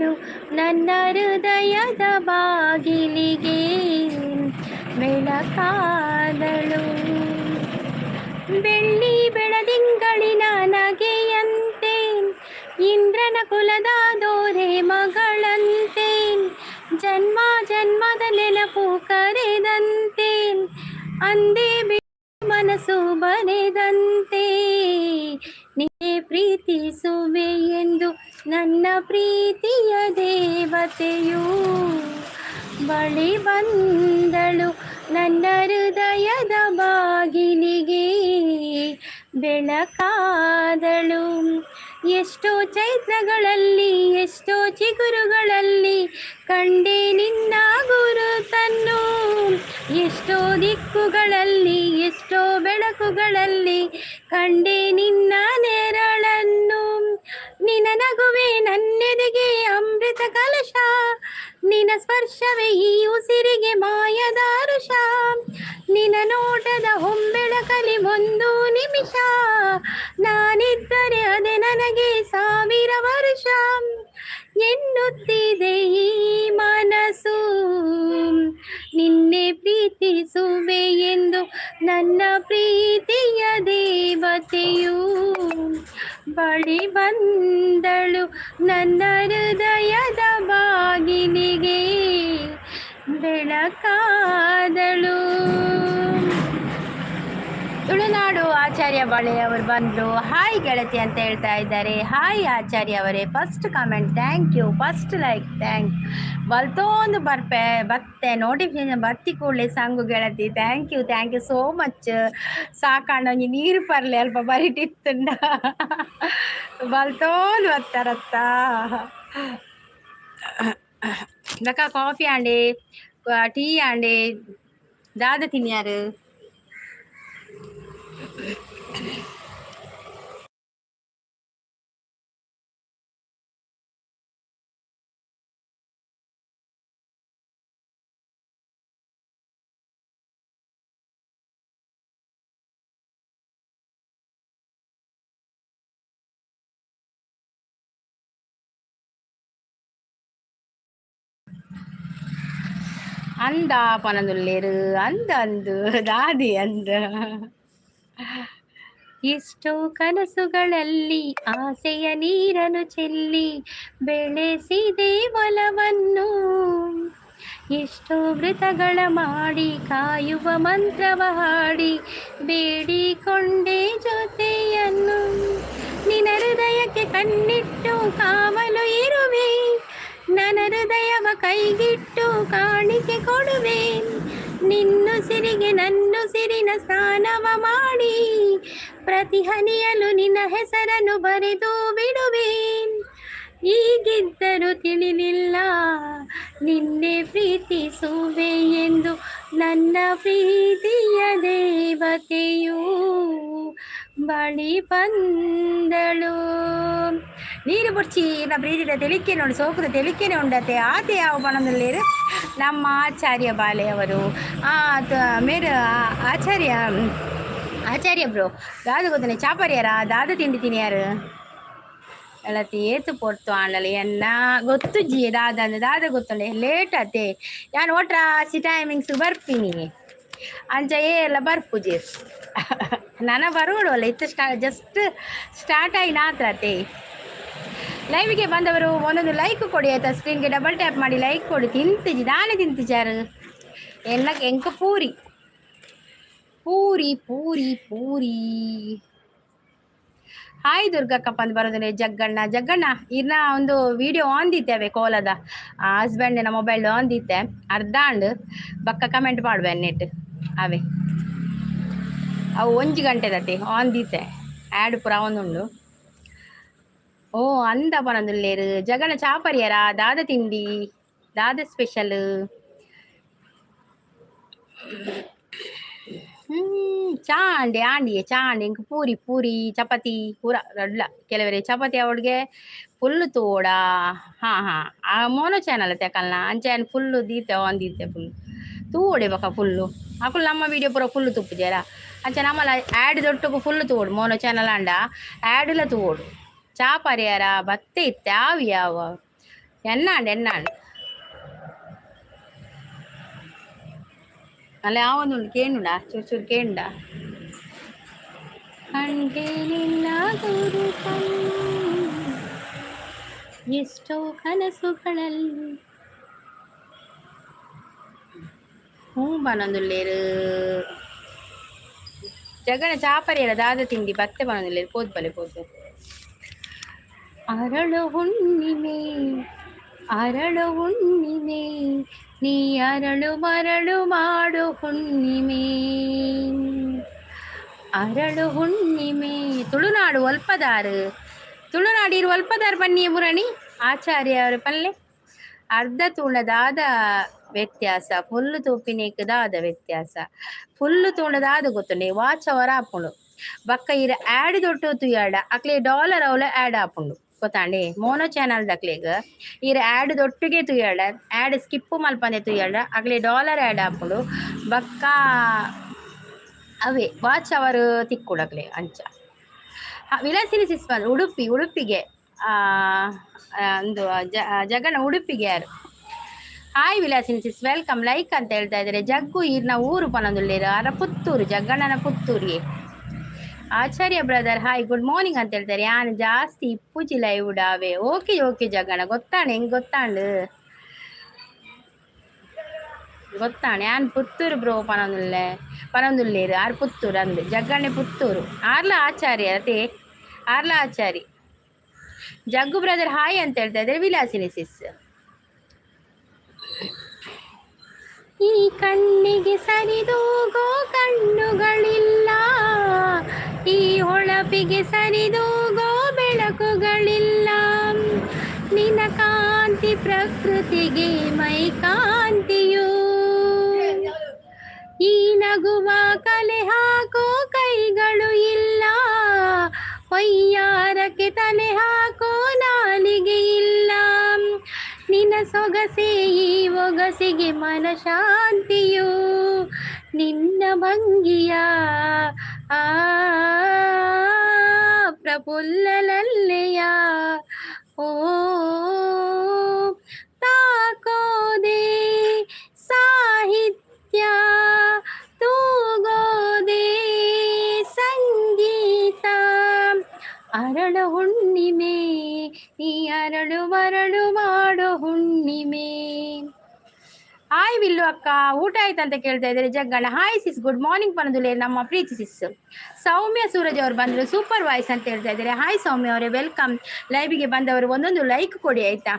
ಬಂದಳು ನನ್ನ ಹೃದಯದ ಬಾಗಿಲಿಗೆ, ಬೆಳಕಾದಳು. ಬೆಳ್ಳಿ ಬೆಳದಿಂಗಳಿನ ನಗೆಯಂತೆ, ಇಂದ್ರನ ಕುಲದ ದೋರೆ ಮಗಳಂತೆ, ಜನ್ಮ ಜನ್ಮದ ನೆನಪು ಕರೆದಂತೆ, ಅಂದೇ ಮನಸ್ಸು ಬರೆದಂತೆ, ನೀನೇ ಪ್ರೀತಿಸುವೆ ಎಂದು ನನ್ನ ಪ್ರೀತಿಯ ದೇವತೆಯು ಬಳಿ ಬಂದಳು ನನ್ನ ಹೃದಯದ ಬಾಗಿಲಿಗೆ, ಬೆಳಕಾದಳು. ಎಷ್ಟೋ ಚೈತ್ರಗಳಲ್ಲಿ, ಎಷ್ಟೋ ಚಿಗುರುಗಳಲ್ಲಿ ಕಂಡೆ ನಿನ್ನ ಗುರುತನ್ನು, ಎಷ್ಟೋ ದಿಕ್ಕುಗಳಲ್ಲಿ, ಎಷ್ಟೋ ಬೆಳಕುಗಳಲ್ಲಿ ಕಂಡೆ ನಿನ್ನ ನೆರಳನ್ನು. ನಿನ್ನ ನಗುವೆ ನನ್ನೆದೆಗೆ ಅಮೃತ ಕಲಶ, ನಿನ್ನ ಸ್ಪರ್ಶವೇ ಈ ಉಸಿರಿಗೆ ಮಾಯದ ಹರುಷ, ನಿನ್ನ ನೋಟದ ಹೊಂಬೆಳಕಲಿ ಒಂದು ನಿಮಿಷ, ನಾನಿದ್ದರೆ ಅದೇ ನನಗೆ 1000 ವರ್ಷ, ಎನ್ನುತ್ತಿದೆ ಈ ಮನಸ್ಸು ನಿನ್ನೆ ಪ್ರೀತಿಸುವೆ ಎಂದು ನನ್ನ ಪ್ರೀತಿಯ ದೇವತೆಯು ಬಳಿ ಬಂದಳು ನನ್ನ ಹೃದಯದ ಬಾಗಿಲಿಗೆ, ಬೆಳಕಾದಳು. ತುಳುನಾಡು ಆಚಾರ್ಯ ಬಾಳೆ ಅವರು ಬಂದರು. ಹಾಯ್ ಗೆಳತಿ ಅಂತ ಹೇಳ್ತಾ ಇದ್ದಾರೆ. ಹಾಯ್ ಆಚಾರ್ಯ ಅವರೇ, first comment thank you, first like thank. ಬಲ್ತೊಂದು ಬತ್ತೆ ನೋಟಿಫಿಕೇಶನ್ ಬತ್ತಿ ಕೂಡಲೇ ಸಂಗು ಗೆಳತಿ, ಥ್ಯಾಂಕ್ ಯು ಸೋ ಮಚ್. ಸಾಕಾಂಡೊಂಜಿ ನೀರು ಪರ್ಲೆ ಅಲ್ಪ ಬರಿಟಿತ್ತುಂಡ ಬಲ್ತೊಂದು ಬತ್ತಾರತ್ತ. ದಕ್ಕ ಕಾಫಿ ಆಂಡೆ ಟೀ ಆಂಡೆ ದಾದ ತಿನ್ಯಾರು. ಅಂದ ಪನದುಲ್ಲೇರು ಅಂದು ದಾದಿ ಅಂದ. ಎಷ್ಟೋ ಕನಸುಗಳಲ್ಲಿ ಆಸೆಯ ನೀರನ್ನು ಚೆಲ್ಲಿ ಬೆಳೆಸಿದೆ ಒಲವನ್ನು, ಎಷ್ಟೋ ವ್ರತಗಳ ಮಾಡಿ ಕಾಯುವ ಮಂತ್ರವ ಹಾಡಿ ಬೇಡಿಕೊಂಡೆ ಜೊತೆಯನ್ನು, ನಿನ್ನ ಹೃದಯಕ್ಕೆ ಕಣ್ಣಿಟ್ಟು ಕಾವಲು ಇರುವೆ, ನನ್ನ ಹೃದಯವ ಕೈಗಿಟ್ಟು ಕಾಣಿಕೆ ಕೊಡುವೆ, ನಿನ್ನುಸಿರಿಗೆ ನನ್ನುಸಿರಿನ ಸ್ನಾನವ ಮಾಡಿ ಪ್ರತಿ ಹನಿಯಲು ನಿನ್ನ ಹೆಸರನ್ನು ಬರೆದು ಬಿಡುವೆ. ಈಗಿದ್ದರೂ ತಿಳಿಲಿಲ್ಲ ನಿನ್ನೆ ಪ್ರೀತಿಸುವೆ ಎಂದು ನನ್ನ ಪ್ರೀತಿಯ ದೇವತೆಯು ಬಳಿ ಬಂದಳು. ನೀರು ಬುಡ್ಚಿ ನಾ ಪ್ರೀತಿದ ತೆಲಿಕೆನೆ ಉಂಡು, ಸೋಕುದ ತೆಲಿಕೆನೆ ಉಂಡತೆ ಆತೆ ಯಾವ ಬಣದಲ್ಲೇರು ನಮ್ಮ ಆಚಾರ್ಯ ಬಾಲೆಯವರು. ಮೇರೆ ಆಚಾರ್ಯ ಬ್ರೋ ದಾದ ಗೊತ್ತನೆ ಚಾಪರ್ಯಾರ ದಾದ ತಿಂಡಿ ತಿನ್ಯಾರು ಎಳತಿ ಏತು ಪೊರ್ತು ಆಂಡಲೆ ಎನ್ನ ಗೊತ್ತು ಜಿ ದಾದ ಗೊತ್ತುಂಡೆ ಲೇಟ್ ಆತೆ ಯಾನು ಒಟ್ರಾಸಿ ಟೈಮಿಂಗ್ಸ್ ಬರ್ಪಿನಿ ಅಂಚ ಎಲ್ಲ ಬರ್ಪುಜಿ ನನ್ನ ಬರೋಡು ಅಲ್ಲ ಇತ್ತು ಜಸ್ಟ್ ಸ್ಟಾರ್ಟ್ ಆಗಿ ನಾತ್ರತೆ. ಲೈವ್ಗೆ ಬಂದವರು ಒಂದೊಂದು ಲೈಕ್ ಕೊಡಿ ಆಯ್ತಾ, ಸ್ಕ್ರೀನ್ಗೆ ಡಬಲ್ ಟ್ಯಾಪ್ ಮಾಡಿ ಲೈಕ್ ಕೊಡಿ. ತಿಂತಿಜಿ ದಾನೆ ತಿಂತಿಜಾರು ಎನ್ನಕ್ಕೆ ಎಂಕ ಪೂರಿ ಪೂರಿ ಪೂರಿ ಪೂರಿ. ಹಾಯ್ ದುರ್ಗಕ್ಕಪ್ಪ ಅಂತ ಬರೋದ್ರೆ ಜಗ್ಗಣ್ಣ ಇನ್ನ ಒಂದು ವಿಡಿಯೋ ಆನ್ ದಿತ್ತೇವೆ ಕೋಲದ ಹಸ್ಬೆಂಡಿನ ಮೊಬೈಲ್ ಆನ್ ದಿತ್ತೆ ಅರ್ಧಾಂಡ್ ಬಕ್ಕ ಕಮೆಂಟ್ ಮಾಡುವೆ ನೆಟ್ ಅವೇ ಅವು 1 ಗಂಟೆದತ್ತೆ ಆನ್ ದಿತ್ತೆ ಆ್ಯಡ್ ಪುರ ಒಂದುಂಡು. ಓ ಅಂದ ಪನದುಲ್ಲೇರು ಜಗನ ಚಾಪರ್ಯಾರ ದಾದ ತಿಂಡಿ ದಾದ ಸ್ಪೆಷಲ್. ಚಾಂಡೆ ಇಂಕ ಪೂರಿ ಚಪಾತಿ ಪೂರ ರಡ್ಲ ಕೆಲವರೆ ಚಪಾತಿ ಅವಳಿಗೆ ಫುಲ್ ತೋಡ. ಆ ಮೋನೋ ಚಾನಲ್ ತೆಕಲ್ನ ಅಂಚೆನ್ ಫುಲ್ಲು ದೀತೆ ಆನ್ ದೀತೆ ಫುಲ್ ತೂಡೆ ಬಕ ಫುಲ್ಲು ಅಕುಲ್ ನಮ್ಮ ವಿಡಿಯೋ ಪೂರ ಫುಲ್ಲು ತುಪ್ಪುಜಾರ ಅಂಚೆ ನಮ್ಮಲ್ಲ ಆ್ಯಡ್ ದೊಟ್ಟಕು ಫುಲ್ಲು ತೂಡು ಮೋನೋ ಚಾನಲ್ ಅಂಡ ಆ್ಯಡ್ಲ ತೂಡು ಚಾಪರ್ಯಾರ ಬತ್ತೆ ಇತ್ತೆ ಯಾವ ಎನ್ನಾಂಡು ಅಲ್ಲ ಯಾವೊಂದುಂಡು ಕೇಳುಂಡ ಚೂರು ಕೇಳುಂಡ ಕಂಡೆ ನಿನ್ನ ಗುರುತ ಎಷ್ಟೋ ಕನಸುಗಳಲ್ಲಿ ಹ್ಞೂ ಬನೊಂದುಲ್ಲೇರು ಜಗಣ ಚಾಪರಿಯಲ್ಲ ದಾದ ತಿಂಡಿ ಬತ್ತೆ ಬನೊಂದುಲ್ಲೇರು ಪೋದು ಪೋದು ಅರಳು ಹುಣ್ಣಿಮೆ ನೀ ಅರಳು ಮರಳು ಮಾಡು ಹುಣ್ಣಿಮೆ ಅರಳು ಹುಣ್ಣಿಮೆ ತುಳುನಾಡು ತುಳುನಾಡಿರು ಒಲ್ಪದಾರು ಬನ್ನಿಯ ಮುರಣಿ ಆಚಾರ್ಯ ಅವರ ಪಲ್ಲೆ ಅರ್ಧ ತೂಣದಾದ ವ್ಯತ್ಯಾಸ ಫುಲ್ಲು ತೂಪಿನೇಕದಾದ ವ್ಯತ್ಯಾಸ ಫುಲ್ಲು ತೂಣದಾದ ಗೊತ್ತುಂಡೆ ವಾಚ್ ಅವರ ಹಾಪುಂಡು ಬಕ್ಕ ಇರ ಆ್ಯಡ್ ದೊಟ್ಟು ತುಯ್ಯಾಡ ಅಕ್ಲೆ ಡಾಲರ್ ಅವಲ ಆ್ಯಡ್ ಹಾಪುಂಡು ಗೊತ್ತಾಂಡೆ ಮೋನೋ ಚಾನಲ್ ದಕ್ಲೆಗ ಇರ ಆ್ಯಡ್ ದೊಟ್ಟಿಗೆ ತುಯ್ಯಾಡ ಆ್ಯಡ್ ಸ್ಕಿಪ್ಪು ಮಲ್ಪಂದೆ ತುಯ್ಯಾಡ ಅಕ್ಲೆ ಡಾಲರ್ ಆ್ಯಡ್ ಹಾಪುಂಡು ಬಕ್ಕ ಅವೇ ವಾಚ್ ಅವರು ತಿಕ್ಕುಡಕ್ಲೆ ಅಂಚ ವಿಲಾಸಿನಿ ಸಿಸ್ ಬಂದು ಉಡುಪಿಗೆ ಒಂದು ಜಗನ ಉಡುಪಿಗೆ ಯಾರು ಹಾಯ್ ವಿಲಾಸಿನಿ ಸಿಸ್ ವೆಲ್ಕಮ್ ಲೈಕ್ ಅಂತ ಹೇಳ್ತಾ ಇದ್ದಾರೆ. ಜಗ್ಗು ಈರ್ನ ಊರು ಪನೊಂದುಲ್ಲೇರು ಅರ ಪುತ್ತೂರು ಜಗ್ಗಣ್ಣನ ಪುತ್ತೂರಿಗೆ. ಆಚಾರ್ಯ ಬ್ರದರ್ ಹಾಯ್ ಗುಡ್ ಮಾರ್ನಿಂಗ್ ಅಂತ ಹೇಳ್ತಾರೆ. ಯಾನ್ ಜಾಸ್ತಿ ಇಪ್ಪುಜಿ ಲೈವ್ ಉಡಾವೆ. ಓಕೆ ಜಗ್ಗಣ್ಣ ಗೊತ್ತಾಣೆ ಹೆಂಗ್ ಗೊತ್ತಾಣೆ ಯಾನ್ ಪುತ್ತೂರು ಬ್ರೋ ಪನೊಂದುಲ್ಲೇರು ಆರು ಪುತ್ತೂರು ಅಂದು ಜಗ್ಗಣ್ಣೆ ಪುತ್ತೂರು ಆರ್ಲ ಆಚಾರ್ಯ ಅದೇ ಆರ್ಲ ಆಚಾರಿ. ಜಗ್ಗು ಬ್ರದರ್ ಹಾಯ್ ಅಂತ ಹೇಳ್ತಾ ಇದ್ದಾರೆ. ವಿಲಾಸಿನಿ ಸಿಸ್ ಈ ಕಣ್ಣಿಗೆ ಸರಿದೂಗೋ ಕಣ್ಣುಗಳಿಲ್ಲ, ಈ ಹೊಳಪಿಗೆ ಸರಿದೂಗೋ ಬೆಳಕುಗಳಿಲ್ಲ, ನಿನ್ನ ಕಾಂತಿ ಪ್ರಕೃತಿಗೆ ಮೈ ಕಾಂತಿಯು, ಈ ನಗುವ ಕಲೆ ಹಾಕೋ ಕೈಗಳು ಇಲ್ಲ, ವೈಯಾರಕ್ಕೆ ತಲೆ ಹಾಕೋ ನಾಲಿಗೆ ಇಲ್ಲ, ನಿನ್ನ ಸೊಗಸೆ ಈ ಒಗಸಿಗೆ ಮನ ಶಾಂತಿಯು, ನಿನ್ನ ಭಂಗಿಯ ಆ ಪ್ರಫುಲ್ಲಲಲ್ಲೆಯ ಓ ತಾಕೋದೆ ಸಾಹಿತ್ಯ ತೂಗೋದೆ ಸಂಗೀತ, ಅರಳು ಹುಣ್ಣಿಮೆ ಈ ಅರಳು ಮರಳು ಮಾಡೋ ಹುಣ್ಣಿಮೆ. ಹಾಯ್ ವಿಲ್ಲು ಅಕ್ಕ ಊಟ ಆಯ್ತಂತ ಕೇಳ್ತಾ ಇದ್ದಾರೆ ಜಗ್ಗಣ್ಣ. ಹಾಯ್ ಸಿಸ್ ಗುಡ್ ಮಾರ್ನಿಂಗ್ ಪನದುಲೆ ನಮ್ಮ ಪ್ರೀತಿ ಸಿಸ್. ಸೌಮ್ಯ ಸೂರಜ್ ಅವರು ಬಂದರು ಸೂಪರ್ ವಾಯ್ಸ್ ಅಂತ ಹೇಳ್ತಾ ಇದ್ದಾರೆ. ಹಾಯ್ ಸೌಮ್ಯ ಅವರೇ ವೆಲ್ಕಮ್. ಲೈವ್ಗೆ ಬಂದವರು ಒಂದೊಂದು ಲೈಕ್ ಕೊಡಿ ಆಯ್ತಾ,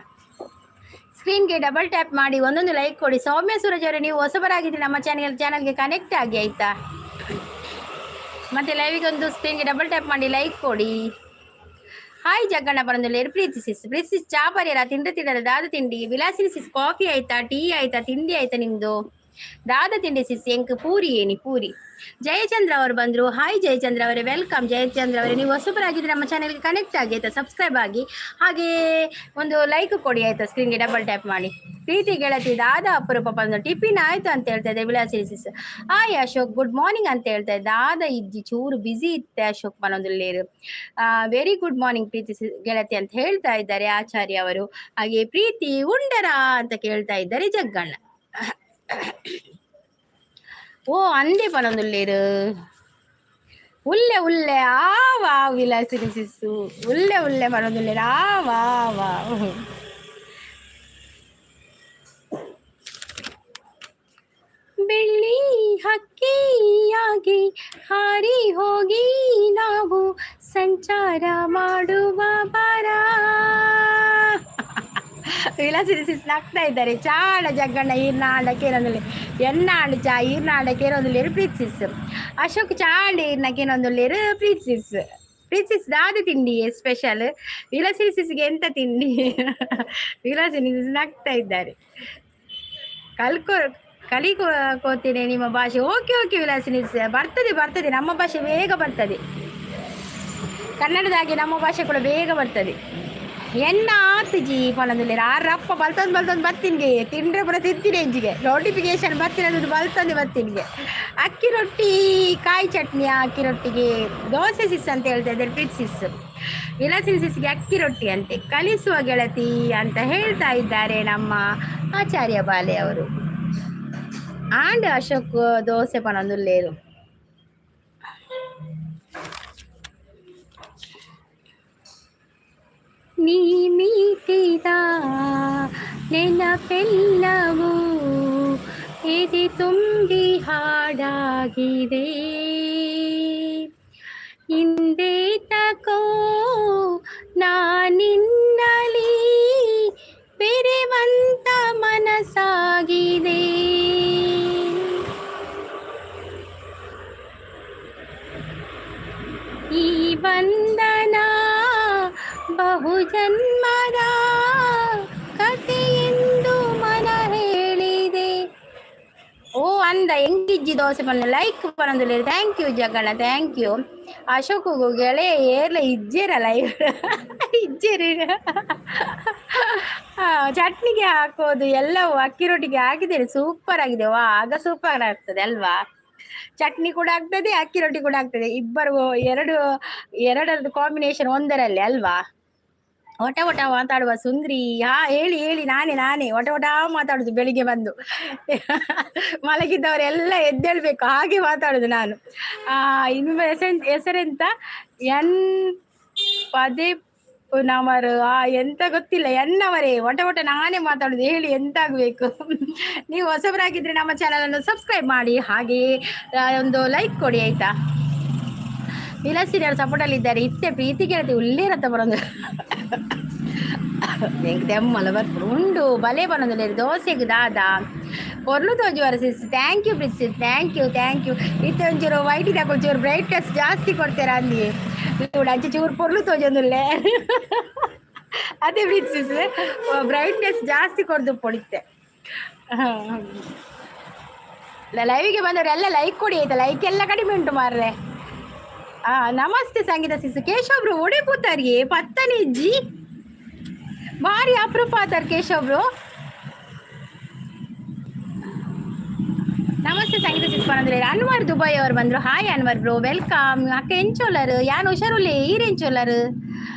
ಸ್ಕ್ರೀನ್ಗೆ ಡಬಲ್ ಟ್ಯಾಪ್ ಮಾಡಿ ಒಂದೊಂದು ಲೈಕ್ ಕೊಡಿ. ಸೌಮ್ಯ ಸೂರಜ್ ಅವರೇ ನೀವು ಹೊಸಬರಾಗಿದ್ದೀರಿ ನಮ್ಮ ಚಾನಲ್ಗೆ ಕನೆಕ್ಟ್ ಆಗಿ ಆಯ್ತಾ, ಮತ್ತೆ ಲೈವ್ಗೆ ಒಂದು ಸ್ಕ್ರೀನ್ಗೆ ಡಬಲ್ ಟ್ಯಾಪ್ ಮಾಡಿ ಲೈಕ್ ಕೊಡಿ. ಹಾಯ್ ಜಗ್ಗಣ್ಣ ಪರಂದುಲ್ಲೇರು ಪ್ರೀತಿ ಸಿಸ್ ಚಾ ಪರಿಯರ ತಿಂಡಿರ ದಾದ ತಿಂಡಿ. ವಿಲಾಸಿನಿ ಸಿಸ್ ಕಾಫಿ ಆಯ್ತಾ, ಟೀ ಆಯ್ತಾ, ತಿಂಡಿ ಆಯ್ತಾ ನಿಮ್ದು? ದಾದ ತಿಂಡಿ ಸಿಸ್ ಎಂಕ್ ಪೂರಿ ಪೂರಿ. ಜಯಚಂದ್ರ ಅವರು ಬಂದರು. ಹಾಯ್ ಜಯಚಂದ್ರ ಅವರೇ ವೆಲ್ಕಮ್. ಜಯಚಂದ್ರ ಅವರೇ ನೀವು ಹೊಸಬರಾಗಿದ್ದರೆ ನಮ್ಮ ಚಾನೆಲ್ಗೆ ಕನೆಕ್ಟ್ ಆಗಿ ಆಯ್ತಾ, ಸಬ್ಸ್ಕ್ರೈಬ್ ಆಗಿ, ಹಾಗೆ ಒಂದು ಲೈಕ್ ಕೊಡಿ ಆಯ್ತಾ, ಸ್ಕ್ರೀನ್ಗೆ ಡಬಲ್ ಟ್ಯಾಪ್ ಮಾಡಿ. ಪ್ರೀತಿ ಗೆಳತಿ ದಾದ ಅಪರೂಪ ಬಂದು ಟಿಫಿನ್ ಆಯ್ತು ಅಂತ ಹೇಳ್ತಾ ಇದ್ದೆ ವಿಲಾಸಿನಿ ಸಿಸ್. ಹಾಯ್ ಅಶೋಕ್ ಗುಡ್ ಮಾರ್ನಿಂಗ್ ಅಂತ ಹೇಳ್ತಾ ಇದ್ದೆ. ದಾದ ಇಜ್ಜಿ ಚೂರು ಬ್ಯುಸಿ ಇತ್ತೆ ಅಶೋಕ್ ಮನೊಂದುಲ್ಲೇರು. ವೆರಿ ಗುಡ್ ಮಾರ್ನಿಂಗ್ ಪ್ರೀತಿ ಗೆಳತಿ ಅಂತ ಹೇಳ್ತಾ ಇದ್ದಾರೆ ಆಚಾರ್ಯ ಅವರು. ಹಾಗೆ ಪ್ರೀತಿ ಉಂಡರ ಅಂತ ಕೇಳ್ತಾ ಇದ್ದಾರೆ ಜಗ್ಗಣ್ಣ. ಓ ಅಂದೆ ಪನೊಂದುಲ್ಲೇರು ಉಲ್ಲೆ ವಾ ವಿಲಾಸಿನಿ ಸಿಸ್ಸು ಉಲ್ಲೆ ಪನೊಂದುಲ್ಲೇರು ವಾ ಬೆಳ್ಳಿ ಹಕ್ಕಿಯಾಗಿ ಹಾರಿ ಹೋಗಿ ನಾವು ಸಂಚಾರ ಮಾಡುವ ಬಾರ. ವಿಲಾಸಿನಿ ಸಿಸ್ ನಗ್ತಾ ಇದ್ದಾರೆ. ಚಾಡ ಜಗ್ಗಣ್ಣ ಈರ್ನ ಆಡಕ್ಕೇನೊಂದುಲ್ಲೆ ಎಣ್ಣ ಆಡು ಚಾ ಈರ್ನ ಆಡಕ್ಕೇನೊಂದುಲ್ಲೇರು ಪ್ರೀತಿ ಸಿಸ್. ಅಶೋಕ್ ಚಾಂಡ ಈರ್ನಕ್ಕೇನೊಂದುಲ್ಲೇರು ಪ್ರೀತಿ ಸಿಸ್ ದಾದ ತಿಂಡಿ ಸ್ಪೆಷಲ್. ವಿಲಾಸಿನಿ ಸಿಸ್ಗೆ ಎಂತ ತಿಂಡಿ? ವಿಲಾಸಿನಿ ಸಿಸ್ ನಗ್ತಾ ಇದ್ದಾರೆ. ಕಲಿಕೋತೀನಿ ನಿಮ್ಮ ಭಾಷೆ. ಓಕೆ ವಿಲಾಸಿನಿ ಬರ್ತದೆ ನಮ್ಮ ಭಾಷೆ ಬೇಗ ಬರ್ತದೆ. ಕನ್ನಡದಾಗೆ ನಮ್ಮ ಭಾಷೆ ಕೂಡ ಬೇಗ ಬರ್ತದೆ. ಎನ್ನ ಆತು ಜಿ ಪನದುಲ್ಲೇರು ಆರಪ್ಪ ಬಲ್ತೊಂದು ಬತ್ತಿನ್ಗೆ ತಿಂಡ್ರೆ ಪುರ ತಿಂತೀನಿ ಹೆಂಜಿಗೆ ನೋಟಿಫಿಕೇಶನ್ ಬತ್ತಿನದು ಬತ್ತಿನಿಗೆ. ಅಕ್ಕಿ ರೊಟ್ಟಿ ಕಾಯಿ ಚಟ್ನಿ ಅಕ್ಕಿ ರೊಟ್ಟಿಗೆ ದೋಸೆ ಸಿಸ್ ಅಂತ ಹೇಳ್ತಾ ಇದ್ದಾರೆ ಪ್ರೀತಿ ಸಿಸ್. ವಿಲಾಸಿನಿ ಸಿಸ್ಗೆ ಅಕ್ಕಿ ರೊಟ್ಟಿ ಅಂತೆ ಕಲಿಸುವ ಗೆಳತಿ ಅಂತ ಹೇಳ್ತಾ ಇದ್ದಾರೆ ನಮ್ಮ ಆಚಾರ್ಯ ಬಾಲೆ ಅವರು. ಆಂಡ್ ಅಶೋಕ್ ದೋಸೆ ಪನೊಂದುಲ್ಲೇರು. ನೀ ಮೀಟಿದ ನೆನಪೆಲ್ಲವೂ ಎದೆ ತುಂಬಿ ಹಾಡಾಗಿದೆ, ಹಿಂದೆ ತಕೋ ನಾನಿನ್ನಲಿ ಬೆರೆವಂತ ಮನಸ್ಸಾಗಿದೆ. ಈ ಬಂಧನ ಬಹುಜನ್ಮದ ಕಥೆಯೆಂದು ಮನ ಹೇಳಿದೆ. ಓ ಅಂದ ಹೆಂಗಿಜ್ಜಿ ದೋಸೆ ಪನ್ನ ಲೈಕ್ ಪನ್ನೊಂದು ಥ್ಯಾಂಕ್ ಯು ಜಗಣ, ಥ್ಯಾಂಕ್ ಯು. ಅಶೋಕಗೂ ಗೆಳೆಯ ಏರ್ಲ ಇಜ್ಜೇರಲ್ಲ ಇಜ್ಜೇರಿ ಚಟ್ನಿಗೆ ಹಾಕೋದು ಎಲ್ಲವೂ ಅಕ್ಕಿ ರೊಟ್ಟಿಗೆ ಹಾಕಿದ್ದೇನೆ, ಸೂಪರ್ ಆಗಿದೆ. ವಾ ಆಗ ಸೂಪರ್ ಆಗ್ತದೆ ಅಲ್ವಾ? ಚಟ್ನಿ ಕೂಡ ಆಗ್ತದೆ, ಅಕ್ಕಿ ರೊಟ್ಟಿ ಕೂಡ ಆಗ್ತದೆ, ಇಬ್ಬರಿಗೂ ಎರಡರದ್ದು ಕಾಂಬಿನೇಷನ್ ಒಂದರಲ್ಲಿ ಅಲ್ವಾ? ಒಟ ಒಟ ಮಾತಾಡುವ ಸುಂದ್ರಿ. ಹೇಳಿ ಹೇಳಿ, ನಾನೇ ಒಟ ಒಟ ಮಾತಾಡುದು. ಬೆಳಿಗ್ಗೆ ಬಂದು ಮಲಗಿದ್ದವರೆಲ್ಲ ಎದ್ದೇಳ್ಬೇಕು ಹಾಗೆ ಮಾತಾಡುದು ನಾನು. ಇನ್ನು ಹೆಸರೆಂತ ಪದೇ ನವರು ಎಂತ ಗೊತ್ತಿಲ್ಲ, ಎನ್ನವರೇ ಒಟ ಒಟ ನಾನೇ ಮಾತಾಡುದು. ಹೇಳಿ ಎಂತಾಗಬೇಕು? ನೀವು ಹೊಸಬರಾಗಿದ್ರೆ ನಮ್ಮ ಚಾನಲ್ ಅನ್ನು ಸಬ್ಸ್ಕ್ರೈಬ್ ಮಾಡಿ, ಹಾಗೆಯೇ ಒಂದು ಲೈಕ್ ಕೊಡಿ ಆಯ್ತಾ. ವಿಲಾಸಿನಿ ಅವರು ಸಪೋರ್ಟ್ ಅಲ್ಲಿ ಇದ್ದಾರೆ. ಇತ್ತೆ ಪ್ರೀತಿ ಗೆಳತಿ ಉಳ್ಳೇರತ್ತ ಬರೋದು ದೆಮ್ಮಲ ಬರ್ಪುಡು ಉಂಡು ಬಲೆ ಬರೋದಿಲ್ಲ. ದೋಸೆಗೆ ದಾದ ಪೊರ್ಲು ತೋಜುವರ sis, thank you Preethi sis, thank you. ಇತ್ತೆ ಒಂಚೂರು ವೈಟ್ ಒಂಚೂರು ಬ್ರೈಟ್ನೆಸ್ ಜಾಸ್ತಿ ಕೊಡ್ತೀರಾ ಅಲ್ಲಿ ಅಂಚೆ ಚೂರು ಪೊರ್ಲು ತೋಜೊಂದುಲ್ಲೆ ಅದೇ ಪ್ರೀತಿ ಸಿಸ್, ಬ್ರೈಟ್ನೆಸ್ ಜಾಸ್ತಿ ಕೊಡ್ದು ಪೊಡಿತೆ. ಲೈವಿಗೆ ಬಂದವರೆಲ್ಲ ಲೈಕ್ ಕೊಡಿ ಆಯ್ತಾ, ಲೈಕ್ ಎಲ್ಲ ಕಡಿಮೆ ಉಂಟು ಮಾರ್ರೆ. ನಮಸ್ತೆ ಸಂಗೀತ ಸಿಸ್. ಕೇಶವ್ರು ಒಡೆ ಕೂತಾರಿಗೆ ಪತ್ತನೇ ಇಜ್ಜಿ ಭಾರಿ ಅಪರೂಪ ಆತಾರ ಕೇಶವ್ರು. ನಮಸ್ತೆ ಸಂಗೀತ ಸಿಸ್ ಬಂದ್ರೆ ಅನ್ವರ್ ದುಬೈ ಅವರು ಬಂದ್ರು. Hi Anwar bro, welcome. ಅಕ್ಕ ಎಂಚೋಲರ್ ಯಾನು ಹುಷಾರುಲ್ಲೆ ಈರೆಂಚೋಲರ್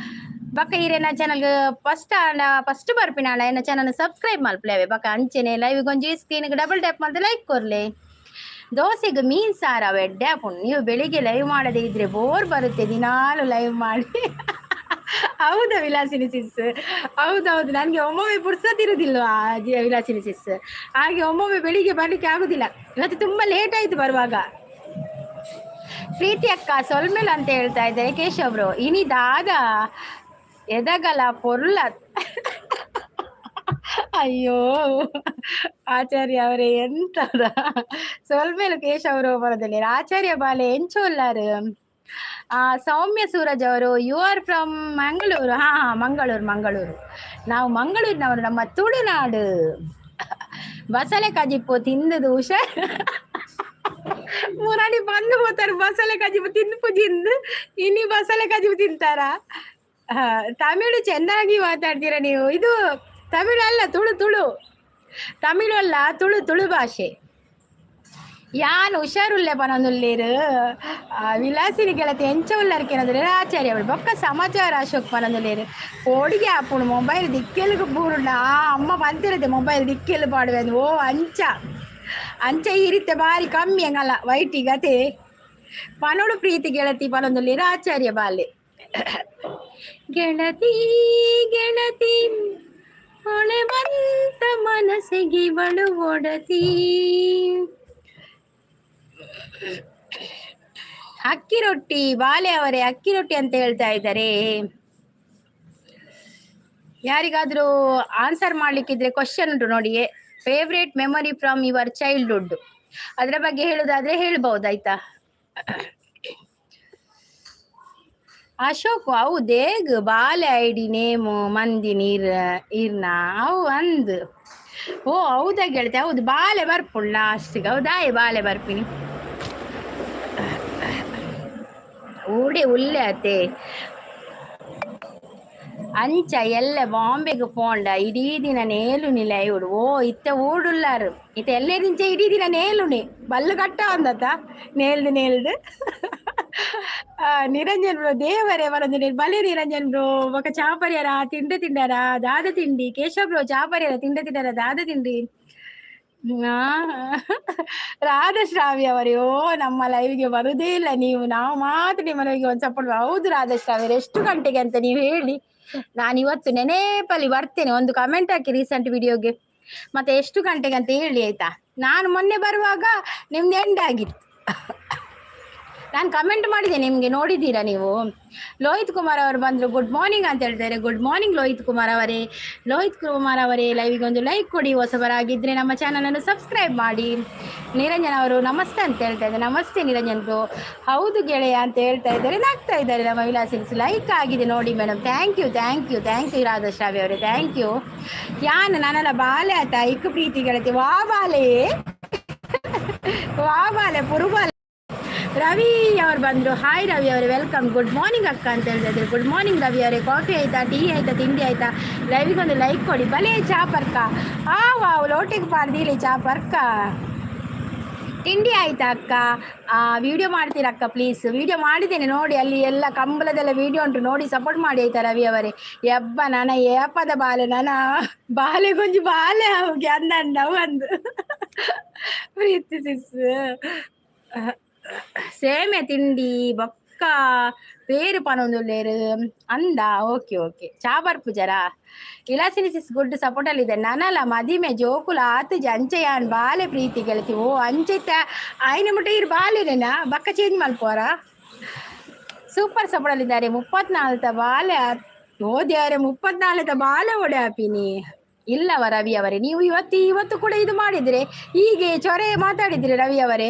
ಬಕ್ಕ ಈರೇನ ಚಾನಲ್ಗೆ ಫಸ್ಟ್ ಬರ್ಪಿನಾಳ ಏನ ಚಾನಲ್ ಸಬ್ಸ್ಕ್ರೈಬ್ ಮಲ್ಪಲೇವೆ ಬಕ್ಕ ಅಂಚೆನೆ ಲೈವ್ ಗೊಂಜಿ ಸ್ಕ್ರೀನ್ಗೆ ಡಬಲ್ ಟ್ಯಾಪ್ ಮಾಡಿದ್ರೆ ಲೈಕ್ ಕೊರ್ಲೆ. ದೋಸೆಗೆ ಮೀನ್ ಸಾರ ವೆಡ್ಡೆ ಹಾಕೊಂಡು ನೀವು ಬೆಳಿಗ್ಗೆ ಲೈವ್ ಮಾಡದೇ ಇದ್ರೆ ಬೋರ್ ಬರುತ್ತೆ, ದಿನಾಲು ಲೈವ್ ಮಾಡಿ. ಹೌದಾ ವಿಲಾಸಿನಿ ಸಿಸ್? ಹೌದೌದು, ನನಗೆ ಒಮ್ಮೊಮ್ಮೆ ಪುರ್ಸತ್ತಿರುವುದಿಲ್ವಾ ವಿಲಾಸಿನಿ ಸಿಸ್, ಹಾಗೆ ಒಮ್ಮೊಮ್ಮೆ ಬೆಳಿಗ್ಗೆ ಬರ್ಲಿಕ್ಕೆ ಆಗುದಿಲ್ಲ. ಇವತ್ತು ತುಂಬಾ ಲೇಟ್ ಆಯ್ತು ಬರುವಾಗ. ಪ್ರೀತಿ ಅಕ್ಕ ಸೊಲ್ಮೇಲ್ ಅಂತ ಹೇಳ್ತಾ ಇದ್ದಾರೆ ಕೇಶವ್ರು. ಇನಿದಾದ ಎದಗಲ ಪೊರ್ಲ ಅಯ್ಯೋ ಆಚಾರ್ಯ ಅವರೇ ಎಂತದ ಸೊಲ್ಮೇಲು ಕೇಶವರು ಬರೋದಿಲ್ಲ. ಆಚಾರ್ಯ ಬಾಲೆ ಎಂಚೋಲ್ಲಾರು. ಸೌಮ್ಯ ಸೂರಜ್ ಅವರು you are from Mangaluru. Mangaluru. ನಾವು ಮಂಗಳೂರಿನವರು, ನಮ್ಮ ತುಳುನಾಡು. ಬಸಳೆ ಕಜಿಪ್ಪು ತಿಂದದು ಹುಷಾರ್. ಮುರಾಣಿ ಬಂದು ಹೋಗ್ತಾರೆ ಬಸಳೆ ಕಜಿಪು ತಿಂದು ತಿಂದು ಇನ್ನು ಬಸಳೆ ಕಜಿಪು ತಿಂತಾರ. ತಮಿಳು ಚೆನ್ನಾಗಿ ಮಾತಾಡ್ತೀರಾ ನೀವು. ಇದು ತಮಿಳು ಅಲ್ಲ, ತುಳು ತಮಿಳು ಅಲ್ಲ, ತುಳು ಭಾಷೆ. ಯಾನು ಹುಷಾರುಲ್ಲೆ ಪನೊಂದುಲ್ಲೇರು. ವಿಲಾಸಿನಿ ಗೆಳತಿ ಎಂಚ ಉಲ್ಲರ್ಕೇನಂದ್ರೆ ಆಚಾರ್ಯ ಅವಳು ಬೊಕ್ಕ ಸಮಾಚಾರ ಅಶೋಕ್ ಪನೊಂದುಲ್ಲೇರು. ಕೋಡಿಗೆ ಆಪುಣು ಮೊಬೈಲ್ ದಿಕ್ಕೆಲ್ಗೆ ಪೂರ್ಣ ಅಮ್ಮ ಬಂತಿರತ್ತೆ ಮೊಬೈಲ್ ದಿಕ್ಕೆಲ್ಲು ಪಾಡುವೆ ಅಂದು. ಓ ಅಂಚ ಈ ರೀತಿ ಭಾರಿ ಕಮ್ಮಿ ಹಂಗಲ್ಲ ವೈಟಿಗತೆ ಪನೋಡು ಪ್ರೀತಿ ಗೆಳತಿ ಪನೊಂದುಲ್ಲೇರು ಆಚಾರ್ಯ ಬಾಲೆ. ಗೆಳತಿ ಹೊಳೆವಂತ ಮನಸ್ಸಿಗೆ ಬಳು ಒಡತಿ. ಅಕ್ಕಿ ರೊಟ್ಟಿ ಬಾಲೆ ಅವರೇ ಅಕ್ಕಿ ರೊಟ್ಟಿ ಅಂತ ಹೇಳ್ತಾ ಇದ್ದಾರೆ. ಯಾರಿಗಾದ್ರೂ ಆನ್ಸರ್ ಮಾಡ್ಲಿಕ್ಕಿದ್ರೆ ಕ್ವಶನ್ ಉಂಟು ನೋಡಿ. Favourite memory from your childhood, ಅದರ ಬಗ್ಗೆ ಹೇಳುದಾದ್ರೆ ಹೇಳ್ಬಹುದಾಯ್ತಾ? ಅಶೋಕ್ ಅವು ದೇಗ್ ಬಾಲೆ ಐಡಿ ನೇಮು ಮಂದಿ ನೀರ್ನ ಅವು ಅಂದ್. ಓ ಹೌದಾ ಗೆಳತಿ, ಹೌದು ಬಾಲೆ ಬರ್ಪುಣ್ ಲಾಸ್ಟಿಗೆ. ಹೌದಾಯ್ ಬಾಲೆ ಬರ್ಪಿನಿ ಊಡೆ ಉಲ್ಲೆ ಅತ್ತೆ ಅಂಚ ಎಲ್ಲ ಬಾಂಬೆಗೆ ಪೋಂಡ ಇಡೀ ದಿನ ನೇಲುನಿ ಲೈವ್ಡು. ಓ ಇತ್ತ ಊಡುಲ್ಲಾರು ಇತ್ತ ಎಲ್ಲರಿಂಚ ಇಡೀ ದಿನ ನೇಲುನಿ ಬಲ್ಲು ಕಟ್ಟ ಅಂದತ್ತ ನೇಲ್ದು ನಿರಂಜನ್ ಬ್ರೋ ದೇವರೇ ಬರೋದು ಬಲೆ ನಿರಂಜನ್ ಬ್ರೋ ఒక చాపర్యార తింటారా దాద తిండి కేశవ్ బ్ರೋ చాపర్యాರ ತಿಂಡಾರ ದಾದ ತಿಂಡಿ ರಾಧಶ್ರಾವ್ಯ ಅವರೇ ಓ ನಮ್ಮ ಲೈವ್ಗೆ ಬರುದೇ ಇಲ್ಲ ನೀವು, ನಾವು ಮಾತ್ರ ನಿಮ್ಮ ಲೈವ್ಗೆ ಒಂದು ಸಪೋರ್ಟ್. ಹೌದು ರಾಧಶ್ರಾವ್ಯ ಎಷ್ಟು ಗಂಟೆಗೆ ಅಂತ ನೀವು ಹೇಳಿ, ನಾನು ಇವತ್ತು ನೆನೇಪಲ್ಲಿ ಬರ್ತೇನೆ. ಒಂದು ಕಮೆಂಟ್ ಹಾಕಿ ರೀಸೆಂಟ್ ವಿಡಿಯೋಗೆ, ಮತ್ತೆ ಎಷ್ಟು ಗಂಟೆಗೆ ಅಂತ ಹೇಳಿ ಆಯ್ತಾ. ನಾನು ಮೊನ್ನೆ ಬರುವಾಗ ನಿಮ್ದು ಎಂಡ್ ಆಗಿತ್ತು. ನಾನು ಕಮೆಂಟ್ ಮಾಡಿದೆ ನಿಮಗೆ, ನೋಡಿದ್ದೀರಾ ನೀವು. ಲೋಹಿತ್ ಕುಮಾರ್ ಅವರು ಬಂದರು, ಗುಡ್ ಮಾರ್ನಿಂಗ್ ಅಂತ ಹೇಳ್ತಾರೆ. ಗುಡ್ ಮಾರ್ನಿಂಗ್ ಲೋಹಿತ್ ಕುಮಾರ್ ಅವರೇ. ಲೋಹಿತ್ ಕುಮಾರ್ ಅವರೇ ಲೈವಿಗೆ ಒಂದು ಲೈಕ್ ಕೊಡಿ, ಹೊಸಬರಾಗಿದ್ದರೆ ನಮ್ಮ ಚಾನಲನ್ನು ಸಬ್ಸ್ಕ್ರೈಬ್ ಮಾಡಿ. ನಿರಂಜನ್ ಅವರು ನಮಸ್ತೆ ಅಂತ ಹೇಳ್ತಾ ಇದ್ದಾರೆ. ನಮಸ್ತೆ ನಿರಂಜನ್ ಬ್ರೋ. ಹೌದು ಗೆಳೆಯ ಅಂತ ಹೇಳ್ತಾ ಇದ್ದಾರೆ, ನಗ್ತಾ ಇದ್ದಾರೆ ನಮ್ಮ ವಿಲಾಸಿಲ್ಸ್. ಲೈಕ್ ಆಗಿದೆ ನೋಡಿ madam, thank you thank you thank you Radhashravya ಅವರೇ, ಥ್ಯಾಂಕ್ ಯು. ಯಾನ್ ನಾನೆಲ್ಲ ಬಾಲೆ ಆತ ಇಕ್ಕು ಪ್ರೀತಿ ಗೆಳತಿ ವಾ ಬಾಲೆ ವಾ ಬಾಲೆ ಪುರುಬಾಲೆ. ರವಿ ಅವ್ರು ಬಂದರು, ಹಾಯ್ ರವಿ ಅವರೇ ವೆಲ್ಕಮ್. ಗುಡ್ ಮಾರ್ನಿಂಗ್ ಅಕ್ಕ ಅಂತ ಹೇಳಿದ್ರು. ಗುಡ್ ಮಾರ್ನಿಂಗ್ ರವಿ ಅವರೇ. ಕಾಫಿ ಆಯಿತಾ, ಟೀ ಆಯಿತಾ, ತಿಂಡಿ ಆಯಿತಾ? ಲೈವಿಗೊಂದು ಲೈಕ್ ಕೊಡಿ. ಭಲೇ ಚಾಪರ್ಕ ವಾವ್ ಲೋಟಿಗೆ ಪಾಡ್ದಿಲಿ ಚಾಪರ್ಕ. ತಿಂಡಿ ಆಯ್ತಾ ಅಕ್ಕ? ವಿಡಿಯೋ ಮಾಡ್ತೀರಾ ಅಕ್ಕ ಪ್ಲೀಸ್? ವಿಡಿಯೋ ಮಾಡಿದ್ದೇನೆ ನೋಡಿ, ಅಲ್ಲಿ ಎಲ್ಲ ಕಂಬಳದೆಲ್ಲ ವಿಡಿಯೋ ಉಂಟು ನೋಡಿ, ಸಪೋರ್ಟ್ ಮಾಡಿ ಆಯ್ತಾ ರವಿ ಅವರೇ. ಎಬ್ಬ ನನ್ನ ಏಪದ ಬಾಲೆ ನನ್ನ ಬಾಲೆ ಕೊಂಚ ಬಾಲೆ ಹೋಗಿ ಅಂದ ಒಂದು ಪ್ರೀತಿ ಸಿಸ್ ಸೇಮೆ ತಿಂಡಿ ಬೊಕ್ಕ పేరు పనుందులేరు ಅಂದ. ಓಕೆ ಓಕೆ ಚಾಬರ್ ಪೂಜಾರ ವಿಲಾಸಿನಿ ಸಿಸ್ ಗುಡ್ ಸಪೋರ್ಟ್ ಅಲ್ಲಿ ಇದೆ. ನನಲ ಮದಿಮೆ ಜೋಕುಲ ಆತು ಅಂಚೆಯಾನ್ ಬಾಲೆ ಪ್ರೀತಿ ಗೆಳತಿ. ಓ ಅಂಚೆತ್ತ ಆಯ್ನ ಮುಟ್ಟ ಇರು ಬಾಲೆನೇನಾ ಬಕ್ಕ ಚೇಂಜ್ ಮಲ್ಪೋರ. ಸೂಪರ್ ಸಪೋರ್ಟ್ ಅಲ್ಲಿದ್ದಾರೆ. 34 ಬಾಲೆ ಓದ್ಯಾರೆ 34 ಬಾಲೆ ಒಡೆ ಹಾಪಿನಿ. ಇಲ್ಲವ ರವಿ ಅವರೇ, ನೀವು ಇವತ್ತು ಕೂಡ ಇದು ಮಾಡಿದರೆ ಹೀಗೆ ಚೊರೆ ಮಾತಾಡಿದರೆ ರವಿ ಅವರೇ,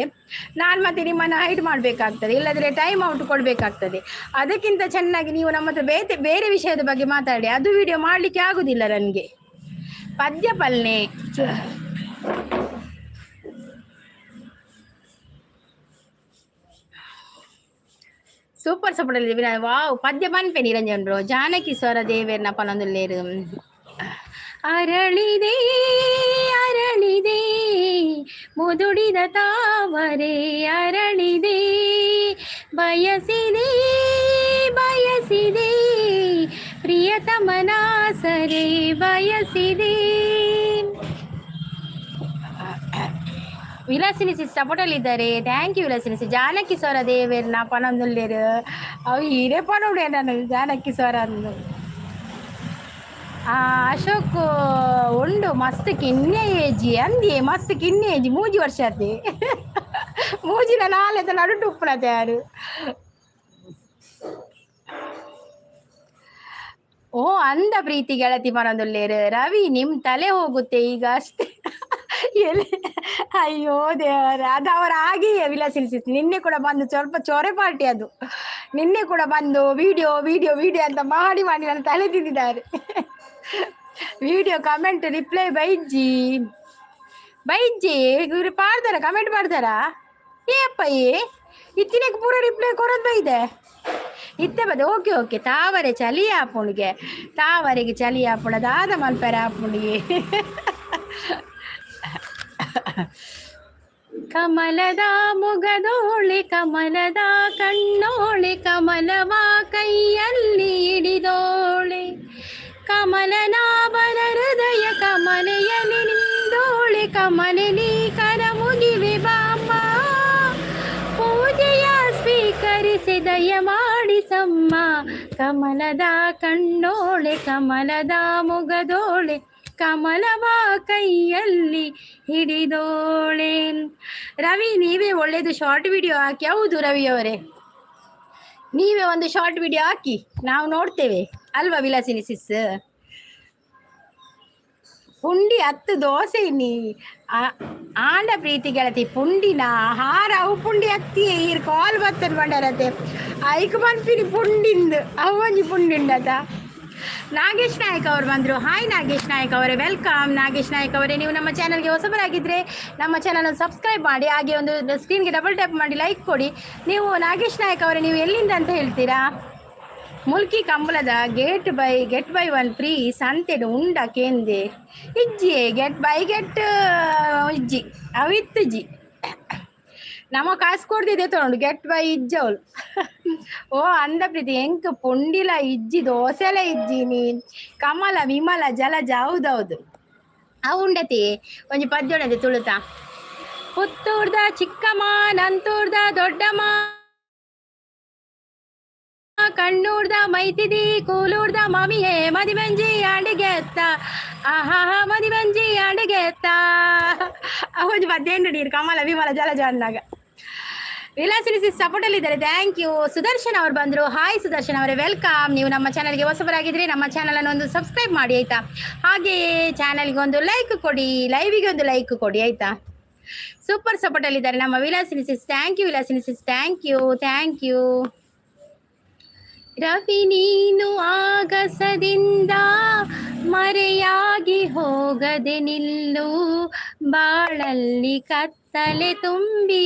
ನಾನು ಮತ್ತೆ ನಿಮ್ಮನ್ನು ಹೈಡ್ ಮಾಡಬೇಕಾಗ್ತದೆ, ಇಲ್ಲದ್ರೆ ಟೈಮ್ ಔಟ್ ಕೊಡಬೇಕಾಗ್ತದೆ. ಅದಕ್ಕಿಂತ ಚೆನ್ನಾಗಿ ನೀವು ನಮ್ಮ ಹತ್ರ ಬೇರೆ ವಿಷಯದ ಬಗ್ಗೆ ಮಾತಾಡಿ, ಅದು ವಿಡಿಯೋ ಮಾಡಲಿಕ್ಕೆ ಆಗುದಿಲ್ಲ ನನಗೆ. ಪದ್ಯ ಪಲ್ನೆ ಸೂಪರ್ ಸಪೋರ್ಟ್ ಅಲ್ಲಿ ವಾವ್ ಪದ್ಯ ಪನ್ಪೆ ನಿರಂಜನ್ ಬ್ರೋ. ಜಾನಕಿ ಸ್ವರ ದೇವೇರ್ನ ಪನೊಂದುಲ್ಲೇರು. ಅರಳಿದೆ ಅರಳಿದೆ ಮುದುಡಿದ ತಾವರೆ ಅರಳಿದೆ, ಬಯಸಿದೆ ಬಯಸಿದೆ ಪ್ರಿಯತಮನ ಸರೆ ಬಯಸಿದೆ. ವಿಲಾಸಿನಿ ಸಿಸ್ ಸಪೋರ್ಟಲ್ಲಿದ್ದಾರೆ. Thank you Vilasini sis. Janaki ಸ್ವರ ದೇವೇರ್ನ ಪನೊಂದುಲ್ಲೇರು. ಅವು ಹೀರೆ ಪನೋಡೆ ನಾನು ಜಾನಕಿ ಸ್ವರ ಅಂದು. ಅಶೋಕ್ ಉಂಡು ಮಸ್ತ್ ಕಿನ್ನೆ ಏಜಿ ಅಂದಿ, ಮಸ್ತ್ ಕಿನ್ನೆ ಏಜಿ 3 ವರ್ಷ ಅತ್ತೆ ಮೂಜಿನ ನಾಲೆತ ನಡುಟು ಉಪ್ಪುನ ತಯಾರು. ಓ ಅಂದ ಪ್ರೀತಿ ಗೆಳತಿ ಮನದಲ್ಲೇರು. ರವಿ ನಿಮ್ ತಲೆ ಹೋಗುತ್ತೆ ಈಗ ಅಷ್ಟೇ ಎಲ್ಲಿ. ಅಯ್ಯೋ ದೇವರ, ಅದು ಅವರ ಹಾಗೆಯೇ ವಿಲಾಸಿಸಿ. ನಿನ್ನೆ ಕೂಡ ಬಂದು ಸ್ವಲ್ಪ ಚೊರೆ ಪಾರ್ಟಿ, ಅದು ನಿನ್ನೆ ಕೂಡ ಬಂದು ವಿಡಿಯೋ ವಿಡಿಯೋ ವಿಡಿಯೋ ಅಂತ ಮಾಡಿ ಮಾಡಿ ನನ್ನ ತಲೆ ತಿಂದಿದ್ದಾರೆ. ವಿಡಿಯೋ ಕಮೆಂಟ್ ರಿಪ್ಲೈ ಬೈಜ್ಜಿ ಬೈಜ್ಜಿ ಇವ್ರು ಪಾಡ್ತಾರ, ಕಮೆಂಟ್ ಮಾಡ್ತಾರಾ ಏಪ್ಪ ಇತ್ತಿನಕ್ಕೆ ಪೂರ ರಿಪ್ಲೈ ಕೊಡೋದು ಬೈದೆ ಇತ್ತೆ ಬದ. ಓಕೆ ಓಕೆ ತಾವರೆ ಚಲಿ ಆಪುಣಿಗೆ, ತಾವರೆಗೆ ಚಲಿ ಆಪುಣ ದಾದ ಮಲ್ಪರ ಆಪುಣಿಗೆ. ಕಮಲದ ಮೊಗದೋಳೆ ಕಮಲದ ಕಣ್ಣೋಳೆ ಕಮಲವ ಕೈಯಲ್ಲಿ ಹಿಡಿದೋಳೆ, ಕಮಲನಾಭನ ಹೃದಯ ಕಮಲೆಯಲ್ಲಿ ನಿಂದೋಳೆ, ಕಮಲೆಲಿ ಕರ ಮುಗಿವೆ ಬಾಮ್ಮ, ಪೂಜೆಯ ಸ್ವೀಕರಿಸಿ ದಯ ಮಾಡಿಸಮ್ಮ, ಕಮಲದ ಕಣ್ಣೋಳೆ ಕಮಲದ ಮೊಗದೋಳೆ ಕಮಲವ ಕೈಯಲ್ಲಿ ಹಿಡಿದೋಳೆ. ರವಿ ನೀವೇ ಒಳ್ಳೇದು ಶಾರ್ಟ್ ವಿಡಿಯೋ ಹಾಕಿ. ಹೌದು ರವಿ ಅವರೇ, ನೀವೇ ಒಂದು ಶಾರ್ಟ್ ವಿಡಿಯೋ ಹಾಕಿ, ನಾವು ನೋಡ್ತೇವೆ ಅಲ್ವಾ ವಿಲಾಸಿನಿ ಸಿಸ್. ಪುಂಡಿ 10 ದೋಸೆ ನೀ ಆಂಡ ಪ್ರೀತಿ ಗೆಳತಿ ಪುಂಡಿನ ಹಾರ ಅವು ಪುಂಡಿ ಹತ್ತಿ ಈರ್ ಕಾಲ್ ಬರ್ತದೆ ಬಂಡರತ್ತೆ ಐಕ್ ಬಂದ್ಪಿನಿ ಪುಂಡಿಂದು ಅವೊಂಜಿ ಪುಂಡಿಂಡದ. ನಾಗೇಶ್ ನಾಯಕ್ ಅವರು ಬಂದರು. ಹಾಯ್ ನಾಗೇಶ್ ನಾಯಕ್ ಅವರೇ, ವೆಲ್ಕಮ್ ನಾಗೇಶ್ ನಾಯಕ್ ಅವರೇ. ನೀವು ನಮ್ಮ ಚಾನಲ್ಗೆ ಹೊಸಬರಾಗಿದ್ದರೆ ನಮ್ಮ ಚಾನಲ್ ಸಬ್ಸ್ಕ್ರೈಬ್ ಮಾಡಿ, ಹಾಗೆ ಒಂದು ಸ್ಕ್ರೀನ್ಗೆ ಡಬಲ್ ಟ್ಯಾಪ್ ಮಾಡಿ ಲೈಕ್ ಕೊಡಿ. ನೀವು ನಾಗೇಶ್ ನಾಯಕ್ ಅವರೇ, ನೀವು ಎಲ್ಲಿಂದ ಅಂತ ಹೇಳ್ತೀರಾ? ಮುಲ್ಕಿ ಕಂಬಳದ ಗೆಟ್ ಬೈ 1 ಫ್ರೀ ಸಂತೆಡು ಉಂಡ ಕೇಂದೆ ಇಜ್ಜಿ ಗೆಟ್ ಬೈ ಗೆಟ್ ಇಜ್ಜಿ ಅವಿತ್ತು ಜಿ ನಮ್ಮ ಕಾಸು ಕೊಡ್ತಿದ್ದೆ ತೊಗೊಂಡು ಗೆಟ್ ಬೈ ಇಜ್ಜವಳು ಓ ಅಂದ ಪ್ರೀತಿ ಎಂಕ್ ಪುಂಡಿಲ ಇಜ್ಜಿ ದೋಸೆಲ ಇಜ್ಜಿನಿ ಕಮಲ ವಿಮಲ ಜಲಜ ಹೌದೌದು ಅವು ಉಂಡತಿ ಒಂಜಿ ಪದ್ಯ ಉಂಡತಿ ತುಳುತ ಪುತ್ತೂರ್ದ ಚಿಕ್ಕಮ್ಮ ನಂತೂರ್ದ ದೊಡ್ಡಮ್ಮ ಕಣ್ಣೂರ್ದ ಮೈತಿದಿ ಕೂಲೂರ್ದ ಮಾಮಿಯೇ ಮದಿಮಂಜಿ ಅಡಿಗೆತ್ತ ಆಹಾ ಮದಿಮಂಜಿ ಅಡಿಗೆತ್ತ ಅವೊಂದು ಪದ್ಯ ನೀರು ಕಮಲ ವಿಮಲ ಜಲಜ ಅಂದಾಗ ವಿಲಾಸಿನಿ ಸಪೋರ್ಟ್ ಅಲ್ಲಿ ಇದ್ದಾರೆ. Thank you. ಸುದರ್ಶನ್ ಅವ್ರು ಬಂದ್ರು. ಹಾಯ್ ಸುದರ್ಶನ್ ಅವರೇ, ವೆಲ್ಕಮ್. ನೀವು ನಮ್ಮ ಚಾನಲ್ಗೆ ಹೊಸಬರಾಗಿದ್ರೆ ನಮ್ಮ ಚಾನಲ್ ಅನ್ನು ಒಂದು ಸಬ್ಸ್ಕ್ರೈಬ್ ಮಾಡಿ ಆಯ್ತಾ. ಹಾಗೆಯೇ ಚಾನಲ್ಗೆ ಒಂದು ಲೈಕ್ ಕೊಡಿ, ಲೈವಿಗೆ ಒಂದು ಲೈಕ್ ಕೊಡಿ ಆಯ್ತಾ. ಸೂಪರ್ ಸಪೋರ್ಟ್ ಅಲ್ಲಿ ಇದ್ದಾರೆ ನಮ್ಮ Vilasini sis. Thank you Vilasini sis, thank you thank you. ರವಿ ನೀನು ಆಗಸದಿಂದ ಮರೆಯಾಗಿ ಹೋಗದೆ ನಿಲ್ಲು, ಬಾಳಲ್ಲಿ ಕತ್ತಲೆ ತುಂಬಿ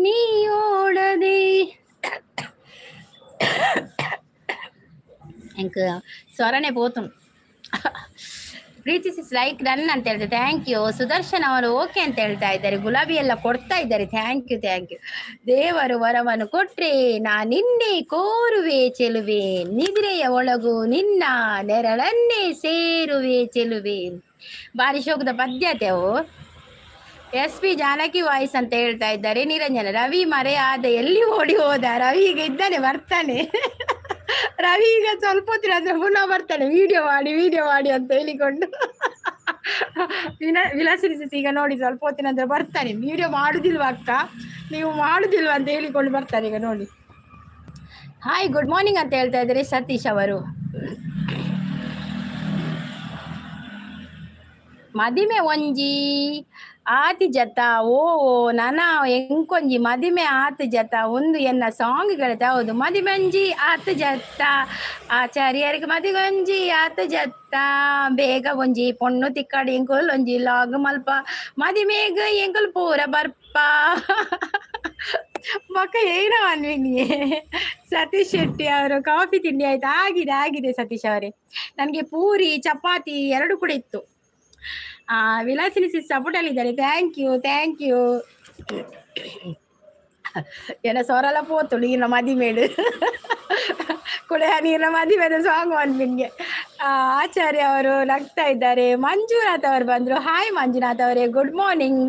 ನೀ ಓಡದೆ. ಎಂಕ್ ಸ್ವರನೇ ಪೋತು. ಪ್ರೀತಿ ಸಿಸ್ ಲೈಕ್ ರನ್ ಅಂತ ಹೇಳ್ತಾರೆ. Thank you. ಸುದರ್ಶನ್ ಅವರು ಓಕೆ ಅಂತ ಹೇಳ್ತಾ ಇದ್ದಾರೆ. ಗುಲಾಬಿ ಎಲ್ಲ ಕೊಡ್ತಾ ಇದ್ದಾರೆ. Thank you thank you. ದೇವರು ವರವನ್ನು ಕೊಟ್ರೆ ನಾ ನಿನ್ನೆ ಕೋರುವೆ ಚೆಲುವೆ, ನಿದ್ರೆಯ ಒಳಗು ನಿನ್ನ ನೆರಳನ್ನೇ ಸೇರುವೆ ಚೆಲುವೆ. ಬಾರಿ ಶೋಕದ ಪದ್ಯತೆ ಅವು. SP ಜಾನಕಿ ವಾಯ್ಸ್ ಅಂತ ಹೇಳ್ತಾ ಇದ್ದಾರೆ. ನಿರಂಜನ ರವಿ ಮರೆ ಆದ ಎಲ್ಲಿ ಓಡಿ ಹೋದ, ರವಿ ಈಗ ಇದ್ದಾನೆ ಬರ್ತಾನೆ. ರವಿ ಈಗ ಸ್ವಲ್ಪ ಹೊತ್ತಿನ ಅಂದ್ರೆ ಪುನಃ ಬರ್ತಾನೆ ವಿಡಿಯೋ ಮಾಡಿ ಅಂತ ಹೇಳಿಕೊಂಡು. ವಿಲಾಸಿನಿ ಈಗ ನೋಡಿ ಸ್ವಲ್ಪ ಹೊತ್ತಿನ ಅಂದ್ರೆ ಬರ್ತಾನೆ. ವಿಡಿಯೋ ಮಾಡುದಿಲ್ವಾ ಅಕ್ಕ, ನೀವು ಮಾಡುದಿಲ್ವಾ ಅಂತ ಹೇಳಿಕೊಂಡು ಬರ್ತಾರೆ ಈಗ ನೋಡಿ. ಹಾಯ್ ಗುಡ್ ಮಾರ್ನಿಂಗ್ ಅಂತ ಹೇಳ್ತಾ ಇದ್ದಾರೆ ಸತೀಶ್ ಅವರು. ಮದಿಮೆ ಒಂಜಿ ಆತಿ ಜತ ಓ ನನ ಎಂಕೊಂಜಿ ಮದಿಮೆ ಆತು ಜತ ಒಂದು ಎನ್ನ ಸಾಂಗ್ಗಳತ. ಹೌದು, ಮದಿಮಂಜಿ ಆತು ಜತ್ತ ಆಚಾರ್ಯರಿಗೆ ಮದಿಗೊಂಜಿ ಆತು ಜತ್ತ, ಬೇಗ ಒಂಜಿ ಪೊಣ್ಣು ತಿಕ್ಕಡಿ ಎಂಕುಲ್ ಒಂಜಿ ಲಾಗ್ ಮಲ್ಪ ಮದಿಮೇಗ ಎಂಕುಲ್ ಪೂರ ಬರ್ಪ. ಮಕ್ಕ ಏನೋ ಅನ್ವಿನಿಯೇ. ಸತೀಶ್ ಶೆಟ್ಟಿ ಅವರು ಕಾಫಿ ತಿಂಡಿ ಆಯ್ತು? ಆಗಿದೆ ಸತೀಶ್ ಅವರೇ. ನನಗೆ ಪೂರಿ ಚಪಾತಿ ಎರಡು ಕೂಡ ಇತ್ತು. ವಿಲಾಸಿನಿ ಸಿಸ್ ಸಪೋರ್ಟ್ ಅಲ್ಲಿ ಇದ್ದಾರೆ. Thank you thank you. ಏನ ಸೊರಲ ಪೋತು ನೀರಿನ ಮದಿಮೇಡು ಕುಳೆಯ ನೀರಿನ ಮದಿಮೇದ ಸಾಂಗ್ ಅನ್ಬಿನ್ಗೆ. ಆಚಾರ್ಯ ಅವರು ನಗ್ತಾ ಇದ್ದಾರೆ. ಮಂಜುನಾಥ್ ಅವರು ಬಂದರು. ಹಾಯ್ ಮಂಜುನಾಥ್ ಅವರೇ, ಗುಡ್ ಮಾರ್ನಿಂಗ್.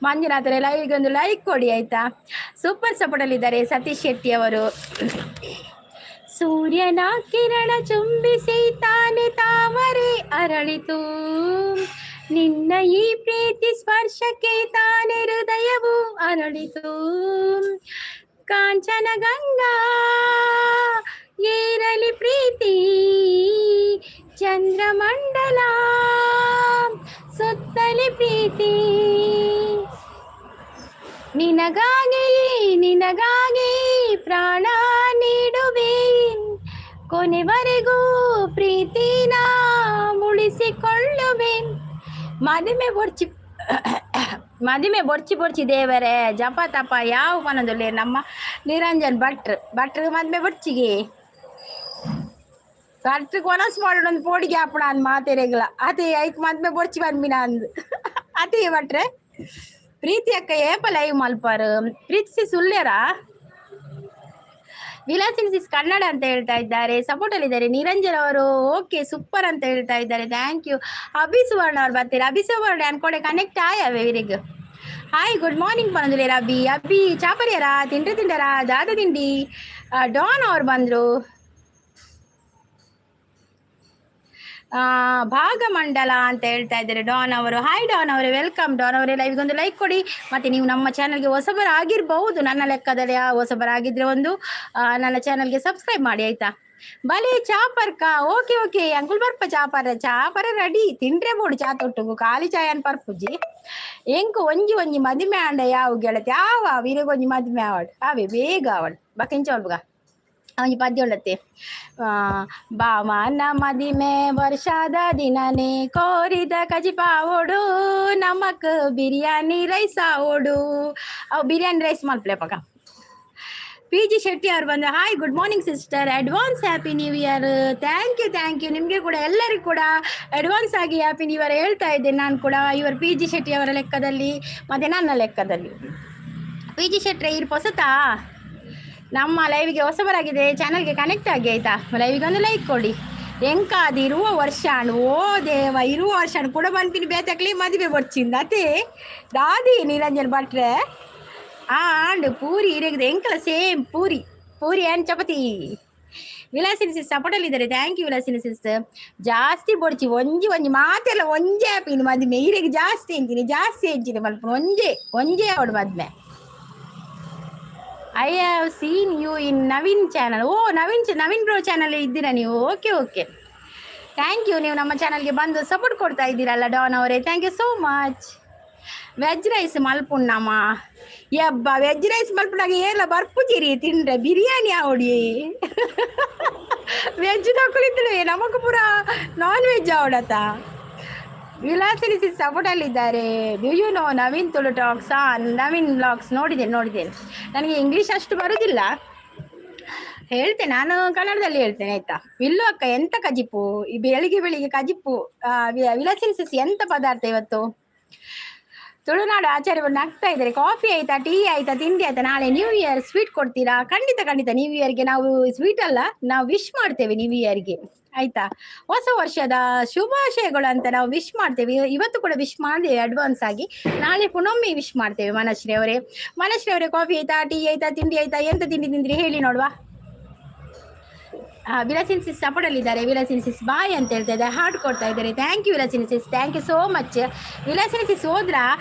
ಮಂಜುನಾಥ್ ಅವರೇ ಲೈವ್ಗೆ ಒಂದು ಲೈಕ್ ಕೊಡಿ ಆಯ್ತಾ. ಸೂಪರ್ ಸಪೋರ್ಟ್ ಅಲ್ಲಿ ಇದ್ದಾರೆ ಸತೀಶ್ ಶೆಟ್ಟಿ ಅವರು. ಸೂರ್ಯನ ಕಿರಣ ಚುಂಬಿಸಿ ತಾನೆ ತಾವರೆ ಅರಳಿತು, ನಿನ್ನ ಈ ಪ್ರೀತಿ ಸ್ಪರ್ಶಕ್ಕೆ ತಾನೆ ಹೃದಯವು ಅರಳಿತು. ಕಾಂಚನ ಗಂಗಾ ಏರಲಿ ಪ್ರೀತಿ, ಚಂದ್ರಮಂಡಲ ಸುತ್ತಲಿ ಪ್ರೀತಿ. ನಿನಗಾಗಿ ಪ್ರಾಣ ನೀಡುವೆ, ಕೊನೆವರೆಗೂ ಪ್ರೀತಿನ ಉಳಿಸಿಕೊಳ್ಳುವೆ. ಮದಿಮೆ ಬೊರ್ಚಿ ದೇವರೇ ಜಪ ತಪ ಯಾವ ಮನದಲ್ಲಿ ನಮ್ಮ ನಿರಂಜನ್ ಭಟ್ರು ಮದ್ಮೆ ಬೊರ್ಚಿಗೆ ಭಟ್ರಿಗೆ ಒನಸ್ ಮಾಡೋಣ ಒಂದು ಪೋಡಿಗೆ ಹಾಪಣ ಅಂದ್ ಮಾತೆರೆಗ್ಲ ಅದೇ ಐಕ್ ಮದ್ಮೆ ಬೊರ್ಚಿ ಬಂದ್ಮಿನ ಅಂದ್ ಅದೇ ಭಟ್ರೆ. ಪ್ರೀತಿ ಅಕ್ಕ ಏಪ ಲೈವ್ ಮಲ್ಪಾರು. ಪ್ರೀತಿಸಿ ಸುಳ್ಳ್ಯರ. ವಿಲಾಸಿನಿ ಸಿಸ್ ಕನ್ನಡ ಅಂತ ಹೇಳ್ತಾ ಇದ್ದಾರೆ. ಸಪೋರ್ಟ್ ಅಲ್ಲಿ ಇದ್ದಾರೆ. ನಿರಂಜನ್ ಅವರು ಓಕೆ ಸೂಪರ್ ಅಂತ ಹೇಳ್ತಾ ಇದ್ದಾರೆ. Thank you. ಅಭಿಸುವರ್ಣ ಅವ್ರು ಬರ್ತೀರಾ. ಅಭಿಸುವರ್ಣ ಅನ್ಕೊಂಡೆ ಕನೆಕ್ಟ್ ಆಯವೆ ಇವರಿಗೆ. ಹಾಯ್ ಗುಡ್ ಮಾರ್ನಿಂಗ್ ಬಂದಿಲ್ಲ ಅಭಿ ಚಾಪರಿಯರ ತಿಂಡರ ದಾದ ತಿಂಡಿ. ಡಾನ್ ಅವ್ರು ಬಂದ್ರು. ಭಾಗಮಂಡಲ ಅಂತ ಹೇಳ್ತಾ ಇದ್ದಾರೆ ಡಾನ್ ಅವರು. ಹಾಯ್ ಡಾನ್ ಅವರೇ, ವೆಲ್ಕಮ್ ಡಾನ್ ಅವರೇ. ಲೈವ್ಗೊಂದು ಲೈಕ್ ಕೊಡಿ. ಮತ್ತು ನೀವು ನಮ್ಮ ಚಾನಲ್ಗೆ ಹೊಸಬರಾಗಿರ್ಬಹುದು. ನನ್ನ ಲೆಕ್ಕದಲ್ಲಿ ಹೊಸಬರಾಗಿದ್ದರೆ ಒಂದು ನನ್ನ ಚಾನಲ್ಗೆ ಸಬ್ಸ್ಕ್ರೈಬ್ ಮಾಡಿ ಆಯ್ತಾ. ಬಲೆ ಚಾಪರ್ಕ ಓಕೆ ಅಂಕುಲ್ ಬರ್ಪ ಚಾಪರ ರೆಡಿ ತಿಂಡ್ರೆ ಬೋಡು ಚಾ ತೊಟ್ಟುಗು ಖಾಲಿ ಚಾಯ್ ಅನ್ ಪರ್ಪುಜಿ ಎಂಕು ಒಂಜಿ ಮದಿಮೆ ಆಂಡ ಯಾವ ಗೆಳತಿ ಆವ ವಿರಗೊಂಜಿ ಮದಿಮೆ ಆವಡ್ ಅವೇ ಬೇಗ ಅವಡ್ ಬಕೆಂಚವಲ್ಗ ಅವನಿಗೆ ಪದ್ಯ ಉಳ್ಳತ್ತೆ. ಬಾಮನ ಮದಿಮೆ ವರ್ಷದ ದಿನನೇ ಕೋರಿದ ಕಜಿಪಾ ಓಡು, ನಮಕ್ ಬಿರಿಯಾನಿ ರೈಸ್ ಓಡು. ಅವು ಬಿರಿಯಾನಿ ರೈಸ್ ಮಲ್ಪಲೆ ಪಕ್ಕ. PG ಶೆಟ್ಟಿ ಅವ್ರು ಬಂದ. Hi good morning sister, advance happy new year. Thank you ನಿಮಗೆ ಕೂಡ ಎಲ್ಲರಿಗೂ ಕೂಡ ಅಡ್ವಾನ್ಸ್ ಆಗಿ ಹ್ಯಾಪಿ ನ್ಯೂ ಇಯರ್ ಹೇಳ್ತಾ ಇದ್ದೇನೆ ನಾನು ಕೂಡ. ಇವರು PG ಶೆಟ್ಟಿ ಅವರ ಲೆಕ್ಕದಲ್ಲಿ ಮತ್ತು ನನ್ನ ಲೆಕ್ಕದಲ್ಲಿ. ಪಿ ಜಿ ಶೆಟ್ರೆ ಇರು ಹೊಸತಾ ನಮ್ಮ ಲೈವ್ಗೆ ಹೊಸಬರಾಗಿದೆ, ಚಾನಲ್ಗೆ ಕನೆಕ್ಟ್ ಆಗಿ ಆಯಿತಾ. ಲೈವ್ಗೆ ಒಂದು ಲೈಕ್ ಕೊಡಿ. ಎಂಕಾದು ಇರುವ ವರ್ಷ ಓ ದೇವ ಇರುವ ವರ್ಷ ಕೂಡ ಬಂದ್ಪಿನಿ ಬೇತಕ್ಲಿ ಮದುವೆ ಬರ್ಚಿಂದ ಅದೇ ದಾದಿ ನಿರಂಜನ್ ಭಟ್ರೆ ಆಂಡ್ ಪೂರಿ ಇರಗಿದೆ ಎಂಕಲ same puri puri and chapati. Vilasini sis ಸಪೋರ್ಟಲ್ಲಿದ್ದಾರೆ, ಥ್ಯಾಂಕ್ ಯು ವಿಲಾಸಿನಿ ಸಿಸ್. ಜಾಸ್ತಿ ಬೊಡ್ಚಿ ಒಂಜಿ ಒಂಜಿ ಮಾತೆಲ್ಲ ಒಂಜೇ ಆಪಿನ ಮದುವೆ ಇರೆಗೆ ಜಾಸ್ತಿ ಎಂತೀನಿ ಜಾಸ್ತಿ ಹೆಂಚಿನಿ ಮಲ್ಪ ಒಂಜೇ ಅವಡು ಮದುವೆ. I have seen you in Naveen channel. Oh Naveen bro channel ಇದ್ದೀರಾ ನೀವು? Okay thank you. ನೀವು ನಮ್ಮ ಚಾನಲ್ಗೆ ಬಂದು ಸಪೋರ್ಟ್ ಕೊಡ್ತಾ ಇದ್ದೀರಲ್ಲ ಡಾನ್ ಅವರೇ, thank you so much. Veg rice ಮಲ್ಪುಣ್ಣಮ್ಮ ಯಬ್ಬ ವೆಜ್ ರೈಸ್ ಮಲ್ಪುನಾಗ ಏಲ್ಲ ಬರ್ಪುಜಿರಿ ತಿಂಡ್ರೆ ಬಿರಿಯಾನಿ ಆವಡಿ ವೆಜ್ ತಗೊಳಿದ್ರೆ ನಮಗೂ ಪೂರ ನಾನ್ ವೆಜ್ ಆವಡತ್ತ. ವಿಲಾಸಿನಿ ಸಿಸ್ ಸಪೋರ್ಟಲ್ಲಿದ್ದಾರೆ. Do you know Naveen Tulu talks? Naveen blogs ನೋಡಿದ್ದೇನೆ. ನನಗೆ ಇಂಗ್ಲೀಷ್ ಅಷ್ಟು ಬರೋದಿಲ್ಲ, ಹೇಳ್ತೇನೆ ನಾನು ಕನ್ನಡದಲ್ಲಿ ಹೇಳ್ತೇನೆ ಆಯ್ತಾ. ವಿಲ್ಲು ಅಕ್ಕ ಎಂತ ಕಜಿಪ್ಪು ಈ ಬೆಳಿಗ್ಗೆ ಕಜಿಪ್ಪು. ವಿಲಾಸಿನಿ ಸಿಸ್ ಎಂತ ಪದಾರ್ಥ ಇವತ್ತು? ತುಳುನಾಡು ಆಚಾರ್ಯವನ್ನು ನಗ್ತಾ ಇದ್ದಾರೆ. ಕಾಫಿ ಆಯ್ತಾ, ಟೀ ಆಯ್ತಾ, ತಿಂಡಿ ಆಯ್ತಾ? ನಾಳೆ ನ್ಯೂ ಇಯರ್ ಸ್ವೀಟ್ ಕೊಡ್ತೀರಾ? ಖಂಡಿತ ನ್ಯೂ ಇಯರ್ಗೆ ನಾವು ಸ್ವೀಟ್ ಅಲ್ಲ, ನಾವು ವಿಶ್ ಮಾಡ್ತೇವೆ ನ್ಯೂ ಇಯರ್ಗೆ ಆಯ್ತಾ. ಹೊಸ ವರ್ಷದ ಶುಭಾಶಯಗಳು ಅಂತ ನಾವು ವಿಶ್ ಮಾಡ್ತೇವೆ. ಇವತ್ತು ಕೂಡ ವಿಶ್ ಮಾಡಿದ್ದೇವೆ ಅಡ್ವಾನ್ಸ್ ಆಗಿ, ನಾಳೆ ಪುನೊಮ್ಮೆ ವಿಶ್ ಮಾಡ್ತೇವೆ. ಮನಶ್ರೀ ಅವರೇ ಕಾಫಿ ಆಯ್ತಾ, ಟೀ ಆಯ್ತಾ, ತಿಂಡಿ ಆಯ್ತಾ? ಎಂತ ತಿಂಡಿ ತಿಂದ್ರಿ ಹೇಳಿ ನೋಡುವ. ವಿಲಾಸಿನಿ ಸಿಸ್ ಸಪೋರ್ಟಲ್ಲಿದ್ದಾರೆ. ವಿಲಾಸಿನಿ ಸಿಸ್ ಬಾಯ್ ಅಂತ ಹೇಳ್ತಾ ಇದ್ದಾರೆ, ಹಾರ್ಟ್ ಕೊಡ್ತಾ ಇದ್ದಾರೆ. Thank you Vilasini sis, thank you so much. Vilasini sis ಹೋದ್ರ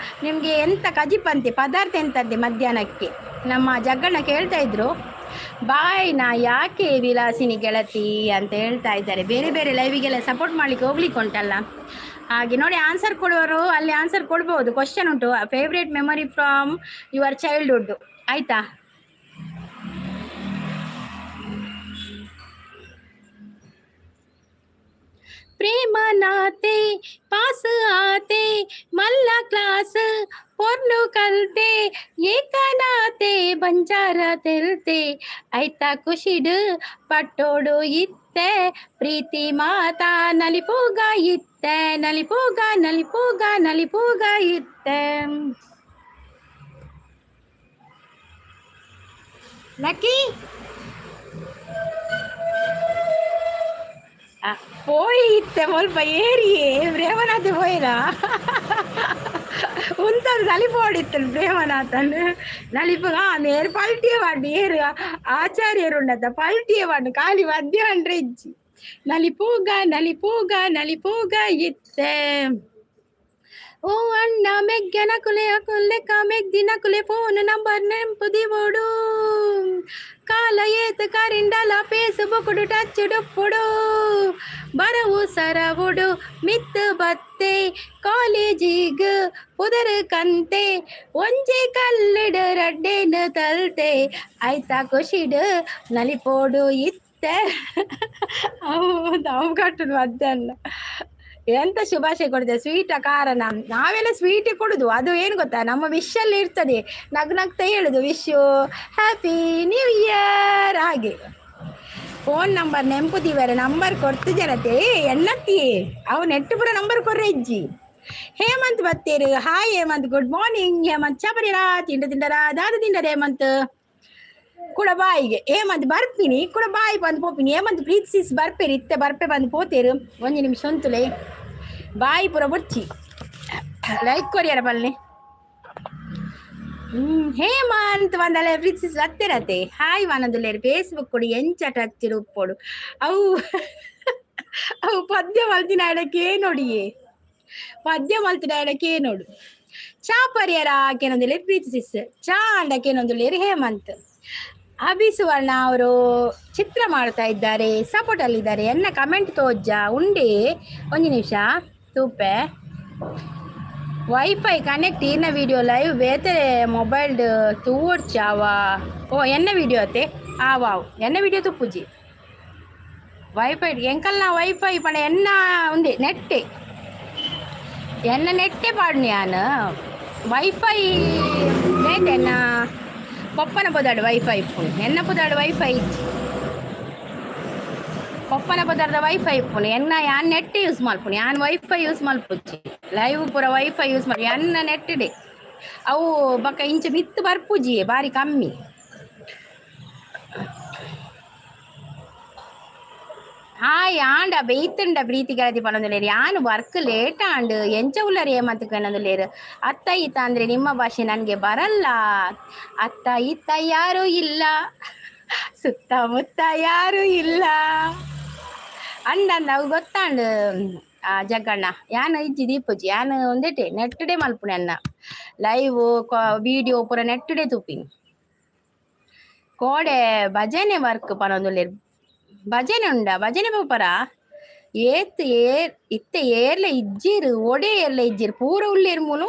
ನಿಮಗೆ ಎಂತ ಕಜಿಪಂತೆ ಪದಾರ್ಥ ಎಂತಂತೆ ಮಧ್ಯಾಹ್ನಕ್ಕೆ? ನಮ್ಮ ಜಗ್ಗಣ್ಣ ಕೇಳ್ತಾ ಇದ್ರು ಬಾಯ್ ನಾ ಯಾಕೆ ವಿಲಾಸಿನಿ ಗೆಳತಿ ಅಂತ ಹೇಳ್ತಾ ಇದ್ದಾರೆ. ಬೇರೆ ಲೈವಿಗೆಲ್ಲ ಸಪೋರ್ಟ್ ಮಾಡ್ಲಿಕ್ಕೆ ಹೋಗ್ಲಿಕ್ಕೆ ಉಂಟಲ್ಲ, ಹಾಗೆ ನೋಡಿ ಆನ್ಸರ್ ಕೊಡುವವರು ಅಲ್ಲಿ ಆನ್ಸರ್ ಕೊಡ್ಬೋದು. ಕ್ವಶನ್ ಉಂಟು, favourite memory from your childhood ಆಯ್ತಾ. ಪ್ರೇಮ ನಾತೆ ಪಾಸ್ ಆತೆ ಮಲ್ಲ ಕ್ಲಾಸ್ ಪೊರ್ಲು ಕಲ್ತೆ ಏಕನಾತೆ ಬಂಜಾರ ತೆಲ್ತೆ ಆಯ್ತಾ ಖುಷಿಡು ಪಟ್ಟೋಡು ಇತ್ತೆ ಪ್ರೀತಿ ಮಾತಾ ನಲಿಪೂಗ ಇತ್ತೆ ನಲಿಪೂಗ ಇತ್ತೆ. ಲಕ್ಕಿ പോയിത്തെ ಸ್ವಲ್ಪ ಏರಿಯೇ ಪ್ರೇಮನಾಥ പോയതാ ಉಂತದು ನಲಿಪೋಡಿತ್ತು ಪ್ರೇಮನಾಥನ್ ನಲಿಪ നേര് പൾട്ടിയെ വാണ്ട് ഏറ് ആചാര്യരുണ്ടത്ത പൾട്ടിയെ വാണ്ട് കാലി വദ്യ വണ്ട്ರೆ ಇಜ್ಜಿ ನಲಿಪೂಗ ಇತ್ತೆ. ಓ ಅಣ್ಣ ಮೆಗ್ಗೆನ ಕುಲೆ ಮೆಗ್ದಿನ ಕುಲೆ ಫೋನ್ ನಂಬರ್ ನೆಂಪುದಿ ಓಡು ಕಾಲ ಏತ್ ಕರಿಂಡಲ ಫೇಸ್ಬುಕ್ಡು ಟಚ್ ಡುಪ್ಪುಡು ಬರವು ಸರವುಡು ಮಿತ್ ಬತ್ತೆ ಕಾಲೇಜಿಗ್ ಪುದರ್ ಕಂತೆ ಒಂಜೆ ಕಲ್ಲಿಡು ರಡ್ಡೇನು ತಲ್ತೆ ಆಯ್ತಾ ಖುಷಿಡು ನಲಿಪೋಡು ಇತ್ತೆ. ಅವು ಕಟ್ಟುದು ಮಧ್ಯಾಹ್ನ ಎಂತ ಶುಭಾಶಯ ಕೊಡ್ತೇವೆ. ಸ್ವೀಟ ಕಾರಣ ನಾವೆಲ್ಲ ಸ್ವೀಟ್ ಕೊಡುದು, ಅದು ಏನು ಗೊತ್ತಾ ನಮ್ಮ ವಿಶಲ್ಲಿ ಇರ್ತದೆ, ನಗ್ನಗ್ತಾ ಹೇಳುದು wish you happy new year. ಹಾಗೆ ಫೋನ್ ನಂಬರ್ ನೆಂಪುದಿವರೆ ನಂಬರ್ ಕೊಡ್ತು ಜನತೆ ಎನ್ನತ್ತಿ ಅವು ನೆಟ್ಟು ಪುರ ನಂಬರ್ ಕೊರ್ರೆ ಇಜ್ಜಿ. ಹೇಮಂತ್ ಬತ್ತೇರು hi Hemant, good morning Hemant. ಚಾಪರಿರಾ ತಿಂಡರ ದಾದ ತಿಂಡರ ಹೇಮಂತ್ ಕೂಡ ಬಾಯಿಗೆ ಹೇಮಂತ್ ಬರ್ಪಿನಿ ಕೂಡ ಬಾಯಿ ಬಂದು ಪೋಪಿನಿ. ಹೇಮಂತ್ ಪ್ರೀತಿಸಿಸ್ ಬರ್ಪೇರಿ ಇತ್ತೆ ಬರ್ಪೆ ಬಂದು ಪೋತೇರು ಒಂದು ನಿಮಿಷ ಒಂತುಲೆ ಬಾಯಿ ಪುರ ಬುಡ್ಚಿ ಲೈಕ್ ಕೊರಿಯರ ಬಲ್ಲೆ. ಹೇಮಂತ್ ಒಂದಲ್ಲ ಪ್ರೀತಿಸಿಸ್ ಹತ್ತಿರತೆ ಹಾಯ್ ವಾನದುಲ್ಲೇರು ಫೇಸ್ಬುಕ್ ಕೊಡಿ ಎಂಚಟ ಹಚ್ಚಿರು ಉಪ್ಪೋಡು ಅವು ಪದ್ಯ ಮಲ್ತಿನ ಇಡಕ್ಕೆ ನೋಡಿಯೇ ಪದ್ಯ ಮಲ್ತಿನ ಇಡಕ್ಕೆ ನೋಡು. ಚಾ ಪರಿಯರ ಆಕೆನೊಂದಿಲ್ಲೇರು ಪ್ರೀತಿಸಿಸ್ ಚಾ ಅಂಡಕ್ಕೇನೊಂದುಲ್ಲೇರು ಹೇಮಂತ್. ಅಭಿಸುವರ್ಣ ಅವರು ಚಿತ್ರ ಮಾಡ್ತಾ ಇದ್ದಾರೆ, ಸಪೋರ್ಟ್ ಅಲ್ಲಿದ್ದಾರೆ. ಎನ್ನ ಕಮೆಂಟ್ ತೋಜ್ಜ ಉಂಡೆ ಒಂದು ನಿಮಿಷ ತೂಪೆ ವೈಫೈ ಕನೆಕ್ಟ್ ಇನ್ನ ವಿಡಿಯೋ ಲೈವ್ ಬೇತೆ ಮೊಬೈಲ್ ತೂಡ್ಚಾವಾ. ಓ ಎನ್ನ ವಿಡಿಯೋ ಅತ್ತೆ ಆವಾವ್ ಎನ್ನ ವಿಡಿಯೋ ತುಪ್ಪುಜಿ ವೈಫೈ ಎಂಕಲ್ನ ವೈಫೈ ಪಣ ಎನ್ನ ಉಂದೆ ನೆಟ್ಟೆ ಎನ್ನ ನೆಟ್ಟೆ ಪಾಡ್ನಿ ನಾನು ವೈಫೈ ಬೇತೆನ್ನ ಪಪ್ಪನ ಪದಾಡು ವೈಫೈ ಇಪ್ಪುನು ಎನ್ನ ಪದಾಡು ವೈಫೈ ಇಜ್ಜಿ ಪಪ್ಪನ ಪದಾರ್ಥ ವೈಫೈ ಇಪ್ಪುನು ಎನ್ನ ಯಾನ್ ನೆಟ್ ಯೂಸ್ ಮಲ್ಪುನು ಯಾನ್ ವೈಫೈ ಯೂಸ್ ಮಲ್ಪುಚ್ಚಿ ಲೈವ್ ಪೂರ ವೈಫೈ ಯೂಸ್ ಮಾಡಿ ಎನ್ನ ನೆಟ್ಟಿಡೆ ಅವು ಬಕ್ಕ ಇಂಚ ಮಿತ್ತು ಬರ್ಪುಜಿ ಬಾರಿ ಕಮ್ಮಿ. ಹಾಯ್ ಆಂಡ ಬೆಯ್ತುಂಡ ಪ್ರೀತಿ ಗೆಳತಿ ಪನ್ನೊಂದುಲ್ಲೇರು ಯಾನು ವರ್ಕ್ ಲೇಟ್ ಆಂಡ್ ಎಂಚ ಉಳ್ಳರಿ ಏಮಂತ ಕನ್ನೊಂದುಲ್ಲೇರು. ಅತ್ತ ಈತ ಅಂದ್ರೆ ನಿಮ್ಮ ಭಾಷೆ ನನಗೆ ಬರಲ್ಲ. ಅತ್ತ ಈತ ಯಾರೂ ಇಲ್ಲ, ಸುತ್ತಮುತ್ತ ಯಾರೂ ಇಲ್ಲ ಅಂಡಂದ ಅವು ಗೊತ್ತಾಂಡು ಜಗ್ಗಣ್ಣ. ಯಾನು ಇಜ್ಜಿ ದೀಪುಜಿ ಯಾನು ಒಂದೇಟೆ ನೆಟ್ ಡೇ ಮಲ್ಪುಣೆ ಅನ್ನ ಲೈವ್ ವಿಡಿಯೋ ಪೂರ ನೆಟ್ ಡೇ ತುಪ್ಪಿನಿ ಕೋಡೆ ಭಜನೆ ವರ್ಕ್ ಪನ್ನೊಂದುಲ್ಲೇರು. ಭಜನೆ ಉಂಡ ಭಜನೆ ಪಪ್ಪರ ಏತ್ ಏರ್ ಇತ್ತೆ ಏರ್ಲೆ ಇಜ್ಜಿರು ಒಡೆ ಏರ್ಲೆ ಇಜ್ಜಿರು ಪೂರ ಉಳ್ಳೇರು ಮೂಲು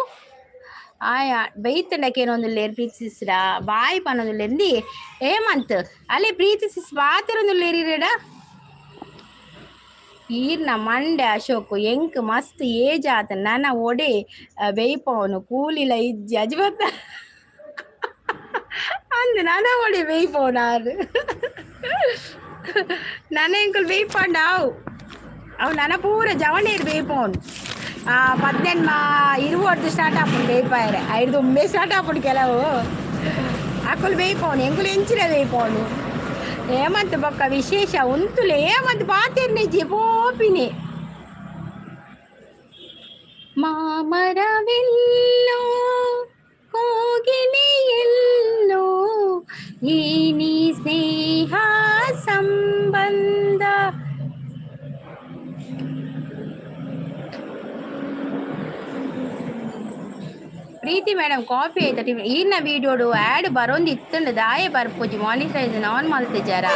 ಆಯಾ ಬೈತಂಡಕೇನೊಂದುಲ್ಲೇರು ಪ್ರೀತಿಸಿಸ್ರ ಬಾಯಿ ಪನ್ನೊಂದುಲ್ಲೇಂದಿ ಏಮಂತ್ ಅಲ್ಲೇ ಪ್ರೀತಿಸಿಸ್ ಪಾತಿರೊಂದುಲ್ಲೇರಿಡ ಈರ್ನ ಮಂಡೆ ಅಶೋಕು ಎಂಕ್ ಮಸ್ತ್ ಏಜ್ ಆತ ನನ್ನ ಒಡೆ ಬೇಯ್ಪವನು ಕೂಲಿಲ ಇಜ್ಜಿ ಅಜ್ಬತ್ತ ಅಂದ್ ನನ್ನ ಒಡೆ ಬೇಯ್ಪವನಾರು ನನ್ನ ಎಂಕುಲು ಬೇಯ್ಪಂಡ ಅವು ನನ್ನ ಪೂರ ಜವಣೇರು ಬೇಯ್ಪವನು 18 ಸ್ಟಾರ್ಟ್ ಆಪುಂಡು ಬೇಯ್ಪಾಯರೆ 5 ಸ್ಟಾರ್ಟ್ ಆಪುಂಡು ಕೆಲವು ಅಕ್ಕಲು ಬೇಯ್ಪವನು ಎಂಕುಲು ಎಂಚಿನ ಬೇಯ್ಪವನು ಏಮಂತ ಬೊಕ್ಕ ವಿಶೇಷ ಉಂತುಲೆ ಏಮಂತ ಪಾತೆರ್ನೆಜ್ಜಿ ಪೋಪಿನಿ ಮಾಮರವೆಲ್ಲೋ ಕೋಗಿಲೆಯೆಲ್ಲೋ ಈ ನೀ ಸ್ನೇಹ ಸಂಬಂಧ ಪ್ರೀತಿ ಮೇಡಮ್ ಕಾಫಿ ಆಯ್ತಾ ಟಿಫಿನ್ ಈರ್ನ ವಿಡಿಯೋಡು ಆ್ಯಡ್ ಬರೋಂದು ಇತ್ತಂಡು ದಾಯ ಬರ್ಪುಜಿ ಮಾನಿಟೈಸೇಷನ್ ಆನ್ ಮಲ್ತಿಜಾರ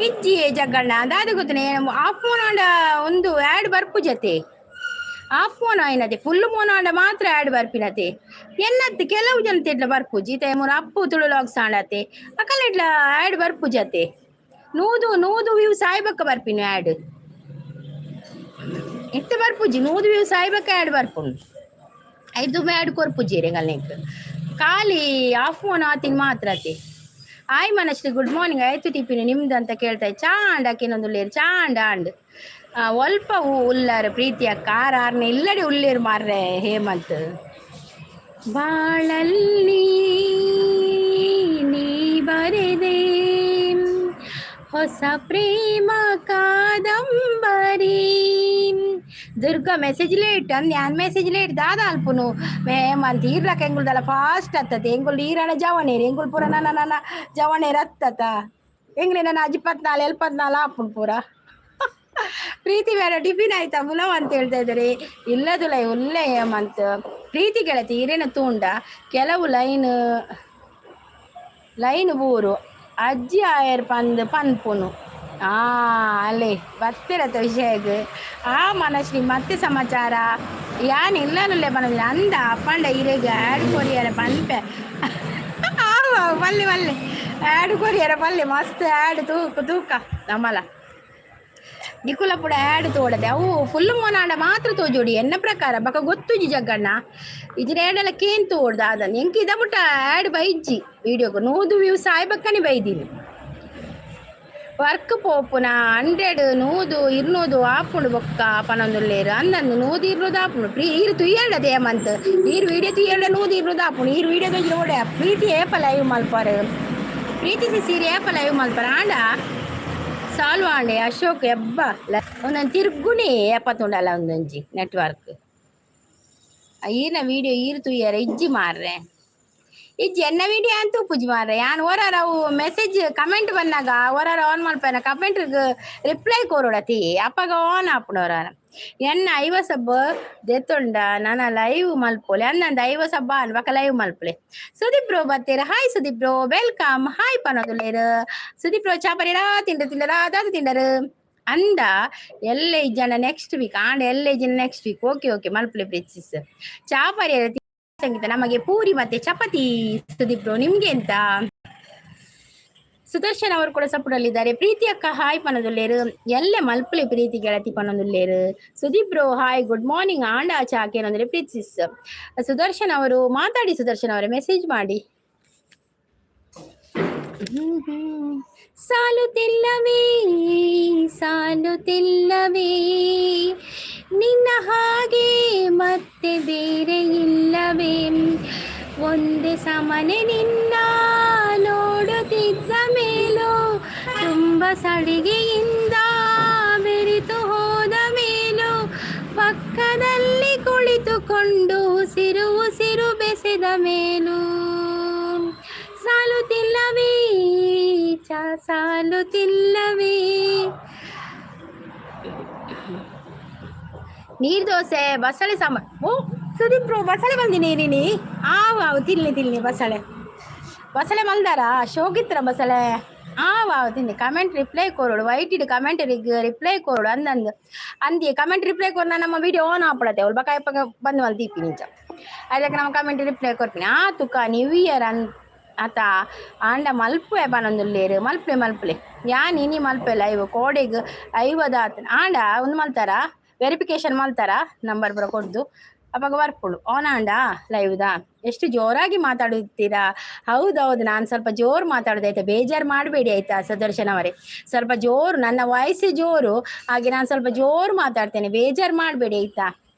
ಇಜ್ಜಿ ಜಗ್ಗಣ್ಣ ಅದಾದ ಗೊತ್ತನೆ ಆಫ್ ಫೋನ್ ಒಂದು ಆ್ಯಡ್ ಬರ್ಪುಜತೆ ಆಫ್ ಫೋನ್ ಆಯ್ನತೆ ಫುಲ್ ಫೋನ್ ಆಂಡ ಮಾತ್ರ ಆ್ಯಡ್ ಬರ್ಪಿನತೆ ಎನ್ನತ್ತೆ ಕೆಲವು ಜನತೆ ಇಟ್ಲ ಬರ್ಪುಜಿ ತೆ ಮೂರು ಅಪ್ಪು ತುಳು ಲಾಗ್ಸ್ ಆಂಡತೆ ಅಕಲ್ಲ ಇಟ್ಲ ಆ್ಯಡ್ ಬರ್ಪುಜತೆ ನೂದು ವ್ಯೂ ಸಾಯ್ಬಕ್ಕ ಬರ್ಪಿನಿ ಆ್ಯಡ್ ಇತ್ತ ಬರ್ಪುಜಿ 100 ವ್ಯೂ ಸಾಯ್ಬಕ್ಕ ಆ್ಯಡ್ ಬರ್ಪುಂಡು 5 ಆ್ಯಡ್ ಕೊರ್ಪುಜಿ ರೆಂಗಲ್ನೆಕ್ ಖಾಲಿ ಆಫ್ ಫೋನ್ ಆತಿನ ಮಾತ್ರ ಅತೆ ಆಯ್ ಮನಶ್ರೀ ಗುಡ್ ಮಾರ್ನಿಂಗ್ ಆಯ್ತು ಟಿಫಿನ್ ನಿಮ್ದು ಅಂತ ಕೇಳ್ತಾ ಚಾಂಡ್ ಅಕ್ಕಿನೊಂದುಲ್ಲೇರು ಚಾಂಡ್ ಆಂಡ್ ಒಲ್ಪ ಉಲ್ಲಾರ ಪ್ರೀತಿ ಅಕ್ಕ ಆರ್ನ ಇಲ್ಲಡೆ ಉಳ್ಳೇರು ಮಾರ್ರೆ ಹೇಮಂತ್ ಬಾಳಲ್ಲಿ ನೀ ಬರೆದೆ ಹೊಸ ಪ್ರೇಮ ಕಾದಂಬರಿ ದುರ್ಗಾ ಮೆಸೇಜ್ ಲೇಟ್ ಅಂದ್ ಯಾನ್ ಮೆಸೇಜ್ ಲೇಟ್ ದಾದ ಅಲ್ಪುನು ಹೇಮಂತ್ ಈರ್ಲಕ್ಕ ಎಂಗುಲ್ದಲ್ಲ ಫಾಸ್ಟ್ ಹತ್ತತೆ ಎಂಗುಲ್ ಈರಣ ಜವನೇರು ಎಂಗುಲ್ ಪೂರ ನನ್ನ ಜವನೇರು ಹತ್ತತ ಹೆಂಗ್ರೆ ನನ್ನ 24 ಆಪುನ್ ಪೂರ ಪ್ರೀತಿ ಬೇಡ ಟಿಫಿನ್ ಆಯ್ತಾ ಮುಲವ್ ಅಂತ ಹೇಳ್ತಾ ಇದ್ದಾರೆ ಇಲ್ಲದುಲ ಒಳ್ಳೆ ಹೇಮಂತ್ ಪ್ರೀತಿ ಗೆಳತಿ ಈರೇನ ತೂಂಡ ಕೆಲವು ಲೈನ್ ಊರು ಅಜ್ಜಿ ಆಯರ್ ಪನ್ಪುನು ಅಲ್ಲೇ ಬರ್ತಿರತ್ತ ವಿಷಯಕ್ಕೆ ಮನಶ್ರೀ ಮತ್ತೆ ಸಮಾಚಾರ ಯಾನ್ ಇಲ್ಲೇ ಬಂದಿಲ್ಲ ಅಂದ ಅಪ್ಪಂಡ ಇರೆಗೆ ಆ್ಯಡ್ ಕೊರಿಯರ ಪನ್ಪೆ ಬಲ್ಲೆ ಆ್ಯಡ್ ಕೊರಿಯರ ಬಲ್ಲೆ ಮಸ್ತ್ ಆ್ಯಡ್ ತೂಕ ನಮ್ಮಲ್ಲ ನಿಕುಲ ಪುಡ ಆ್ಯಡ್ ತೋಡದೆ ಅವು ಫುಲ್ ಮೊನಾಂಡ ಮಾತ್ರ ತೋಜೋಡಿ ಎನ್ನ ಪ್ರಕಾರ ಬಕ ಗೊತ್ತುಜಿ ಜಗ್ಗಣ್ಣ ಇಜ್ರ ಆ್ಯಡೆಲ್ಲ ಕೇನ್ ತೋಡ್ದ ಅದನ್ನು ಎಂಕ ಇದ ಬಿಟ್ಟ ಆ್ಯಡ್ ಬೈಜ್ಜಿ ವೀಡಿಯೋಗೆ 100 ವ್ಯೂಸ್ ಸಾಯ್ಬಕ್ಕನೆ ಬೈದೀನಿ ವರ್ಕ್ ಪೋಪುನ 100 100 200 ಆಪುಂಡು ಬೊಕ್ಕ ಪನೊಂದುಲ್ಲೇರು ಅಂದಂದು 100 200 ಆಪುಂಡು ಈರು ತುಯ್ಯಲ್ಡದೆ ಹೇಮಂತ್ ಈರು ವೀಡಿಯೋ ತುಯ್ಯಲ್ಡ 100 200 ಆಪುಂಡು ಈರು ವೀಡಿಯೋ ತೊಂದ್ರೆ ಓಡೆ ಪ್ರೀತಿ ಏಪ ಲೈವ್ ಮಲ್ಪಾರು ಪ್ರೀತಿಸಿ ಸೀರೆ ಏಪ ಲೈವ್ ಮಲ್ಪಾರ ಆಂಡ ಸಾಲ್ವ್ ಆಂಡೆ ಅಶೋಕ್ ಎಬ್ಬ ಒಂದೊಂದು ತಿರ್ಗುಣಿ ಎಪ್ಪತ್ತುಂಡಲ್ಲ ಒಂದೊಂಜಿ ನೆಟ್ವರ್ಕ್ ಈರ್ನ ವೀಡಿಯೋ ಈರು ತುಯ್ಯಾರ ಇಜ್ಜಿ ಮಾರ್ರೆ ಇಜ್ಜಿ ಎನ್ನ ವೀಡಿಯೋ ಅಂತೂ ಪೂಜಿ ಮಾರ್ರೆ ಯಾನ್ ಓರಾರ ಅವು ಮೆಸೇಜ್ ಕಮೆಂಟ್ ಬಂದಾಗ ಓರಾರ ಆನ್ ಮಲ್ಪನ ಕಮೆಂಟ್ಗೆ ರಿಪ್ಲೈ ಕೊರೋಡತಿ ಅಪ್ಪಗ ಆನ್ ಆಪುಣವರ ಎನ್ನ 50 ಸಬ್ಬ ದೆತ್ತೊಂಡ ನನ್ನ ಲೈವ್ ಮಲ್ಪೋಲೆ ಅಂದಂದು 50 ಸಬ್ಬ ಅನ್ಬಕ ಲೈವ್ ಮಲ್ಪಲೆ ಸುದೀಪ್ ಬ್ರೋ ಬತ್ತೇರ hi Sudeep bro welcome hi ಪನೋದುಲೇರು ಸುದೀಪ್ ಬ್ರೋ ಚಾಪರಿರ ತಿಂಡರ ದಾದ ತಿಂಡರು ಅಂದ ಎಲ್ಲೇ ಜನ ನೆಕ್ಸ್ಟ್ ವೀಕ್ ಆಂಡ ಎಲ್ಲೇ ಜನ ನೆಕ್ಸ್ಟ್ ವೀಕ್ ಓಕೆ ಮಲ್ಪಲೆ ಪ್ರೀತಿಸ್ ಚಾಪರಿಯ ಸಂಗೀತ ನಮಗೆ ಪೂರಿ ಮತ್ತೆ ಚಪಾತಿ ಸುದೀಪ್ ಬ್ರೋ ನಿಮ್ಗೆ ಅಂತ ಸುದರ್ಶನ್ ಅವರು ಕೂಡ ಸಪೋರ್ಟಲ್ಲಿದ್ದಾರೆ ಪ್ರೀತಿ ಅಕ್ಕ ಹಾಯ್ ಪನದುಲ್ಲೇರು ಎಲ್ಲೇ ಮಲ್ಪಲೆ ಪ್ರೀತಿ ಗೆಳತಿ ಪನದುಲ್ಲೇರು Sudeep bro hi good morning ಆಂಡ ಚಾಕೆ ಏನಂದ್ರೆ ಪ್ರೀತಿಸ್ ಸುದರ್ಶನ್ ಅವರು ಮಾತಾಡಿ ಸುದರ್ಶನ್ ಅವರೇ ಮೆಸೇಜ್ ಮಾಡಿ ಸಾಲುತ್ತಿಲ್ಲವೇ ನಿನ್ನ ಹಾಗೆ ಮತ್ತೆ ಬೇರೆ ಇಲ್ಲವೇ ಒಂದೇ ಸಮನೆ ನಿನ್ನ ನೋಡುತ್ತಿದ್ದ ಮೇಲೂ ತುಂಬ ಸಡಿಗೆಯಿಂದ ಬೆರೆತು ಹೋದ ಮೇಲೂ ಪಕ್ಕದಲ್ಲಿ ಕುಳಿತುಕೊಂಡು ಉಸಿರು ಉಸಿರು ಬೆಸೆದ ಮೇಲೂ ಸಾಲುತ್ತಿಲ್ಲವೇ ಸಾಲುತ್ತಿಲ್ಲವೇ. ನೀರು ದೋಸೆ ಬಸಳೆ ಸಾಂಬಾರು. ಓ ಸುದೀಪ್ ಬಸಳೆ ಬಂದಿ ನೀರಿನಿ ಆವು ತಿನ್ನಿ ಬಸಳೆ ಮಲ್ದಾರ ಶೋಕಿತ್ರ ಬಸಳೆ ಆವು ತಿನ್ನಿ ಕಮೆಂಟ್ ರಿಪ್ಲೈ ಕೊರೋಡು ವೈಟ್ ಕಮೆಂಟ್ ರಿಪ್ಲೈ ಕೊರೋಡು ಅಂದಿ ಕಮೆಂಟ್ ರಿಪ್ಲೈ ಕೊರ ನಮ್ಮ ವಿಡಿಯೋ ಆನ್ ಆಪಡತ್ತೆ ಅವ್ಳು ಬಕಾಯಪ್ಪ ಬಂದು ಮಲ್ ದೀಪಿ ನಿಂಚ ಅದಕ್ಕೆ ನಮ್ಮ ಕಮೆಂಟ್ ರಿಪ್ಲೈ ಕೊಡ್ತೀನಿ ತುಕ ನ್ಯೂ ಇಯರ್ ಆತ ಆಂಡ ಮಲ್ಪೆ ಬನೊಂದುಲ್ಲೇರು ಮಲ್ಪಲೆ ಯಾನ್ ಇನಿ ಮಲ್ಪೆ ಲೈವ್ ಕೋಡೆಗ್ 50 ಆತ ಆಂಡ ಒಂದು ಮಲ್ತಾರ ವೆರಿಫಿಕೇಶನ್ ಮಾಡ್ತಾರ ನಂಬರ್ ಬರ ಕೊಡ್ದು ಅವಾಗ ಬರ್ಪುಳು ಆಂಡ ಲೈವ್ದಾ ಎಷ್ಟು ಜೋರಾಗಿ ಮಾತಾಡುತ್ತೀರಾ. ಹೌದೌದು ನಾನು ಸ್ವಲ್ಪ ಜೋರು ಮಾತಾಡೋದಾಯ್ತಾ, ಬೇಜಾರು ಮಾಡಬೇಡಿ ಆಯ್ತಾ ಸುದರ್ಶನ್ ಅವರೇ. ಸ್ವಲ್ಪ ಜೋರು ನನ್ನ ವಾಯ್ಸ್ ಜೋರು, ಹಾಗೆ ನಾನು ಸ್ವಲ್ಪ ಜೋರು ಮಾತಾಡ್ತೇನೆ, ಬೇಜಾರು ಮಾಡಬೇಡಿ ಆಯ್ತಾ.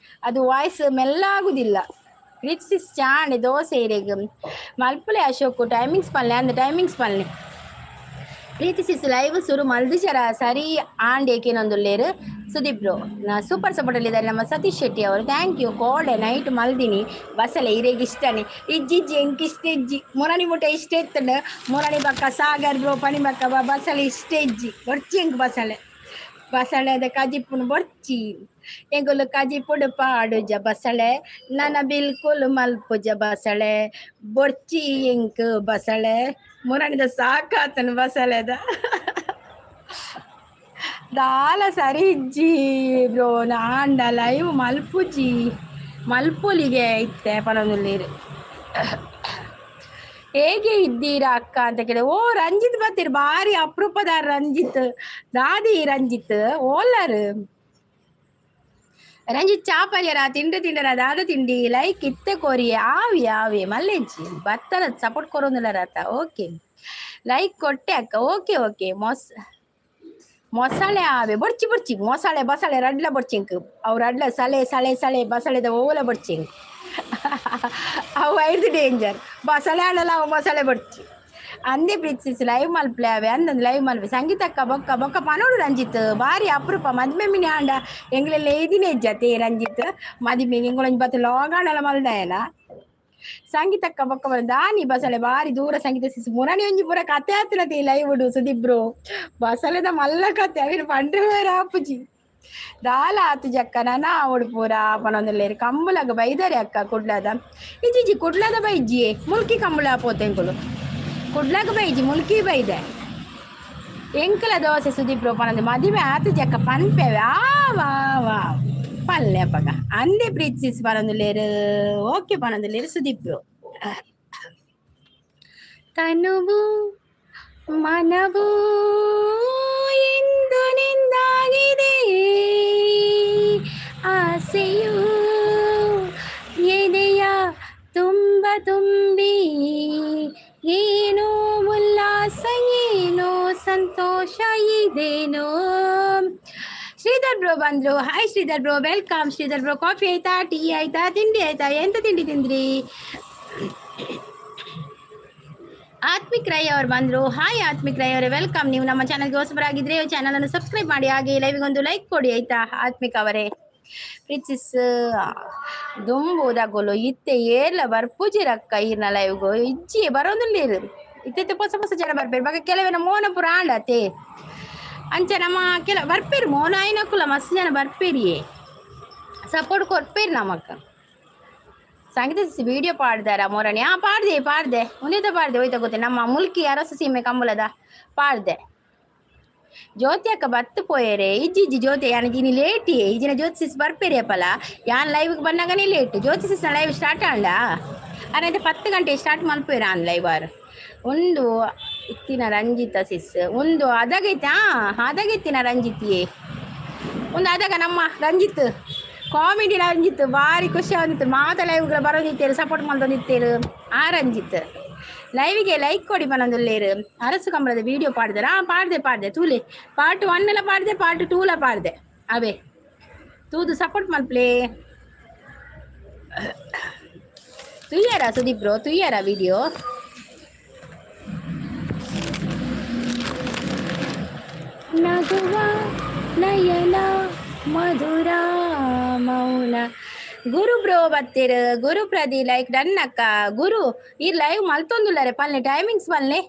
ಅದು ವಾಯ್ಸ್ ಮೆಲ್ಲಾಗುದಿಲ್ಲ. ರಿಕ್ಸಿಸ್ ಚಾಣೆ ದೋಸೆ ಇರೆಗ್ ಮಲ್ಪಲೆ ಅಶೋಕು ಟೈಮಿಂಗ್ಸ್ ಪಲ್ಲೆ ಅಂದ ಟೈಮಿಂಗ್ಸ್ ಪಲ್ಲೆ ಪ್ರೀತಿಸಿಸ್ ಲೈವ್ ಸುರು ಮಲ್ದಿಚರ ಸರಿ ಆಂಡೇಕೇನೊಂದುಲ್ಲೇರು ಸುದೀಪ್ ಬ್ರೋ ಸೂಪರ್ ಸಪೋರ್ಟಲ್ಲಿದ್ದಾರೆ ನಮ್ಮ ಸತೀಶ್ ಶೆಟ್ಟಿ ಅವರು. Thank you. ಕೋಡೆ ನೈಟ್ ಮಲ್ದಿನಿ ಬಸಳೆ ಇರೆಗ್ ಇಷ್ಟನೇ ಇಜ್ಜಿಜ್ಜಿ ಎಂಕ್ ಇಷ್ಟ ಇಜ್ಜಿ ಮುರಣಿ ಮುಟ ಇಷ್ಟ ಎತ್ತಂಡು ಮುರಣಿ ಬಕ್ಕ ಸಾಗರ್ ಬ್ರೋ ಪಣಿ ಬಕ್ಕ ಬಸಳೆ ಇಷ್ಟ ಇಜ್ಜಿ ಬರ್ಚಿ ಎಂಕ್ ಬಸಳೆದ ಕಜಿಪುನು ಬರ್ಚಿ ಎಂಗುಲು ಕಜಿಪುಡು ಪಾಡುಜ ಬಸಳೆ ನನ್ನ ಬಿಲ್ಕುಲ್ ಮಲ್ಪುಜ ಬಸಳೆ ಬರ್ಚಿ ಎಂಕ್ ಬಸಳೆ ಮುರಣಿದ ಸಾಕಾತನು ಬಸಳೆದ ದಾಲ ಸರಿ ಇಜ್ಜಿ ಬ್ರೋ ನಾಂಡ ಲೈವ್ ಮಲ್ಪುಲಿಗೆ ಇತ್ತೆ ಪನೊಂದುಲ್ಲೇರು. ಹೇಗೆ ಇದ್ದೀರಾ ಅಕ್ಕ ಅಂತ ಕೇಳಿ. ಓ ರಂಜಿತ್ ಬರ್ತೀರಿ, ಭಾರಿ ಅಪರೂಪದ ರಂಜಿತ್ ದಾದಿ ರಂಜಿತ್ ಓಲರ್ ರಂಜಿತ್ ಚಾಪರ್ಯರ ತಿಂಡರ ದಾದ ತಿಂಡಿ ಲೈಕ್ ಇತ್ತೆ ಕೋರಿ ಆವಿ ಮಲ್ಲೆಜ್ಜಿ ಬತ್ತಲ ಸಪೋರ್ಟ್ ಕೊರೋದಿಲ್ಲ ರಾತ. ಓಕೆ ಲೈಕ್ ಕೊಟ್ಟೆ ಅಕ್ಕ. ಓಕೆ ಮೊಸಳೆ ಆವೆ ಬೊಡ್ಚಿ ಮೊಸಳೆ ಬಸಳೆ ರಡ್ಲ ಬೊಡ್ಚಿಂಕ್ ಅವ್ರ ಅಡ್ಲ ಸಳೆ ಬಸಳೆದ ಓಲ ಬೊಡ್ಚಿಂಕ್ ಅವು 5 ಡೇಂಜರ್ ಬಸಳೆ ಆಡಲ್ಲ ಅವು ಮೊಸಳೆ ಬೊಡ್ಚಿ ಅಂದೇ ಪ್ರೀತಿಸಿ ಲೈವ್ ಮಲ್ಪಲೆ ಅವೆ ಅಂದಂದು ಲೈವ್ ಮಲ್ಪೆ ಸಂಗೀತಕ್ಕ ಬೊಕ್ಕ ಪನೋಡು ರಂಜಿತ್ ಭಾರಿ ಅಪರೂಪ ಮದ್ಮೆ ಮಿನಿ ಆಂಡ ಎಂಗ್ಲೆಲ್ಲ ಏದಿನೇ ಇಜ್ಜತೆ ರಂಜಿತ್ ಮದಿಮೆಗೆ ಎಂಗಳೊಂದು ಬತ್ತು ಲೋಗಾಣಲ ಮಲ್ದಾಯನ ಸಂಗೀತಕ್ಕ ಬೊಕ್ಕ ಬರ ದಾನಿ ಬಸಳೆ ಭಾರಿ ದೂರ ಸಂಗೀತ ಸಿಸಿ ಮುರಣಿ ಒಂಜಿ ಪೂರ ಕತೆ ಹತ್ತಿರತಿ ಲೈವ್ ಸುದಿಬ್ರು ಬಸಳೆದ ಮಲ್ಲ ಕತೆ ಅವಿನ ಪಂಡ್ರೆ ಬೇರೆ ಆಪುಜಿ ದಾಲ ಆತು ಜಕ್ಕ ನನ ಅವಡು ಪೂರ ಪನೊಂದುಲ್ಲೇರು ಕಂಬುಲಾಗ ಬೈದಾರೆ ಅಕ್ಕ ಕುಡ್ಲದ ಇಜ್ಜಿ ಕುಡ್ಲದ ಬೈಜಿ ಮುಲ್ಕಿ ಕಂಬಳ ಪೋತೆಂಕುಲು ಕುಡ್ಲಾಗ ಬೈಜಿ ಮುಲ್ಕಿ ಬೈದೆ ಎಂಕಲ ದೋಸೆ ಸುದೀಪ್ರು ಪನೊಂದು ಮದುವೆ ಆತು ಜಕ್ಕ ಪನ್ಪೆವೆ ವಾ ಪಲ್ಲೆ ಅಪ್ಪಗ ಅಂದೇ ಪ್ರೀತಿಸಿ ಪನೊಂದುಲ್ಲೇರು. ಓಕೆ ಪನೊಂದುಲ್ಲೇರು ಸುದೀಪ್ರು ತನುವು ಮನವು ಎಂದು ನಿಂದಾಗಿದೆ ಆಸೆಯು ಎದೆಯ ತುಂಬಿ ಏನೋ ಉಲ್ಲಾಸ ಏನೋ ಸಂತೋಷ ಇದೇನೋ. ಶ್ರೀಧರ್ ಬ್ರೋ ಬಂದ್ರು. Hi Sridhar bro, welcome Sridhar bro. Coffee ಆಯ್ತಾ, ಟೀ ಆಯ್ತಾ, ತಿಂಡಿ ಆಯ್ತಾ? ಎಂತ ತಿಂಡಿ ತಿಂದ್ರಿ? ಆತ್ಮಿಕ್ ರೈ ಅವರು ಬಂದ್ರು. ಹಾಯ್ ಆತ್ಮಿಕ್ ರೈ ಅವರೇ, ವೆಲ್ಕಮ್. ನೀವು ನಮ್ಮ ಚಾನಲ್ಗೆ ಹೊಸಬರಾಗಿದ್ರೆ ಚಾನಲ್ ಅನ್ನು ಸಬ್ಸ್ಕ್ರೈಬ್ ಮಾಡಿ, ಹಾಗೆ ಲೈವ್ಗೆ ಒಂದು ಲೈಕ್ ಕೊಡಿ ಆಯ್ತಾ ಆತ್ಮಿಕ್ ಅವರೇ. ಪ್ರೀತಿಸ್ ದುಂಬುದಾಗೋಲು ಇತ್ತೆ ಏರ್ಲ ಬರ್ಪೂಜಿರಕ್ಕ ಈರ್ನ ಲೈವ್ಗೋ ಇಜ್ಜಿ ಬರೋದಿಲ್ಲ ಇತ್ತೆ ಹೊಸ ಜನ ಬರ್ಬೇರು ಬಾಗ ಕೆಲವೇನ ಮೋನ ಪುರ ಆಂಡತೆ ಅಂಚೆ ನಮ್ಮ ಕೆಲ ಬರ್ಪೇರು ಮೋನ ಐನಕ್ಕುಲ ಮಸ್ತ್ ಜನ ಬರ್ಪೇರಿಯೇ ಸಪೋರ್ಟ್ ಕೊಡ್ಪೇರು ನಮಕ್ಕ. ಸಂಗೀತ ವಿಡಿಯೋ ಪಾಡ್ದಾರ ಮೊರಣಿ ಪಾಡ್ದೆ ಉಂದೇತ ಪಾಡ್ದೆ ಹೋಯ್ತಾ ಗೊತ್ತೆ ನಮ್ಮ ಮುಲ್ಕಿ ಅರಸು ಸೀಮೆ ಕಂಬಳದ ಪಾಡ್ದೆ. ಜ್ಯೋತಿ ಅಕ್ಕ ಬತ್ತು ಪೋಯರೆ ಇಜ್ಜಿ ಜ್ಯೋತಿ ಯಾನಿಜಿನಿ ಲೇಟಿ ಇಜಿನ ಜ್ಯೋತಿ ಸಿಸ್ ಬರ್ಪೇರಿ ಅಪ್ಪಲ್ಲ ಯಾನ್ ಲೈವ್ಗೆ ಬಂದಾಗನೇ ಲೇಟ್. ಜ್ಯೋತಿ ಸಿಸ್ನ ಲೈವ್ ಸ್ಟಾರ್ಟ್ ಆಂಡ ಅನೈತೆ 10 ಗಂಟೆ ಸ್ಟಾರ್ಟ್ ಮಲ್ಪೇರ ಆನ್ ಲೈವ್ ಆರ್ ಒಂದು ಇತ್ತಿನ ರಂಜಿತ ಸಿಸ್ ಒಂದು ಅದಗೈತಿನ ರಂಜಿತಿಯೇ ಒಂದು ಅದಾಗ ನಮ್ಮ ರಂಜಿತ್ ಕಾಮಿಡಿ ರಂಜಿತ್ ಭಾರಿ ಖುಷಿ ಆಗಿತ್ತು ಮಾತ ಲೈವ್ಗಳು ಬರೋದಿತ್ತೇರು ಸಪೋರ್ಟ್ ಮಾಡ್ದೊಂದಿತ್ತೇರು ಆ ರಂಜಿತ್ ಲೈವಿಗೆ ಲೈಕ್ ಕೊಡಿ ಬನ್ನೊಂದುಲ್ಲೇರು ಅರಸು ಕಂಬಳದ ವಿಡಿಯೋ ಪಾಡ್ದೆ ತೂಲೆ ಪಾರ್ಟ್ 1 ಎಲ್ಲ ಪಾಡ್ದೆ ಪಾರ್ಟ್ 2 ಲ ಪಾಡ್ದೆ ಅವೇ ತೂದು ಸಪೋರ್ಟ್ ಮಲ್ಪ್ಲೇ. ತುಯ್ಯಾರ ಸುದೀಪ್ ಬ್ರೋ ತುಯ್ಯಾರ ವಿಡಿಯೋ ನಗುವ ನಯನ ಮಧುರ ಮೌನ ಗುರು ಬ್ರೋ ಬತ್ತೀರು ಗುರು ಪ್ರದಿ ಲೈಕ್ ನನ್ನಕ್ಕ ಗುರು ಈ ಲೈವ್ ಮಲ್ತೊಂದುಲ್ಲರೆ ಪಲ್ಲೆ ಟೈಮಿಂಗ್ಸ್ ಪಲ್ಲೆ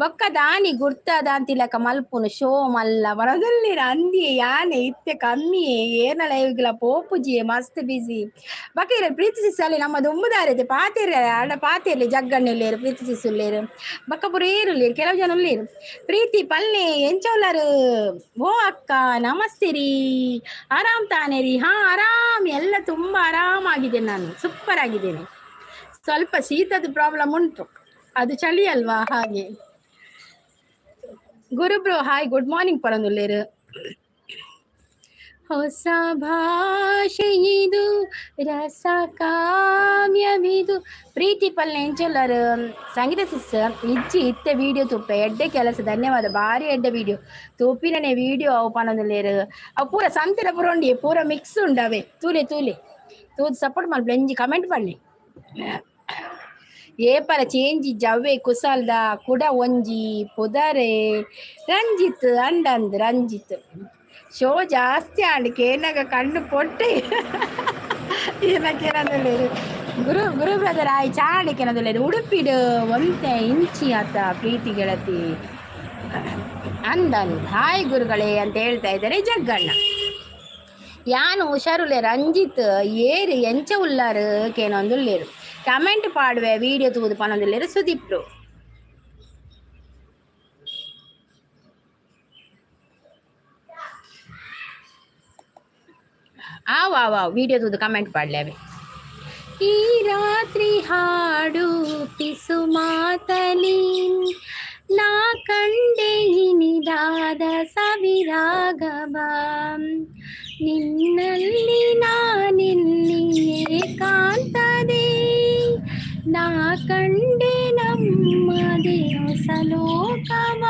ಬೊಕ್ಕ ದಾನಿ ಗುರ್ತದ ಅಂತಿಲಕ ಮಲ್ಪುನು ಶೋ ಮಲ್ಲ ಬರದಲ್ಲಿರ ಅಂದಿ ಯಾನೆ ಇತ್ತೆ ಕಮ್ಮಿ ಏನ ಲೈವ್ಗಳ ಪೋಪುಜಿಯೇ ಮಸ್ತ್ ಬಿಸಿ ಬಕ್ಕ ಇರ ಪ್ರೀತಿಸಿಸಲಿ ನಮ್ಮ ದುಂಬುದಾರೈತೆ ಪಾತಿರ ಅಡ ಪಾತಿರ್ಲಿ ಜಗ್ಗಣ್ಣುಲ್ಲೇರು ಪ್ರೀತಿಸಿಸುಲ್ಲೇರು ಬಕ್ಕ ಪುರ ಏರುಲ್ಲೇರು ಕೆಲವು ಜನ ಉಲ್ಲೇರು ಪ್ರೀತಿ ಪಲ್ಲೆ ಎಂಚೋಲರು ಓ ಅಕ್ಕ ನಮಸ್ತೆ ರೀ ಆರಾಮ್ ತಾನೇ ರೀ ಹಾ ಆರಾಮ್ ಎಲ್ಲ ತುಂಬಾ ಆರಾಮಾಗಿದ್ದೇನೆ ನಾನು ಸೂಪರ್ ಆಗಿದ್ದೇನೆ ಸ್ವಲ್ಪ ಶೀತದ ಪ್ರಾಬ್ಲಮ್ ಉಂಟು ಅದು ಚಳಿ ಅಲ್ವಾ ಹಾಗೆ ಗುರುಬ್ರು ಹಾಯ್ ಗುಡ್ ಮಾರ್ನಿಂಗ್ ಪರಂದುಲ್ಲೇರು ಹೊಸ ಭಾಷೆ ಇದು ರಸ ಕಾವ್ಯವಿದು ಪ್ರೀತಿ ಪಲ್ಲೆ ಎಂಚೊಲ್ಲರು ಸಂಗೀತ ಸಿಸ್ಟರ್ ಇಜ್ಜಿ ಇತ್ತೆ ವಿಡಿಯೋ ತುಪ್ಪ ಎಡ್ಡೆ ಕೆಲಸ ಧನ್ಯವಾದ ಭಾರಿ ಎಡ್ಡೆ ವಿಡಿಯೋ ತೂಪಿನೇ ವಿಡಿಯೋ ಅವು ಪನೊಂದುಲ್ಲೇರು ಅವು ಪೂರ ಸಂತೆರ ಪೂರ ಉಂಡಿ ಪೂರ ಮಿಕ್ಸ್ ಉಂಡವೆ ತೂಲೆ ತೂದು ಸಪೋರ್ಟ್ ಮಾಡ್ಲಿ ಎಂಜಿ ಕಮೆಂಟ್ ಮಾಡ್ಲಿ ಏಪಲ ಚೇಂಜಿ ಜವ್ವೆ ಕುಸಲ್ದ ಕುಡ ಒಂಜಿ ಪುದರೆ ರಂಜಿತ್ ಅಂಡಂದ್ ರಂಜಿತ್ ಶೋ ಜಾಸ್ತಿ ಆಂಡ್ ಏನಾಗ ಕಣ್ಣು ಪೊಟ್ಟೆ ಏನಕ್ಕೇನಂದೇಳಿ ಗುರು ಬ್ರದರ್ ಆಯ್ ಚಾಡಿಕೆನದಲ್ಲಿ ಉಡುಪಿಡು ಒಂತೆ ಇಂಚಿ ಆತ ಪ್ರೀತಿ ಗೆಳತಿ ಅಂದನ್ ಹಾಯ್ ಗುರುಗಳೇ ಅಂತ ಹೇಳ್ತಾ ಇದ್ದಾರೆ ಜಗ್ಗಣ್ಣ ಯಾನು ಹುಷಾರುಲೆ ರಂಜಿತ್ ಏರು ಎಂಚ ಉಲ್ಲಾರು ಕೇನೊಂದುಲ್ಲೇರು ಕಮೆಂಟ್ ಪಾಡುವೆ ವಿಡಿಯೋ ತೂದು ಪನೊಂದುಲ್ಲೇರು ಸುದೀಪ್ರು ಆವ್ ವಿಡಿಯೋ ತೂದು ಕಮೆಂಟ್ ಪಾಡ್ಲೇವೆ ಈ ರಾತ್ರಿ ಹಾಡು ಪಿಸು ಮಾತಲಿ ನಾ ಕಂಡೆ ಇನಿದಾದ ಸವಿರಾಗವ ನಿನ್ನಲ್ಲಿ ನಾನಿಲ್ಲಿ ಏಕಾಂತದೆ ನಾ ಕಂಡೆ ನಮ್ಮದೇ ಹೊಸ ಲೋಕವ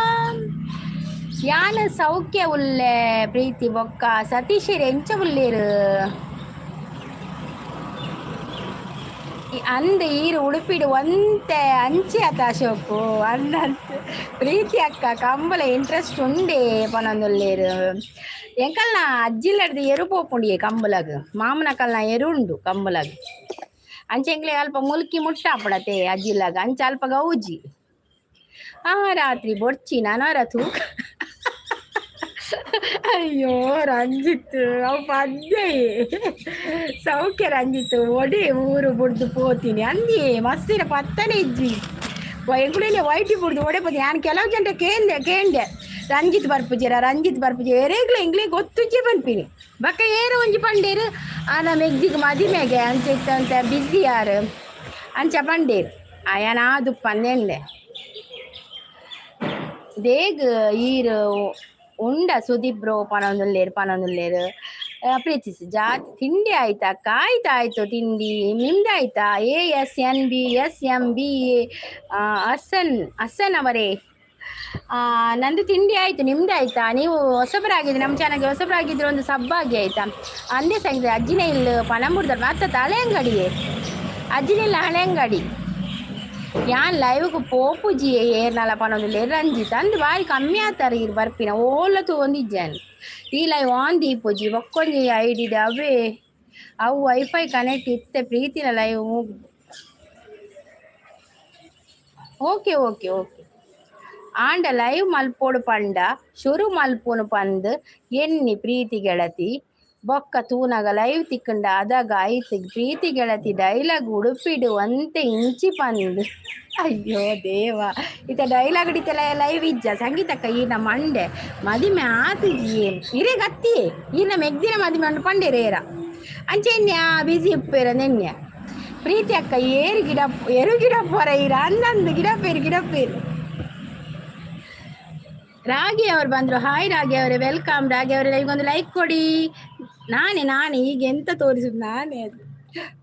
ಯಾನ ಸೌಖ್ಯ ಉಲ್ಲೆ ಪ್ರೀತಿ ಬೊಕ್ಕ ಸತೀಶ್ ಎಂಚ ಉಲ್ಲೇರು ಅಂದ ಈರು ಉಡುಪಿಡು ಒಂತೆ ಅಂಚೆ ಆತ ಅಶೋಕು ಅಂದಂತ ಪ್ರೀತಿ ಅಕ್ಕ ಕಂಬಳ ಇಂಟ್ರೆಸ್ಟ್ ಉಂಡೆ ಪನೊಂದುಲ್ಲೇರು ಎಂಕಲ್ನ ಅಜ್ಜಿಲ್ಲಡ್ದು ಎರು ಪೋಪುಂಡಿಯೇ ಕಂಬಲಗ್ ಮಾಮನಕಲ್ನ ಎರು ಉಂಡು ಕಂಬಲಗ್ ಅಂಚೆಂಕ್ಲೆ ಅಲ್ಪ ಮುಲ್ಕಿ ಮುಟ್ಟಾಪಡತೆ ಅಜ್ಜಿಲ್ಲಾಗ ಅಂಚ ಅಲ್ಪ ಗೌಜಿ ರಾತ್ರಿ ಬೊಡ್ಚಿ ನನರ ತೂಕ ಅಯ್ಯೋ ರಂಜಿತ್ ಅವು ಪದ್ಯ ಸೌಖ್ಯ ರಂಜಿತ್ ಒಡೆ ಊರು ಬುಡ್ದು ಪೋತೀನಿ ಅಂದಿ ಮಸ್ತಿನ ಪತ್ತನೆ ಇಜ್ಜಿ ಎಂಕುಳೇನೆ ವೈಟಿ ಬುಡ್ದು ಒಡೆ ಪೋತೀನಿ ನಾನು ಕೆಲವು ಗಂಟೆ ಕೇಂಡೆ ರಂಜಿತ್ ಬರ್ಪುಜಿ ಎರೇಗ್ಲ ಇಂಗ್ಲೇ ಗೊತ್ತುಜ್ಜಿ ಪನ್ಪಿನಿ ಬಕ್ಕ ಏರು ಒಂಜಿ ಪಂಡೇರು ನಮ್ಮ ಎಗ್ದಿಗೆ ಮದಿಮೆಗೆ ಅಂಚ ಇತ್ತಂತ ಬಿಸಿ ಯಾರು ಅಂಚ ಪಂಡೇರು ಅಯ್ಯನಾದು ಪಂದೆಂಡೆ ದೇಗ್ ಈರು ಉಂಡ ಸುದೀಪ್ ಬ್ರೋ ಪನೊಂದುಲ್ಲೇರು ಪ್ರೀತಿಸಿ ಜಾತಿ ತಿಂಡಿ ಆಯ್ತಾ ಕಾಯ್ತಾಯ್ತು ತಿಂಡಿ ನಿಮ್ದಾಯ್ತಾ ASNB ಅಸ್ಸನ್ ಅವರೇ ನಂದು ತಿಂಡಿ ಆಯ್ತು ನಿಮ್ದಾಯ್ತಾ ನೀವು ಹೊಸಬರಾಗಿದ್ದು ನಮ್ಮ ಚಾನಲ್ಗೆ ಹೊಸಬರಾಗಿದ್ರೆ ಒಂದು ಸಬ್ಬಾಗಿ ಆಯ್ತಾ ಅಂದೇ ಸಂಗತಿ ಅಜ್ಜಿನೇ ಇಲ್ಲ ಪನಂಬುಡ್ದಾರ ಮತ್ತೆ ಹಳೆ ಅಂಗಡಿಯೇ ಅಜ್ಜಿನಿಲ್ಲ ಹಳೆ ಅಂಗಡಿ ಯಾನ್ ಲೈವ್ಗೆ ಪೋಪುಜಿ ಏರ್ನಲ ಪನೊಂದುಲ್ಲೇರು ರಂಜಿತ್ ಅಂದು ಬಾರಿ ಕಮ್ಮಿ ಆತಾರೆ ಇರು ಬರ್ಪಿನ ಓಲತ್ತು ಒಂದಿಜ್ಜಾನು ಈ ಲೈವ್ ಆನ್ ದೀಪುಜಿ ಒಕ್ಕೊಂಜಿ ಐಡಿದ ಅವೇ ಅವು ವೈಫೈ ಕನೆಕ್ಟ್ ಇತ್ತೆ ಪ್ರೀತಿನ ಲೈವ್ ಓಕೆ ಆಂಡ ಲೈವ್ ಮಲ್ಪೋಡು ಪಂಡ ಶುರು ಮಲ್ಪುನು ಪಂದ್ ಎನ್ನಿ ಪ್ರೀತಿ ಗೆಳತಿ ಬೊಕ್ಕ ತೂನಗ ಲೈವ್ ತಿಕ್ಕಂಡ ಅದಾಗ ಐತಿ ಪ್ರೀತಿ ಗೆಳತಿ ಡೈಲಾಗ್ ಉಡುಪಿಡು ಅಂತೆ ಇಂಚಿ ಪಂದ್ ಅಯ್ಯೋ ದೇವ ಇತ ಡೈಲಾಗ್ ಹಿಡಿತಲ್ಲ ಲೈವ್ ಇಜ್ಜ ಸಂಗೀತಕ್ಕ ಈನ ಮಂಡೆ ಮದಿಮೆ ಆತಿಜಿ ಇರೇ ಗತ್ತಿ ಈನ ಮೆಗ್ದಿನ ಮದಿಮೆ ಅಂಡು ಪಂಡೇರೇರ ಅಂಚೆನ್ಯ ಬಿಸಿ ಉಪ್ಪೇರ ನೆನ್ಯ ಪ್ರೀತಿ ಅಕ್ಕ ಎರು ಗಿಡ ಪೊರ ಇರ ಅಂದಂದು ಗಿಡಪೇರು ರಾಗಿ ಅವರು ಬಂದರು ಹಾಯ್ ರಾಗಿ ಅವರೇ ವೆಲ್ಕಮ್ ರಾಗಿ ಅವರೇ ಈಗೊಂದು ಲೈಕ್ ಕೊಡಿ ನಾನೇ ಈಗ ಎಂತ ತೋರಿಸುದು ನಾನೇ ಅದು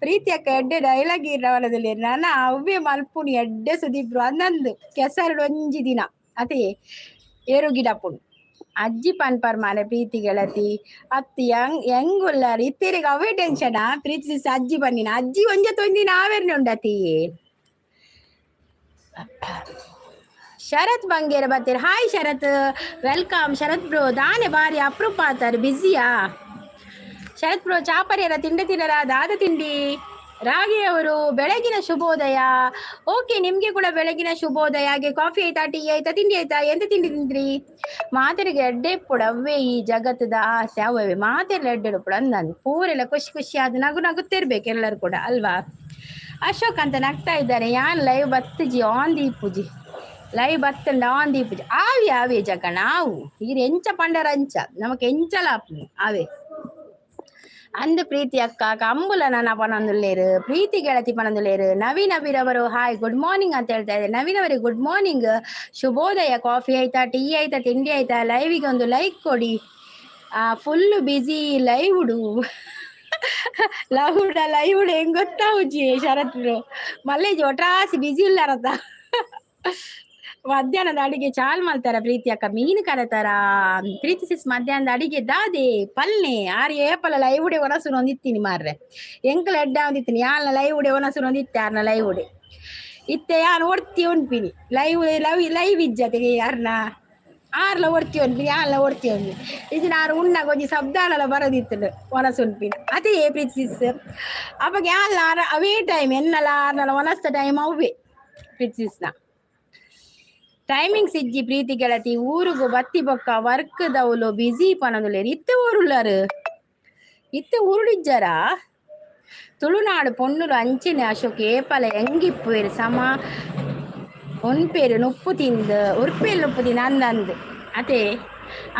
ಪ್ರೀತಿ ಅಕ್ಕ ಎಡ್ಡೆ ಡೈಲಾಗ್ ಇರವಲದಲ್ಲಿ ನಾನು ಅವ್ವೇ ಮಲ್ಪುನಿ ಎಡ್ಡೆ ಸುದೀಪ್ರು ಅಂದಂದು ಕೆಸರು ಒಂಜಿ ದಿನ ಅದೇ ಏರು ಗಿಡ ಪುಣ್ ಅಜ್ಜಿ ಪನ್ಪರ್ ಮಾರೆ ಪ್ರೀತಿ ಗೆಳತಿ ಅತ್ತಿ ಹೆಂಗುಲ್ಲಾರ ಇತ್ತೇರಿಗೆ ಅವೇ ಟೆನ್ಷನ್ ಪ್ರೀತಿ ಅಜ್ಜಿ ಬನ್ನಿನ ಅಜ್ಜಿ ಒಂಜ ತೊಂದಿನ ಆವೇರ್ನೆ ಉಂಡತಿ. ಶರತ್ ಬಂಗೇರ ಬರ್ತೀರಿ. ಹಾಯ್ ಶರತ್, ವೆಲ್ಕಮ್ ಶರತ್ ಬ್ರೋ. ದಾನೆ ಬಾರಿ ಅಪ್ರೂಪ ಆತಾರೆ, ಬ್ಯುಸಿಯಾ ಶರತ್ ಬ್ರೋ? ಚಾಪರಿಯರ ತಿಂಡಿ ತಿನ್ನರ? ದಾದ ತಿಂಡಿ ರಾಗಿ ಅವರು ಬೆಳಗಿನ ಶುಭೋದಯ. ಓಕೆ, ನಿಮ್ಗೆ ಕೂಡ ಬೆಳಗಿನ ಶುಭೋದಯ. ಹಾಗೆ ಕಾಫಿ ಆಯ್ತಾ, ಟೀ ಆಯ್ತಾ, ತಿಂಡಿ ಆಯ್ತಾ? ಎಂತ ತಿಂಡಿ ತಿಂದ್ರಿ? ಮಾತೆರಿಗೆ ಎಡ್ಡೆ ಪುಡ ಅವೇ ಈ ಜಗತ್ತದ ಆಸೆ ಅವೇ ಮಾತೆಲ್ಲ ಎಡ್ಡೆ ಪುಡ ಅಂದಂದು ಪೂರೆಲ್ಲ ಖುಷಿ ಖುಷಿ ಆದ ನಗು ನಗುತ್ತಿರ್ಬೇಕು ಎಲ್ಲರೂ ಕೂಡ ಅಲ್ವಾ. ಅಶೋಕ್ ಅಂತ ನಗ್ತಾ ಇದ್ದಾರೆ. ಯಾನ್ ಲೈವ್ ಬತ್ತಜಿ ಆನ್ ದೀಪುಜಿ, ಲೈವ್ ಬತ್ತಂಡ ಆನ್ ದೀಪುಜಿ. ಆವಿ ಆವೆ ಜಗ ನಾವು ಈಗ ಎಂಚ ಪಂಡರಂಚ ನಮಕ್ ಎಂಚಲ ಅವೇ ಅಂದು ಪ್ರೀತಿ ಅಕ್ಕ ಕಂಬುಲ ನನ್ನ ಪನೊಂದುಲ್ಲೇರು, ಪ್ರೀತಿ ಗೆಳತಿ ಪನೊಂದುಲ್ಲೇರು. ನವೀನ್ ಅಭಿರವರು ಹಾಯ್ ಗುಡ್ ಮಾರ್ನಿಂಗ್ ಅಂತ ಹೇಳ್ತಾ ಇದ್ದಾರೆ. ನವೀನ್ ಅವರಿಗೆ ಗುಡ್ ಮಾರ್ನಿಂಗ್, ಶುಭೋದಯ. ಕಾಫಿ ಆಯ್ತಾ, ಟೀ ಆಯ್ತಾ, ತಿಂಡಿ ಆಯ್ತಾ? ಲೈವಿಗೆ ಒಂದು ಲೈಕ್ ಕೊಡಿ. ಫುಲ್ಲು ಬ್ಯುಸಿ ಲೈವ್ಡು ಲೈವ್ಡು ಹೆಂಗ್ ಗೊತ್ತಾ ಉಜ್ಜಿ ಶರತ್ ಮಲ್ಲೇಜ್ ಒಟ್ರಾಸಿ ಬ್ಯುಸಿ ಇಲ್ಲಾರತ್ತ. ಮಧ್ಯಾಹ್ನದ ಅಡಿಗೆ ಚಾಲ್ ಮಾಡ್ತಾರ ಪ್ರೀತಿ ಅಕ್ಕ, ಮೀನು ಕರತಾರ ಪ್ರೀತಿ ಸಿಸ್. ಮಧ್ಯಾಹ್ನದ ಅಡಿಗೆ ದಾದೆ ಪಲ್ಲೆ ಆರು ಏಪಲ ಲೈವ್ ಉಡೆ ಒನಸು ಒಂದಿತ್ತೀನಿ ಮಾರ್ರೆ ಎಂಕಲ ಎಡ್ಡ ಒಂದಿತ್ತೀನಿ ಯಾಲ್ನ ಲೈವ್ ಉಡೆ ಒನಸು ಒಂದಿತ್ತೆ ಯಾರನ್ನ ಲೈವ್ ಉಡೆ ಇತ್ತೆ ಯಾರು ಒಡ್ತಿ ಉಣ್ಪಿನಿ ಲೈವ್ ಇಜ್ಜತೆಗೆ ಯಾರನ್ನ ಆರ್ಲ ಒಡ್ತಿ ಉಣ್ಪಿನಿ ಯಾಲ್ನ ಒಡ್ತಿ ಉಣ್ಪಿನಿ ಇದು ನಾನು ಉಣ್ಣಾಗ ಒಂಜಿ ಶಬ್ದಾನೆಲ್ಲ ಬರೋದಿತ್ತು ಒನಸು ಉಣ್ಪಿನಿ ಅದೇ ಪ್ರೀತಿ ಸಿಸ್. ಅವಾಗ ಯಾಲ್ನ ಅವೇ ಟೈಮ್ ಎನ್ನಲ ಆರ್ನಲ್ಲ ಒನಸ್ತ ಟೈಮ್ ಅವೇ ಪ್ರೀತಿ ಸಿಸ್ನ ಟೈಮಿಂಗ್ಸ್ ಇಜ್ಜಿ. ಪ್ರೀತಿ ಗೆಳತಿ ಊರುಗು ಬತ್ತಿ ಬೊಕ್ಕ ವರ್ಕ್ ದೌಲು ಬಿಸಿ ಪನದುಲೇರು ಇತ್ತೆ ಊರುಳ್ಳಾರು ಇತ್ತೆ ಊರುಡಿಜ್ಜಾರ ತುಳುನಾಡು ಪೊನ್ನುಲು ಅಂಚಿನ ಅಶೋಕ್ ಏಪಲ ಎಂಗಿಪ್ಪೇರು ಸಮ ಒನ್ಪೇರು ನುಪ್ಪು ತಿಂದು ಉರ್ಪೇರು ನುಪ್ಪು ತಿಂದು ಅಂದಂದು ಅದೇ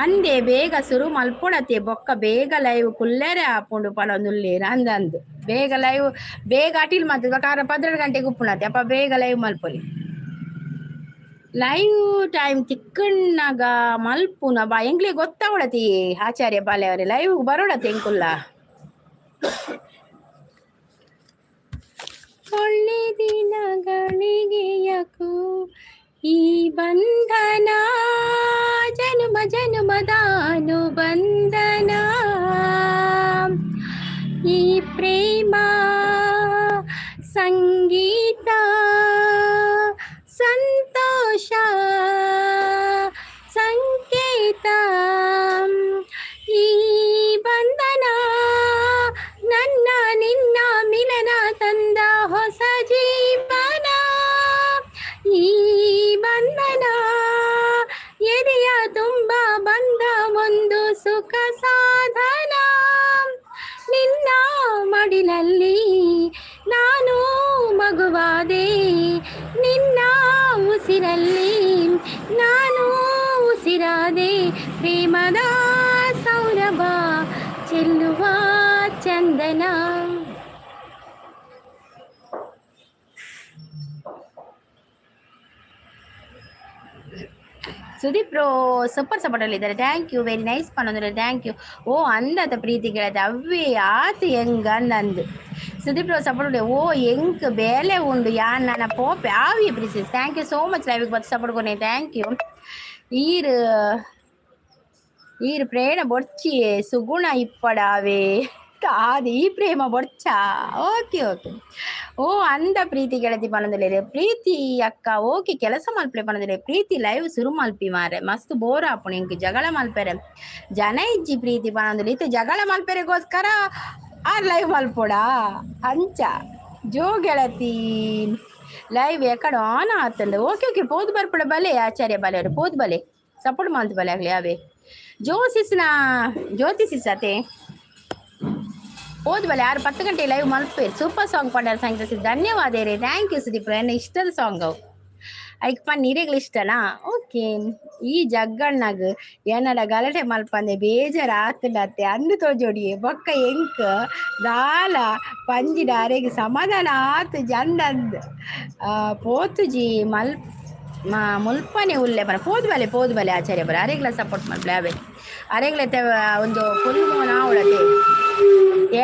ಅಂದೆ ಬೇಗ ಸುರು ಮಲ್ಪೊಡತೆ ಬೊಕ್ಕ ಬೇಗ ಲೈವ್ ಕುಲ್ಲೆರೆ ಹಾಪುಂಡು ಪನೊಂದುಲ್ಲೇರು ಅಂದಂದು ಬೇಗ ಲೈವ್ ಬೇಗ ಅಟಿಲ್ ಮಾತು 12 ಗಂಟೆಗೆ ಉಪ್ಪುಣತೆ ಅಪ್ಪ ಬೇಗ ಲೈವ್ ಮಲ್ಪೊಲಿ. ಲೈವ್ ಟೈಮ್ ತಿಕ್ಕಣ್ಣಗ ಮಲ್ಪುನ ಬಾ ಎಂಗ್ಲಿ ಗೊತ್ತಾವಡತಿ ಆಚಾರ್ಯ ಬಾಲೆ ಅವರೇ ಲೈವ್ ಬರೋಡತಿ ಎಂಕುಲ್ಲ ಒಳ್ಳೆ ದಿನಗಳಿಗೆಯಕು ಈ ಬಂಧನ ಜನುಮ ಜನುಮದಾನು ಬಂಧನ ಈ ಪ್ರೇಮ ಸಂಗೀತ ಸಂತೋಷ ಸಂಕೇತ ಈ ಬಂಧನ ನನ್ನ ನಿನ್ನ ಮಿಲನ ತಂದ ಹೊಸ ಜೀವನ ಈ ಬಂಧನ ಎದೆಯ ತುಂಬ ಬಂದ ಒಂದು ಸುಖ ಸಾಧನ ನಿನ್ನ ಮಡಿಲಲ್ಲಿ ನಾನು ಮಗುವಾದೆ ನಿನ್ನ ಉಸಿರಲ್ಲಿ ನಾನು ಉಸಿರಾದೆ ಪ್ರೇಮದ ಸೌರಭ ಚೆಲ್ಲುವ ಚಂದನ. ಸುದೀಪ್ ಬ್ರೋ ಸೂಪರ್ ಸಪೋರ್ಟ್ ಅಲ್ಲಿ ಇದ್ದಾರೆ. ಥ್ಯಾಂಕ್ ಯು, ವೆರಿ ನೈಸ್ ಪನ್ನೊಂದ್ರೆ ಥ್ಯಾಂಕ್ ಯು. ಓ ಅಂದತ ಪ್ರೀತಿ ಗೆಳತಿ ಅವೇ ಆತು ಹೆಂಗ ಅಂದಂದು ಸುದೀಪ್ ಬ್ರೋ ಸಪೋರ್ಟ್ ಓ ಹೆಂಗ್ ಬೇಲೆ ಉಂಡು ಯಾನ್ ನನ್ನ ಪೋಪೆ ಆವಿ Preethi. Thank you so much ಲೈವಿಗೆ ಬತ್ತು ಸಪೋರ್ಟ್ ಕೊನೆ ಥ್ಯಾಂಕ್ ಯು. ಈರು ಪ್ರೇಮ ಬೊಡ್ಚಿ ಸುಗುಣ ಇಪ್ಪಡಾವೆ ಆದ ಈ ಪ್ರೇಮ ಬೊಡ್ಚ ಓಕೆ ಓಕೆ. ಓ ಅಂದ ಪ್ರೀತಿ ಗೆಳತಿ ಪನೊಂದುಲ್ಲೆರ್ ಪ್ರೀತಿ ಅಕ್ಕ ಓಕೆ ಕೆಲಸ ಮಲ್ಪೆ ಪನೊಂದುಲ್ಲೆರ್ ಪ್ರೀತಿ ಲೈವ್ ಸುರು ಮಲ್ಪಿ ಮಾರೆ ಮಸ್ತ್ ಬೋರ್ ಆಪುಣಿ ಇಂಕ್ ಜಗಳ ಮಲ್ಪೆರೆ ಜನ ಇಜ್ಜಿ ಪ್ರೀತಿ ಪನೊಂದುಲ್ಲೆ ಇತ್ತೆ ಜಗಳ ಮಲ್ಪೆರೆಗೋಸ್ಕರ ಆರ್ ಲೈವ್ ಮಲ್ಪೋಡ ಅಂಚ ಜೋ ಗೆಳತಿ ಲೈವ್ ಎಕಡೆ ಆನ್ ಆತಂದು ಓಕೆ ಓಕೆ ಪೋದು ಬರ್ಪಡ ಬಲೆ ಆಚಾರ್ಯ ಬಲೆ ಅವರು ಪೋದು ಬಲೆ ಸಪೋರ್ಟ್ ಮಂತ್ ಬಲೆ ಆಗ್ಲಿ ಅವೇ ಜ್ಯೋತಿ ಸಿಸ್ಸತೆ ಓದ್ ಬಲೆ 6-10 ಗಂಟೆ ಲೈವ್ ಮಲ್ಪೆ ಸೂಪರ್ ಸಾಂಗ್ ಪಂಡಾರ ಸಂಗೀತ ಧನ್ಯವಾದ ರೇ ಥ್ಯಾಂಕ್ ಯು ಸುದೀಪ್ ಎನ್ನ ಇಷ್ಟದ ಸಾಂಗ್ ಅವು ಐಕ್ ಪನ್ನೀರೆಗ್ಲು ಇಷ್ಟನಾ ಓಕೆ. ಈ ಜಗ್ಗಣ್ಣಗ್ ಏನಡ ಗಲಾಟೆ ಮಲ್ಪಂದೆ ಬೇಜಾರ ಆತಡತ್ತೆ ಅಂದು ತೋಜೋಡಿಯೆ ಬೊಕ್ಕ ಎಂಕ್ ದಾಲ ಪಂಜಿಡ ಅರೆಗೆ ಸಮಾಧಾನ ಆತು ಜಂದಂದ್ ಪೋತುಜಿ ಮುಲ್ಪನೆ ಉಲ್ಲೆ ಬರ ಪೋದು ಬಲೆ ಆಚಾರ್ಯ ಬರ ಅರೆಗ್ಲ ಸಪೋರ್ಟ್ ಮಲ್ಪಲೆ ಅವೇ ಅರೆಗ್ಲತೆ ಒಂದು ಫುಲ್ ಮೋನ ಅವಳತೆ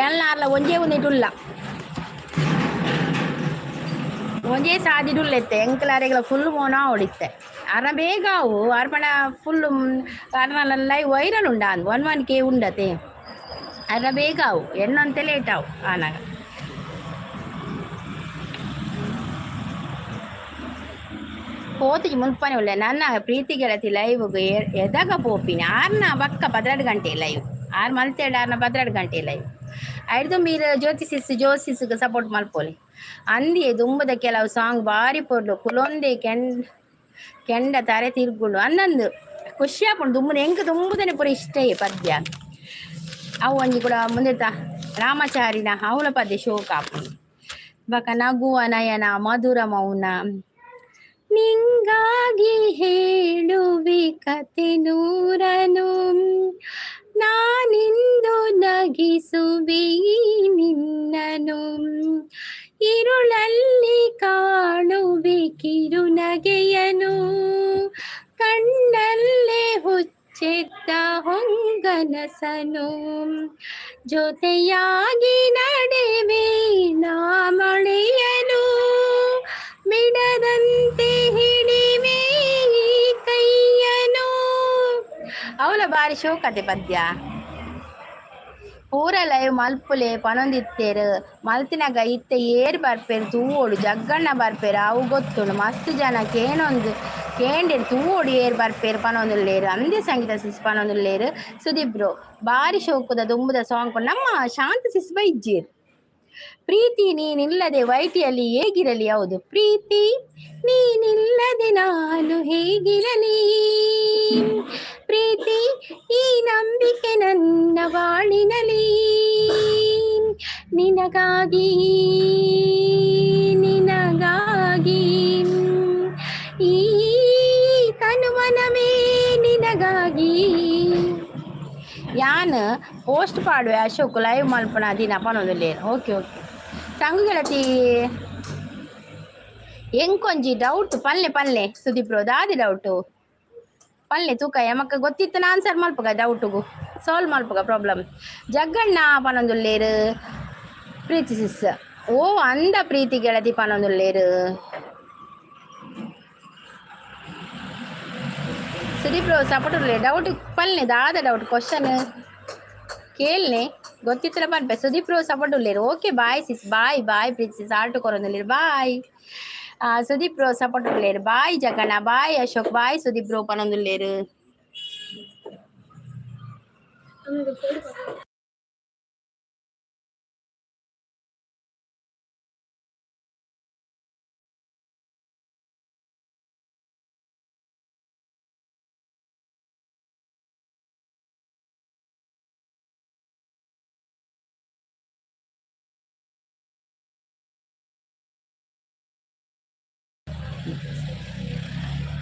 ಏಳ್ನಾರ್ಲ ಒಂಜೇ ಒಂದಿಟ್ಟುಲ್ಲ ಒಂದೇ ಸಾದಿಡುಲ್ಲೆತ್ತೆ ಎಂಕ್ಲಾರೆಗಳ ಫುಲ್ ಮೋನ ಹೊಡಿತ್ತೆ ಅರ್ನ ಬೇಗ ಅವು ಅರ್ಪಣ ಫುಲ್ ಅರ್ನಲ್ಲ ವೈರಲ್ ಉಂಡ ಅಂದ್ 1 ಉಂಡತೆ ಅರ್ನ ಬೇಗ ಅವು ಎನ್ನಂತೆ ಲೇಟ್ ಅವು ಆನಾಗ పోతికి మున్పని ఉల్లే నన్న ప్రీతి ಗೆಳತಿ ಲೈವ್ ಎದಾಗ ಪೋಪಿನಿ ಆರ್ನ ಬಕ್ಕ 12 ಗಂಟೆ ಲೈವ್ ಆರ್ ಮಲ್ತೇಡ ಆರ್ನ 12 ಗಂಟೆ ಲೈವ್ ಐದು మీరు ಜೋಸಿಸ್ಗೆ ಸಪೋರ್ಟ್ ಮಲ್ಪೋಲಿ ಅಂದಿ ದುಂಬದ ಕೆಲವು ಸಾಂಗ್ ಬಾರಿ ಪೊರ್ಲು ಕುಲೊಂದೆ ಕೆಂಡ ತಾರೆ ತಿರ್ಗುಂಡು ಅನ್ನಂದು ಖುಷಿ ಆಪುಂಡು ದುಂಬುದ ಎಂಕ್ ದುಂಬುದನೆ ಪೂರ ಇಷ್ಟ ಪದ್ಯ ಅವು ಒಂಜಿ ಕೂಡ ಮುಂದೆ ರಾಮಚಾರಿನ ಅವಳ ಪದ್ಯ ಶೋಕ ಆಪುಂಡು ಬಕ ನಗುವ ನಯನ ಮಧುರ ಮೌನ ನಿಂಗಾಗಿ ಹೇಳುವಿ ಕತೆ ನೂರನು ನಾನಿಂದು ನಗಿಸುವಿ ನಿನ್ನನು ഇരുളಲ್ಲಿ ಕಾಣುವಿ ಕಿರುನಗೆಯನು ಕಣ್ಣಲ್ಲೇ ಹುಚ್ಚೆದ್ದ ಹೊಂಗನಸನು ಜೊತೆಯಾಗಿ ನಡೆವೆ ನಾ ಮಳೆಯನು ಬಿಡದಂತೆ ಹಿಡಿವೆ ಕೈಯನು ಅವಳ ಬಾರಿ ಶೋಕತೆ ಪದ್ಯ ಪೂರ ಲೈವ್ ಮಲ್ಪುಲೆ ಪನೊಂದಿತ್ತೇರು ಮಲ್ತಿನಾಗ ಇತ್ತೆ ಏರ್ ಬರ್ಪೇರು ತೂವೋಡು ಜಗ್ಗಣ್ಣ ಬರ್ಪೇರು ಅವು ಗೊತ್ತುಂಡು ಮಸ್ತ್ ಜನ ಕೇಂಡೇರು ತೂವೋಡು ಏರ್ ಬರ್ಪೇರು ಪನೊಂದುಲ್ಲೇರು ಅಂದೇ ಸಂಗೀತ ಸಿಸ್ ಪನೊಂದುಲ್ಲೇರು ಸುದೀಪ್ ಬ್ರೋ ಬಾರಿ ಶೋಕದ ದುಂಬುದ ಸಾಂಗ್ ನಮ್ಮ ಶಾಂತ ಸಿಸ್ ಬೈಜ್ಜೀರು ಪ್ರೀತಿ ನೀನಿಲ್ಲದೆ ವೈಟಿಯಲ್ಲಿ ಹೇಗಿರಲಿ ಹೌದು ಪ್ರೀತಿ ನೀನಿಲ್ಲದೆ ನಾನು ಹೇಗಿರಲಿ ಪ್ರೀತಿ ಈ ನಂಬಿಕೆ ನನ್ನ ಬಾಳಿನಲಿ ನಿನಗಾಗಿ ಈ ತನುಮನವೇ ನಿನಗಾಗಿ ಯಾನ್ ಪೋಸ್ಟ್ ಪಾಡುವೆ ಅಶೋಕ್ ಲೈವ್ ಮಲ್ಪನ ದಿನ ಪನೋದಲ್ಲಿ ಓಕೆ ಸಂಗು ಗೆಳತಿ ಎಂಕೊಂಜಿ ಡೌಟ್ ಪಲ್ಲೆ ಸುದೀಪ್ ಬ್ರೋ ದಾದಿ ಡೌಟು ಪಲ್ಲೆ ತೂಕ ಎಮಕ್ಕ ಗೊತ್ತಿತ್ತು ಆನ್ಸರ್ ಮಲ್ಪಗ ಡೌಟುಗು ಸಾಲ್ವ್ ಮಲ್ಪಗ ಪ್ರಾಬ್ಲಮ್ ಜಗ್ಗಣ್ಣ ಪನೊಂದುಲ್ಲೇರು ಪ್ರೀತಿ ಸಿಸ್ ಓ ಅಂದ ಪ್ರೀತಿ ಗೆಳತಿ ಪನೊಂದುಲ್ಲೇರು ಸುದೀಪ್ ಬ್ರೋ ಸಪೋರ್ಟ್ ಉರ್ಲೆ ಡೌಟ್ ಪಲ್ಲೆ ದಾದ ಡೌಟ್ ಕ್ವಶನ್ ಕೇಳ್ನೆ ಗೊತ್ತಿತ್ತರ ಪನ್ಪೆ ಸುದೀಪ್ ಬ್ರೋ ಸಪೋರ್ಟ್ ಉರ್ಲೇರು okay bye sis bye Preethi sis ಆಲ್ಟು ಕೊರೊಂದುಲ್ಲೇರು ಬಾಯ್ ಸುದೀಪ್ ಬ್ರೋ ಸಪೋರ್ಟ್ ಉರ್ಲೇರು bye Jaganna bye Ashok bye Sudeep bro ಪನೊಂದುಲ್ಲೇರು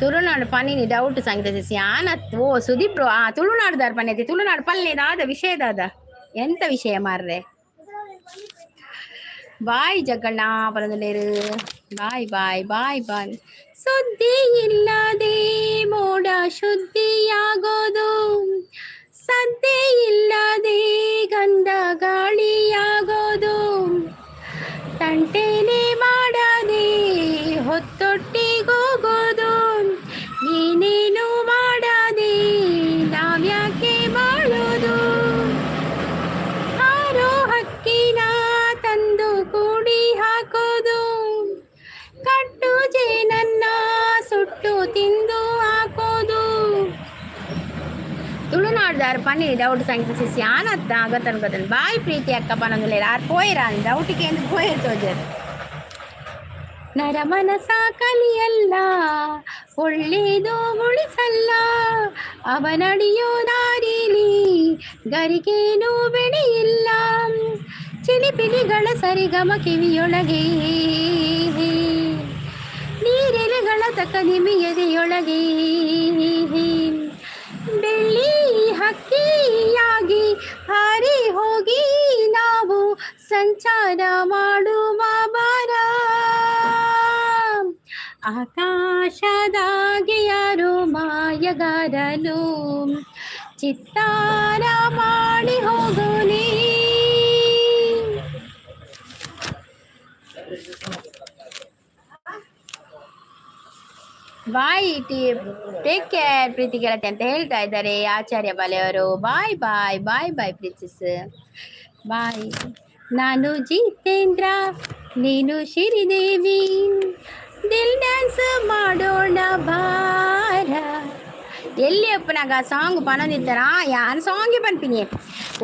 ತುಳುನಾಡು ಪನಿನಿ ಡೌಟ್ ಸಂಗೀತ ಸಿಸಿ ಓ ಸುದೀಪ್ ಬ್ರೋ ತುಳುನಾಡುದಾರ ಪನಿ ಐತಿ ತುಳುನಾಡು ಪಲ್ಲೇದಾದ ವಿಷಯದಾದ ಎಂತ ವಿಷಯ ಮಾರ್ರೆ ಬಾಯ್ ಜಗ್ಗಣ್ಣ ಪರದಲೇರು ಬಾಯ್ ಸುದ್ದಿ ಇಲ್ಲದೆ ಮೋಡ ಶುದ್ಧಿಯಾಗೋದು ಸದ್ದೆ ಇಲ್ಲದೆ ಗಂಧ ಗಾಳಿಯಾಗೋದು ತಂಟೆನೆ ಮಾಡದೆ ಹೊತ್ತೊಟ್ಟಿಗೋಗೋದು ನೀನೇನು ಮಾಡದೆ ನಾವ್ಯಾಕೆ ಬಾಳೋದು ಹಾರೋ ಹಕ್ಕಿನ ತಂದು ಕೂಡಿ ಹಾಕೋದು ಕಟ್ಟು ಜೇನನ್ನ ಸುಟ್ಟು ತಿಂದು ಹಾಕೋದು ತುಳುನಾಡುದಾರ ಪನಿ ಡೌಟ್ ಸಂಗೀತ ಸಿಸಿ ಆನತ್ತ ಗೊತ್ತನ್ ಬಾಯ್ ಪ್ರೀತಿ ಅಕ್ಕ ಪನೊಂದುಲ್ಲ ಯಾರು ಪೋಯಿರ ಡೌಟಿಗೆ ಎಂದು ಪೋಯಿರ್ ತೋಜರು ನರಮನಸ ಕಲಿಯಲ್ಲ ಒಳ್ಳೇದು ಉಳಿಸಲ್ಲ ಅವನಡಿಯೋ ದಾರಿಲಿ ಗರಿಗೇನು ಬೆಳೆಯಿಲ್ಲ ಚಿಲಿಪಿಲಿಗಳ ಸರಿಗಮ ಕಿವಿಯೊಳಗೆ ನೀರೆಲೆಗಳ ತಕದಿಮಿ ಎದೆಯೊಳಗೆ ಬೆಳ್ಳಿ ಹಕ್ಕಿಯಾಗಿ ಹಾರಿ ಹೋಗಿ ನಾವು ಸಂಚಾರ ಮಾಡುವ ಬಾರ ಆಕಾಶದಾಗೆ ಯಾರೋ ಮಾಯಗಾರನು ಚಿತ್ತಾರ ಮಾಡಿ ಹೋಗೋನೇ ಬಾಯ್ ಟೇಕ್ ಕೇರ್ ಪ್ರೀತಿ ಗೆಳತಿ ಅಂತ ಹೇಳ್ತಾ ಇದ್ದಾರೆ ಆಚಾರ್ಯ ಬಾಲೆಯವರು. ಬಾಯ್ ಬಾಯ್ ಬಾಯ್ ಬಾಯ್ ಪ್ರೀತಿಸ್, ಬಾಯ್. ನಾನು ಜಿತೇಂದ್ರ, ನೀನು ಶ್ರೀದೇವಿ, ದಿಲ್ ಡ್ಯಾನ್ಸ್ ಮಾಡೋಣ ಬಾರ. ಎಲ್ಲಿ ಅಪ್ಪನಾಗ ಸಾಂಗ್ ಪನದಿತ್ತಾರ ಯಾನ್ ಸಾಂಗೇ ಪನ್ಪಿನಿ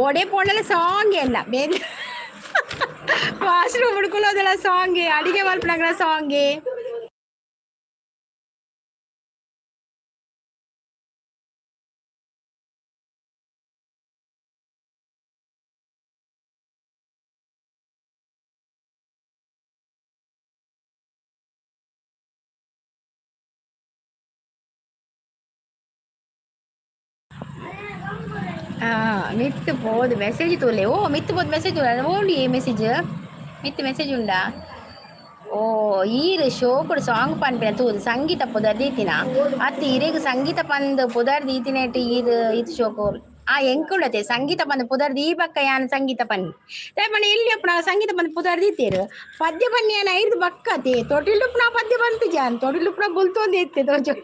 ಓಡೆ ಪೋಡಲ್ಲ ಸಾಂಗೇ ಇಲ್ಲ ಬೇರೆ ವಾಶ್ರೂಮ್ ಹುಡ್ಕೊಳ್ಳೋದೆಲ್ಲ ಸಾಂಗೇ, ಅಡಿಗೆ ಮಲ್ಪನಾಗ ಸಾಂಗೇ. మిత్ పోదు మెసేజ్ తోలే ఓ మిత్ పోదు మెసేజ్ ఓన్లీ ఏ మెసేజ్ మిత్ మెసేజ్ ఉండా ಓ ಈರು ಶೋಕುಡು ಸಾಂಗ್ ಪನ್ಪಿನ ತೂದು ಸಂಗೀತ ಪುದರ್ ದೀತಿನ ಅತ್ತು ಇರೆಗ್ ಸಂಗೀತ ಪಂದ್ ಪುದರ್ ದೀತಿನೇಟ್ ಇದು ಶೋಕು ಆ ಎಂಕುಡತೆ ಸಂಗೀತ ಪಂದ್ ಪುದರ್ ದೀಪಕ್ಕ ಯಾನ್ ಸಂಗೀತ ಪನ್ನಿ ಪಂಡ ಎಲ್ಲಿ ಅಪ್ಪನ ಸಂಗೀತ ಪಂದ್ ಪುದರ್ ದೀತೇರು ಪದ್ಯ ಪನ್ನಿ ಯಾನ ಐದು ಬಕ್ಕತೆ ತೊಟಿಲುಪ್ನ ಪದ್ಯ ಬಂತು ಜಾನ್ ತೊಟಿಲುಪ್ನ ಬುಲ್ತೊಂದು ಎತ್ತೆ ತೋಜು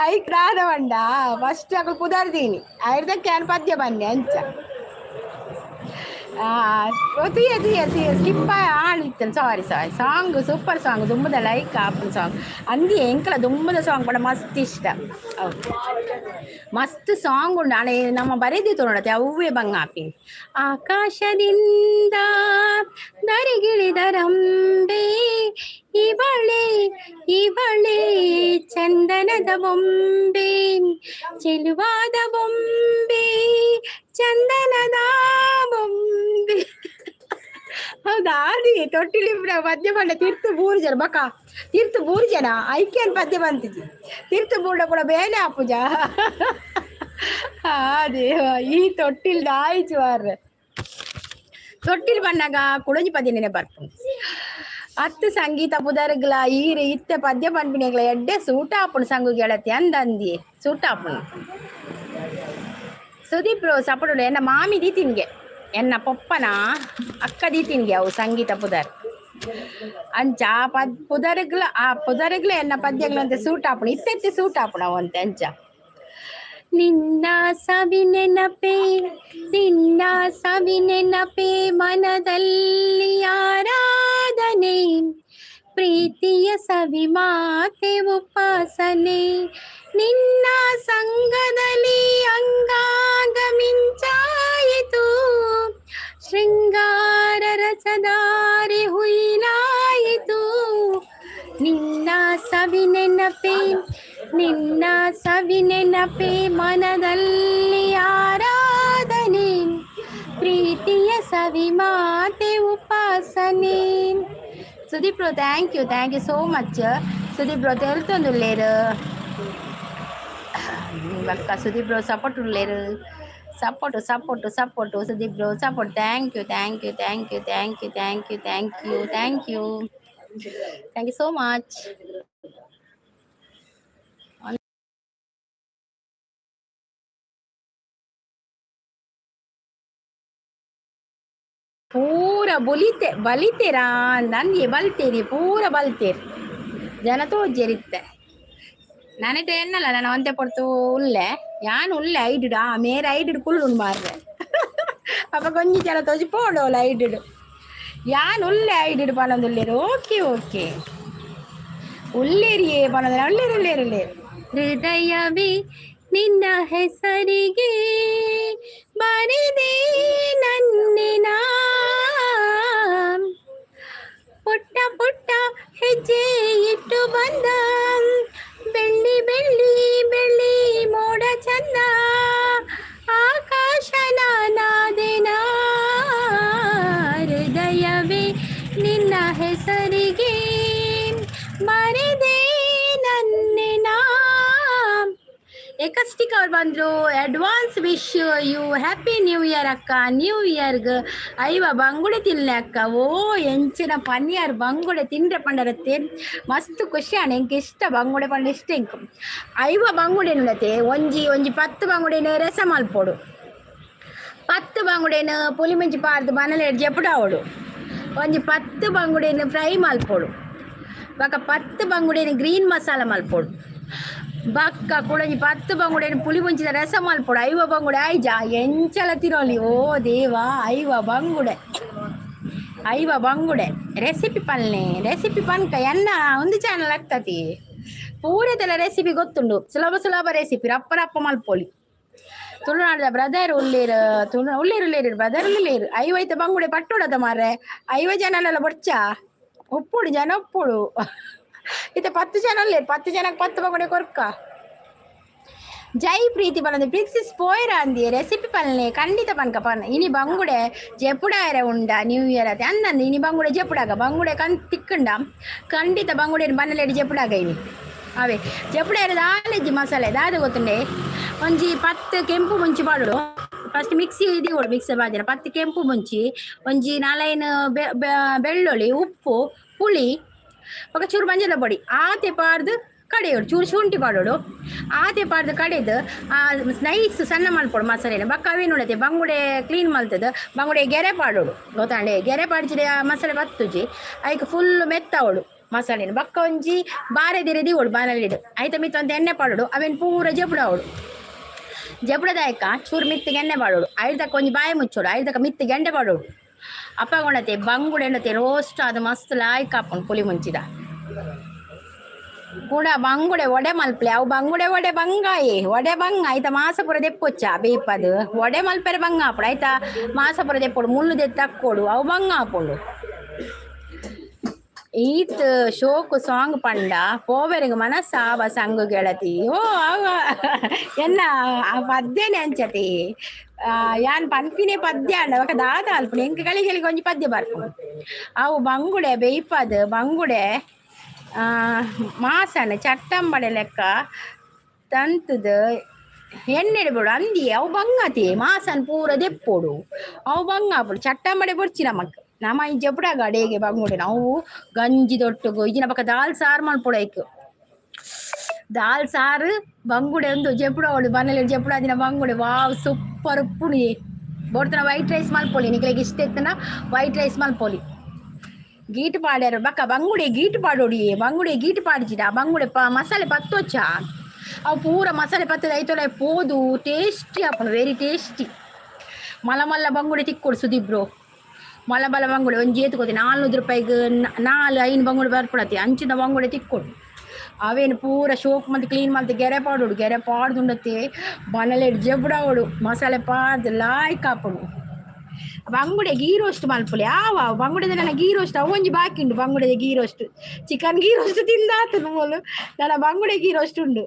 ಐಕ್ ರಾಧವಂಡ ಫಸ್ಟ್ ಅಕ್ಕ ಕುದರ್ದೀನಿ ಐದಕ್ಕೆ ಯಾನ್ ಪದ್ಯ ಬನ್ನಿ ಅಂಚ ಸ್ಕಿಪ್ ಆಳಿತ್ತು. ಸಾರಿ ಸಾಂಗ್ ಸೂಪರ್ ಸಾಂಗ್ ದುಂಬದ ಲೈಕ್ ಆಪನ್ ಸಾಂಗ್ ಅಂದಿ ಎಂಕಲ ದುಂಬದ ಸಾಂಗ್ ಕೂಡ ಮಸ್ತ್ ಇಷ್ಟ. ಹೌದು ಮಸ್ತ್ ಸಾಂಗ್ ಉಂಡು ಅಣೆ ನಮ್ಮ ಬರೆದಿತ್ತು ನೋಡತ್ತೆ ಅವೇ ಬಂಗ ಆಪಿ. ಆಕಾಶದಿಂದ ದರಿಗಿಳಿದರಂಬೆ ಇವಳೆ ಚಂದನದ ಬೊಂಬೆ ಚೆಲುವಾದ ಬೊಂಬೆ ಚಂದನದ ಬೊಂಬೆ. ಹೌದಾ ಅದೇ ತೊಟ್ಟಿಲಿ ಪದ್ಯ ಬಂಡ ತೀರ್ತು ಮೂರು ಜನ ಬಕ ತೀರ್ತು ಮೂರು ಜನ ಐಕ್ಯನ್ ಪದ್ಯ ಬಂತಿದ್ವಿ ತೀರ್ತು ಬೂಡ ಕೂಡ ಬೇಲೆ ಆಪುಜ ಅದೇ ಈ ತೊಟ್ಟಿಲ್ದ ಆಯ್ತು ವಾರ ತೊಟ್ಟಿಲ್ ಬಂದಾಗ ಕುಳಂಜಿ ಪದ್ಯ ನೆನೆ ಬರ್ತೀನಿ. ಹತ್ತು ಸಂಗೀತ ಪುದರ್ಗ್ಲ ಈರು ಇತ್ತೆ ಪದ್ಯ ಪನ್ಪಿನೆಗ್ಲ ಎಡ್ಡೆ ಸೂಟ ಆಪುಣ್ ಸಂಗು ಗೆಳತಿ ಅಂದಂದಿ ಸೂಟ ಆಪುಣ್. ಸುದೀಪ್ ಬ್ರೋ ಸಪೋರ್ಟ್ ಎನ್ನ ಮಾಮಿ ದೀತಿನ್ಗೆ ಎನ್ನ ಪಪ್ಪನ ಅಕ್ಕ ದೀತಿನ್ಗೆ ಅವು ಸಂಗೀತ ಪುದರ್ ಅಂಚ ಆ ಪುದರ್ಗ್ಲ ಎನ್ನ ಪದ್ಯಗಳಂತೆ ಸೂಟ್ ಆಪುಣ ಇತ್ತೆತ್ತಿ ಸೂಟ್ ಆಪುಣ ಅವಂತೆ ಅಂಚ. ನಿನ್ನ ಸವಿನೆನಪೆ ಮನದಲ್ಲಿ ಆರಾಧನೆ ಪ್ರೀತಿಯ ಸವಿ ಮಾತೆ ಉಪಾಸನೆ ನಿನ್ನ ಸಂಗದಲ್ಲಿ ಅಂಗಾಂಗ ಮಿಂಚಾಯಿತು ಶೃಂಗಾರ ರಸದಾರೆ ಹುಯಿಲಾಯಿತು ನಿನ್ನ ಸವಿನೆನಪೆ ಮನದಲ್ಲಿ ಆರಾಧನೆ ಪ್ರೀತಿಯ ಸವಿ ಮಾತೆ ಉಪಾಸನೆ. Sudeep bro thank you so much Sudeep bro తెలుతుందిలేరు ಬಕ್ಕ ಸುದೀಪ್ ಬ್ರೋ ಸಪೋರ್ಟ್ ಉಳ್ಳೇರು support Sudeep bro support thank you so much. ಪೂರ ಬಲಿತೇರಾ ನನಗೆ ಬಲ್ತೇರಿ ಪೂರ ಬಲ್ತೇರಿ ಜನ ತೋಜರಿತ್ತೆ ನನತೆ ಎನ್ನಲ್ಲ ನಾನು ಒಂತೆ ಪೊಡ್ತು ಉಲ್ಲೆ ಯಾನು ಉಲ್ಲೆ ಐಡಿಡು ಮೇರೆ ಐಡಿಡು ಕುಳ್ಳುಂಡು ಮಾರ್ರೆ ಅಪ್ಪ ಕೊಂಚ ಜನ ತೋಜಿ ಪೋಡೋಲ್ಲ ಐಡಿಡು ಯಾನು ಉಲ್ಲೆ ಐಡಿಡು ಪನೊಂದುಲ್ಲೇರು ಓಕೆ ಉಲ್ಲೇರಿಯೇ ಪನೊಂದ ಉಳ್ಳೇರು ಹೃದಯವೇ ನಿನ್ನ ಹೆಸರಿಗೆ ಬರಿದೆ ನನ್ನಿನ ಪುಟ್ಟ ಹೆಜ್ಜೆ ಇಟ್ಟು ಬಂದ ಬೆಳ್ಳಿ ಮೋಡ ಚಂದ ಆಕಾಶ ನಾನಾದೆನ ಹೃದಯವೇ ನಿನ್ನ ಹೆಸರಿಗೆ ಬರಿದೆ ನನ್ನಿನ. ಎಕಸ್ಟಿಕ್ ಅವ್ರು ಬಂದರು advance wish you happy new year ಅಕ್ಕ. ನ್ಯೂ ಇಯರ್ಗೆ ಐವ ಬಂಗುಡೆ ತಿನ್ಲೆ ಅಕ್ಕ. ಓ ಎಂಚಿನ ಪನ್ಯಾರ್ ಬಂಗುಡೆ ತಿಂಡ್ರೆ ಪಂಡರತ್ತೆ ಮಸ್ತ್ ಖುಷಿ ಆಣ ಎಂಕ್ ಇಷ್ಟ ಬಂಗುಡೆ ಪಂಡ ಇಷ್ಟ ಎಂಕ್ ಐವ ಬಂಗುಡೆ ನುಡತೆ ಒಂಜಿ 10 ಬಂಗುಡೆನ ರಸ ಮಲ್ಪೊಡು 10 ಬಂಗುಡೆನ ಪುಲಿ ಮಿಂಚಿ ಪಾರ್ದು ಮನೇಲಿ ಜಪುಡಾವಡು ಒಂಜಿ 10 ಬಂಗುಡೆನ ಫ್ರೈ ಮಲ್ಪೊಡು ಬಕ್ಕ 10 ಬಂಗುಡೆನ ಗ್ರೀನ್ ಮಸಾಲ ಮಲ್ಪೊಡು ಬಕ್ಕ ಕುಡಂಜಿ 10 ಬಂಗುಡೆನ ಪುಳಿ ಮುಂಚಿದ ರಸ ಮಲ್ಪೊಡು 5 ಬಂಗುಡೆ ಆಯ್ಜ ಎಂಚಲ ತಿರೋಲಿ ಓ ದೇವಾ 5 ಬಂಗುಡೆ ರೆಸಿಪಿ ಪಲ್ನೆ ರೆಸಿಪಿ ಪನ್ಕ ಎನ್ನ ಒಂದು ಚಾನಲ್ ಆಗ್ತತಿ ಪೂರದೆಲ್ಲ ರೆಸಿಪಿ ಗೊತ್ತುಂಡು ಸುಲಭ ರೆಸಿಪಿ ರಪ್ಪ ರಪ್ಪ ಮಲ್ಪೊಲಿ ತುಳುನಾಡದ ಬ್ರದರ್ ಉಳ್ಳೇರು ಬ್ರದರ್ ಉಳ್ಳೇರು 5 ಬಂಗುಡೆ ಪಟ್ಟೋಡದ ಮಾರ್ರೆ 5 ಜನಲೆಲ್ಲ ಬೊಚ್ಚ ಉಪ್ಪುಡು ಜನ ಉಪ್ಪುಡು ಇತ್ತೆ 10 ಜನ 10 ಜನಕ್ಕೆ 10 ಬಂಗುಡೆ ಕೊರ್ಕ ಜೈ ಪ್ರೀತಿ ಪನದು ಪ್ರಿಕ್ಸಿಸ್ ಪೋಯ್ರ ಅಂದಿ ರೆಸಿಪಿ ಪಲ್ನೆ ಖಂಡಿತ ಪನ್ಕ ಪನ್ ಇನಿ ಬಂಗುಡೆ ಜೆಪುಡಾಯರ ಉಂಡ ನ್ಯೂ ಇಯರ್ ಅತ್ತೆ ಅಂದಂದು ಇನಿ ಬಂಗುಡೆ ಜೆಪುಡಾಗ ಬಂಗುಡೆ ತಿಕ್ಕಂಡ ಖಂಡಿತ ಬಂಗುಡೆ ಬನ್ನಲೆಡಿ ಜೆಪುಡಾಗ ಇನಿ ಅವೇ ಜೆಪುಡಾಯರ ದಾಲೆಜ್ಜಿ ಮಸಾಲೆ ದಾದ ಗೊತ್ತುಂಡೆ ಒಂಜಿ 10 ಕೆಂಪು ಮುಂಚಿ ಪಾಡೋಡು ಫಸ್ಟ್ ಮಿಕ್ಸಿ ಇದೀವೋಡು ಮಿಕ್ಸರ್ ಬಾಜಿನ 10 ಕೆಂಪು ಮುಂಚಿ ಒಂಜಿ 4 ಬೆಳ್ಳುಳ್ಳಿ ಉಪ್ಪು ಪುಳಿ ఒక ಚೂರು ಮಂಜದ ಪೊಡಿ ಆತೆ ಪಾಡ್ದು ಕಡೆಯೋಡು ಚೂರು ಶುಂಠಿ ಪಾಡೋಡು ಆತೆ ಪಾಡ್ದು ಕಡೆದು ನೈಸ್ ಸಣ್ಣ ಮಲ್ಪೊಡು ಮಸಾಲೆನ ಬಕ್ಕ ಅವೇನು ಉಳತೆ ಬಂಗುಡೆ ಕ್ಲೀನ್ ಮಲ್ತದ ಬಂಗುಡೆ ಗೆರೆ ಪಾಡೋಡು ಗೊತ್ತಾಂಡೆ ಗೆರೆ ಪಾಡ್ಚಿದೆ ಮಸಾಲೆ ಬತ್ತುಜಿ ಅದಕ್ಕೆ ಫುಲ್ ಮೆತ್ತವಡು ಮಸಾಲೆನ ಬಕ್ಕ ಒಂಜಿ ಬಾರೆದಿರೆ ದಿವೋಡು ಬಾನಲ್ಲಿಡು ಆಯ್ತ ಮಿತ್ತ ಒಂದು ಎಣ್ಣೆ ಪಾಡೋಡು ಅವೇನು ಪೂರ ಜಪುಡವಡು ಜಪುಡದಾಯಕ ಚೂರು ಮಿತ್ತಿಗೆ ಎಣ್ಣೆ ಪಾಡೋಡು ಐದಕ್ಕ ಒಂಜಿ ಬಾಯಿ ಮುಚ್ಚೋಡು ಐದಕ್ಕ ಮಿತ್ತಿಗೆ ಎಣ್ಣೆ ಪಾಡೋಡು ಅಪ್ಪಗೊಂಡತೆ ಬಂಗುಡೆ ಎಣ್ಣತೆ ರೋಸ್ಟ್ ಅದು ಮಸ್ತ್ ಲಾಯ್ಕ್ ಹಾಕೊಂಡು ಪುಳಿ ಮುಂಚಿದ ಕೂಡ ಬಂಗುಡೆ ಒಡೆ ಮಲ್ಪಲೆ ಅವು ಬಂಗುಡೆ ಒಡೆ ಬಂಗಾಯಿ ಒಡೆ ಬಂಗ ಆಯ್ತಾ ಮಾಸಪುರ ದೆಪ್ಪೊಚ್ಚ ಬೇಪದು ಒಡೆ ಮಲ್ಪರೆ ಬಂಗ ಹಾಪಡು ಆಯ್ತಾ ಮಾಸಪುರ ದೆಪ್ಪೋಡು ಮುಳ್ಳು ದೆತ್ತು ತಕ್ಕೋಡು ಅವು ಬಂಗ ಹಾಕೊಂಡು ಈತ್ ಶೋಕು ಸಾಂಗ್ ಪಂಡ ಪೋವೆರಿಗೆ ಮನಸ್ಸಾವ ಸಂಗು ಗೆಳತಿ ಓ ಅವ ಎನ್ನ ಪದ್ಯನೇ ಅಂಚತಿ ಯಾನ್ ಪನ್ಪಿನೇ ಪದ್ಯ ಅಂಡ ಅವಾಗ ದಾದ ಅಲ್ಪನೆ ಎಂಕ ಗಳಿಗೆ ಒಂಜಿ ಪದ್ಯ ಬರ್ಪುಂಡು ಅವು ಬಂಗುಡೆ ಬೇಯ್ಪದು ಬಂಗುಡೆ ಮಾಸನ ಚಟ್ಟಂಬಡೆ ಲೆಕ್ಕ ತಂತುದು ಎಣ್ಣೆಡೆ ಬಿಡು ಅಂದಿ ಅವು ಬಂಗತಿ ಮಾಸನ್ ಪೂರ ದೆಪ್ಪೋಡು ಅವು ಬಂಗ ಹಾಪುಡು ಚಟ್ಟಂಬಡೆ ಬೊಡ್ಚಿ ನಮ್ಮ ಈ ಜಪುಡಾಗ ಅಡೇಗೆ ಬಂಗುಡೆ ನಾವು ಗಂಜಿ ದೊಟ್ಟುಗು ಈಗಿನ ಪಕ್ಕ ದಾಲ್ ಸಾರು ಮಲ್ಪೊಡೈಕು ದಾಲ್ ಸಾರು ಬಂಗುಡೆ ಒಂದು ಜಪುಡವಳು ಮನೇಲಿ ಜಪುಡಾದಿನ ಬಂಗುಡೆ ವಾವ್ ಸೂಪರ್ ಉಪ್ಪುಣಿ ಬೋಡ್ತನ ವೈಟ್ ರೈಸ್ ಮಲ್ಪೊಲಿ ನಿಕ್ಲೆಗೆ ಇಷ್ಟ ಇತ್ತನ ವೈಟ್ ರೈಸ್ ಮಲ್ಪೊಲಿ ಗೀಟು ಪಾಡ್ಯಾರ ಬಕ್ಕ ಬಂಗುಡೆ ಗೀಟು ಪಾಡೋಡಿ ಬಂಗುಡೆ ಗೀಟು ಪಾಡ್ಚಿಡ ಬಂಗುಡೆ ಮಸಾಲೆ ಪತ್ತೊಚ್ಚ ಅವು ಪೂರ ಮಸಾಲೆ ಪತ್ತದ ಐತೊಲ ಪೋದು ಟೇಸ್ಟಿ ಹಾಪುಂಡು ವೆರಿ ಟೇಸ್ಟಿ ಮಲ್ಲ ಬಂಗುಡೆ ತಿಕ್ಕೊಡು ಸುದೀಪ್ರು ಮಲ್ಲ ಬಂಗುಡೆ ಒಂಜಿ ಏತುಕೋತಿ 400 ರೂಪಾಯಿಗೆ 4-5 ಬಂಗುಡೆ ಬರ್ಪಡತಿ ಅಂಚಿನ ಬಂಗುಡೆ ತಿಕ್ಕೊಡು ಅವೇನು ಪೂರ ಶೋಕ್ ಮತ್ತೆ ಕ್ಲೀನ್ ಮತ್ತೆ ಗೆರೆ ಪಾಡೋಡು ಗೆರೆ ಪಾಡ್ದುಂಡತಿ ಬನಲೆಡ್ ಜಬುಡವಡು ಮಸಾಲೆ ಪಾಡ್ದು ಲಾಯ್ಕ್ ಹಾಪುಡು ಬಂಗುಡೆ ಗೀ ರೋಸ್ಟ್ ಮಲ್ಪುಲೆ ಆವ ಬಂಗುಡೆದ ನನ್ನ ಗೀ ರೋಸ್ಟ್ ಅವೊಂಜಿ ಬಾಕಿ ಉಂಡು ಬಂಗುಡೆದ ghee roast chicken ghee roast ತಿಂದಾತು ನೋಲು ನನ್ನ ಬಂಗುಡೆ ಗೀ ರೋಸ್ಟ್ ಉಂಡು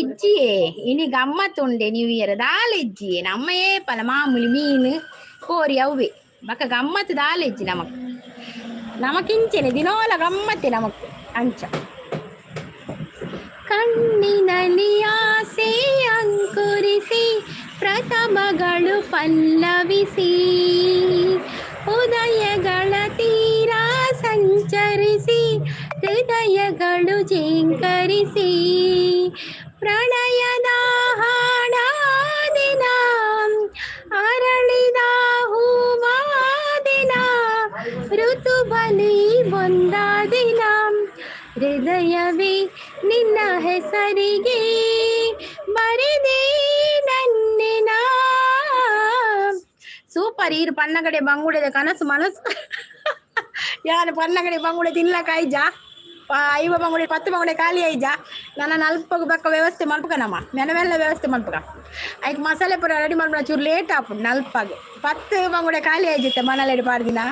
ಇಜ್ಜಿಯೇ ಇನಿ ಗಮ್ಮತ್ತುಂಡೆ ನ್ಯೂ ಇಯರ್ ದಾಲೆಜ್ಜಿಯೇ ನಮ್ಮಯೇ ಪಲ ಮಾಮೂಲಿ ಮೀನು ಕೋರಿ ಅವೇ ಬಕ್ಕ ಗಮ್ಮತ್ತು ದಾಲೆಜ್ಜಿ ನಮಕಿಂಚನೆ ದಿನೋಲ ಗಮ್ಮತ್ತೆ ನಮಕ್ ಅಂಚ ಕಣ್ಣಿನಲ್ಲಿ ಆಸೆ ಅಂಕುರಿಸಿ ಪ್ರಥಮಗಳು ಪಲ್ಲವಿಸಿ ಉದಯಗಳ ತೀರ ಸಂಚರಿಸಿ ಹೃದಯಗಳು ಜಿಂಕರಿಸಿ ಪ್ರಣಯದ ಹಾಡಾದಿನ ಅರಳಿದ ಹೂವಾದಿನ ಋತು ಬಲಿ ಒಂದಾದಿನ ಹೃದಯವೇ ನಿನ್ನ ಹೆಸರಿಗೆ ಬರೆದೇ ನನ್ನೆನ ಸೂಪರ್ ಈರು ಪನ್ನಗಡೆ ಬಂಗುಡೆದ ಕನಸು ಮನಸ್ಸು ಯಾರು ಪನ್ನಗಡೆ ಬಂಗುಡೆ ತಿನ್ಲಕ್ಕ 5 ಬಂಗುಡೆ 10 ಬಂಗುಡೆ ಖಾಲಿ ಐಜ ನನ್ನ ನಲ್ಪಗು ಬಕ್ಕ ವ್ಯವಸ್ಥೆ ಮಲ್ಪಕನಮ್ಮ ಮೆನವೆಲ್ಲ ವ್ಯವಸ್ಥೆ ಮಲ್ಪಕ ಆಯ್ತು ಮಸಾಲೆ ಪುರ ರೆಡಿ ಮಾಡ್ಬಿಡ ಚೂರು ಲೇಟ್ ಆಪುಂಡು ನಲ್ಪಗು 10 ಬಂಗುಡೆ ಖಾಲಿ ಐಜಿತ್ತೆ ಮನಲೆಡಿ ಪಾಡ್ದಿನ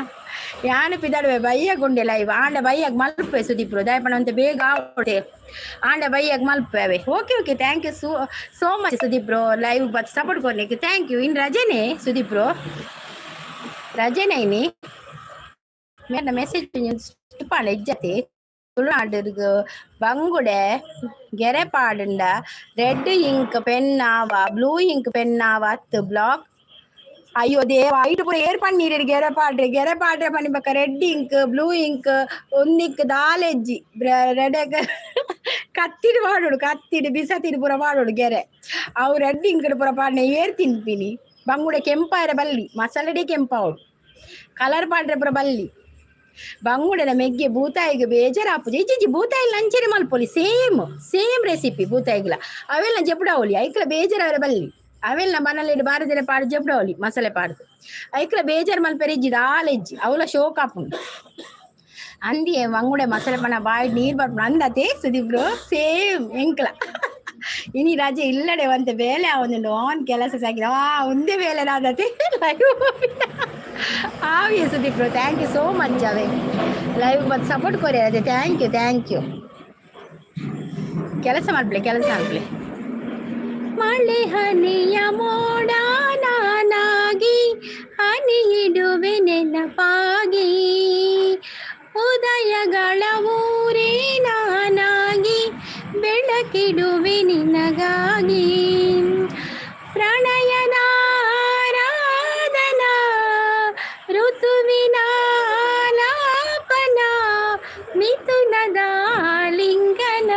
ಯಾನು ಪಿದಾಡುವೆ ಬಯ್ಯಾಗ ಉಂಡೆ ಲೈವ್ ಆಂಡ ಬಯ್ಯಾಗ ಮಲ್ಪೆ ಸುದೀಪ್ರು ದಯಪಣ ಅಂತ ಬೇಗ ಆವಡೆ ಆಂಡ ಬಯ್ಯಾಗ ಮಲ್ಪೆ ಅವೆ okay thank you so much ಸುದೀಪ್ರು ಲೈವ್ ಬತ್ ಸಪೋರ್ಟ್ ಕೊಡ್ಲಿಕ್ಕೆ ಥ್ಯಾಂಕ್ ಯು ಇನ್ನು ರಜೆನೇ ಸುದೀಪ್ರು ರಜೆನೇ ಇನಿ ಮೇಡ ಮೆಸೇಜ್ ಪಾಡ ಇಜ್ಜತಿ ತುಳುನಾಡಿಗೆ ಬಂಗುಡೆ ಗೆರೆ ಪಾಡುಂಡ ರೆಡ್ ಇಂಕ್ ಪೆನ್ ಆವ ಬ್ಲೂ ಇಂಕ್ ಪೆನ್ ಆವ 10 ಬ್ಲಾಕ್ ಅಯ್ಯೋ ದೇವ ಐಟು ಪೂರ ಏರ್ ಪನ್ನೀರು ಗೆರೆ ಪಾಡ್ರೆ ಪನ್ನಿಬೇಕ ರೆಡ್ ಇಂಕ್ ಬ್ಲೂ ಇಂಕ್ ಒಂದಿಕ್ ದಾಲೆಜ್ಜಿ ರೆಡ್ ಕತ್ತಿಡು ಪಾಡೋಡು ಕತ್ತಿಡು ಬಿಸತಿಡು ಪೂರ ಪಾಡೋಡು ಗೆರೆ ಅವು ರೆಡ್ ಇಂಕ್ ಪೂರ ಪಾಡ್ನೆ ಏರ್ ತಿನ್ಪಿನಿ ಬಂಗುಡೆ ಕೆಂಪಾಯರ ಬಲ್ಲಿ ಮಸಾಲೆಡಿ ಕೆಂಪಾವಡು ಕಲರ್ ಪಾಡ್ರೆ ಪೂರ ಬಲ್ಲಿ ಬಂಗುಡೆನ ಮೆಗ್ಗೆ ಬೂತಾಯಿಗೆ ಬೇಜಾರಾಪುಜಿ ಇಜ್ಜಿ ಬೂತಾಯಿ ಲಂಚನೆ ಮಲ್ಪೊಲಿ ಸೇಮ್ ರೆಸಿಪಿ ಬೂತಾಯಿಗ್ಲ ಅವೆಲ್ಲ ಜಪುಡಾವಲಿ ಐಕ್ಲ ಬೇಜಾರ ಬಲ್ಲಿ ಅವೆಲ್ಲ ಮನೇಲಿ ಬಾರದಿನ ಪಾಡು ಜಪುಡಾವಲಿ ಮಸಾಲೆ ಪಾಡ್ದು ಐಕ್ಲ ಬೇಜಾರು ಮಲ್ಪೆರೆ ಇಜ್ಜಿದ ಆಲೆಜ್ಜಿ ಅವಳ ಶೋಕಾಪುಂಡು ಅಂದಿಯೇ ಮಂಗುಡೆ ಮಸಾಲೆ ಪಣ ಬಾಯಿ ನೀರು ಬರ್ಪುಂಡು ಅಂದತೆ ಸುದಿಬ್ರು ಸೇಮ್ ಎಂಕ್ಲ ಇನಿ ರಜೆ ಇಲ್ಲಡೆ ಒಂತೆ ಬೇಲೆ ಅವನು ಆನ್ ಕೆಲಸ ಸಾಕಿದ ಒಂದೇ ಬೇಲೆ ನಾದತೆ ಆವಿಯ Sudeep bro thank you so much ಅವೇ ಲೈವ್ ಬಂದು ಸಪೋರ್ಟ್ ಕೊರಿ ಅದೇ ಥ್ಯಾಂಕ್ ಯು ಕೆಲಸ ಮಾಡ್ಬಿಳೆ ಮಳೆ ಹನಿಯ ಮೋಡ ನಾನಾಗಿ ಹನಿ ಇಡುವೆ ನೆನಪಾಗಿ ಉದಯಗಳ ಊರೇ ನಾನಾಗಿ ಬೆಳಕಿಡುವೆ ನಿನಗಾಗಿ ಪ್ರಣಯನ ಆರಾಧನಾ ಋತುವಿನ ಲಾಪನ ಮಿಥುನದ ಲಿಂಗನ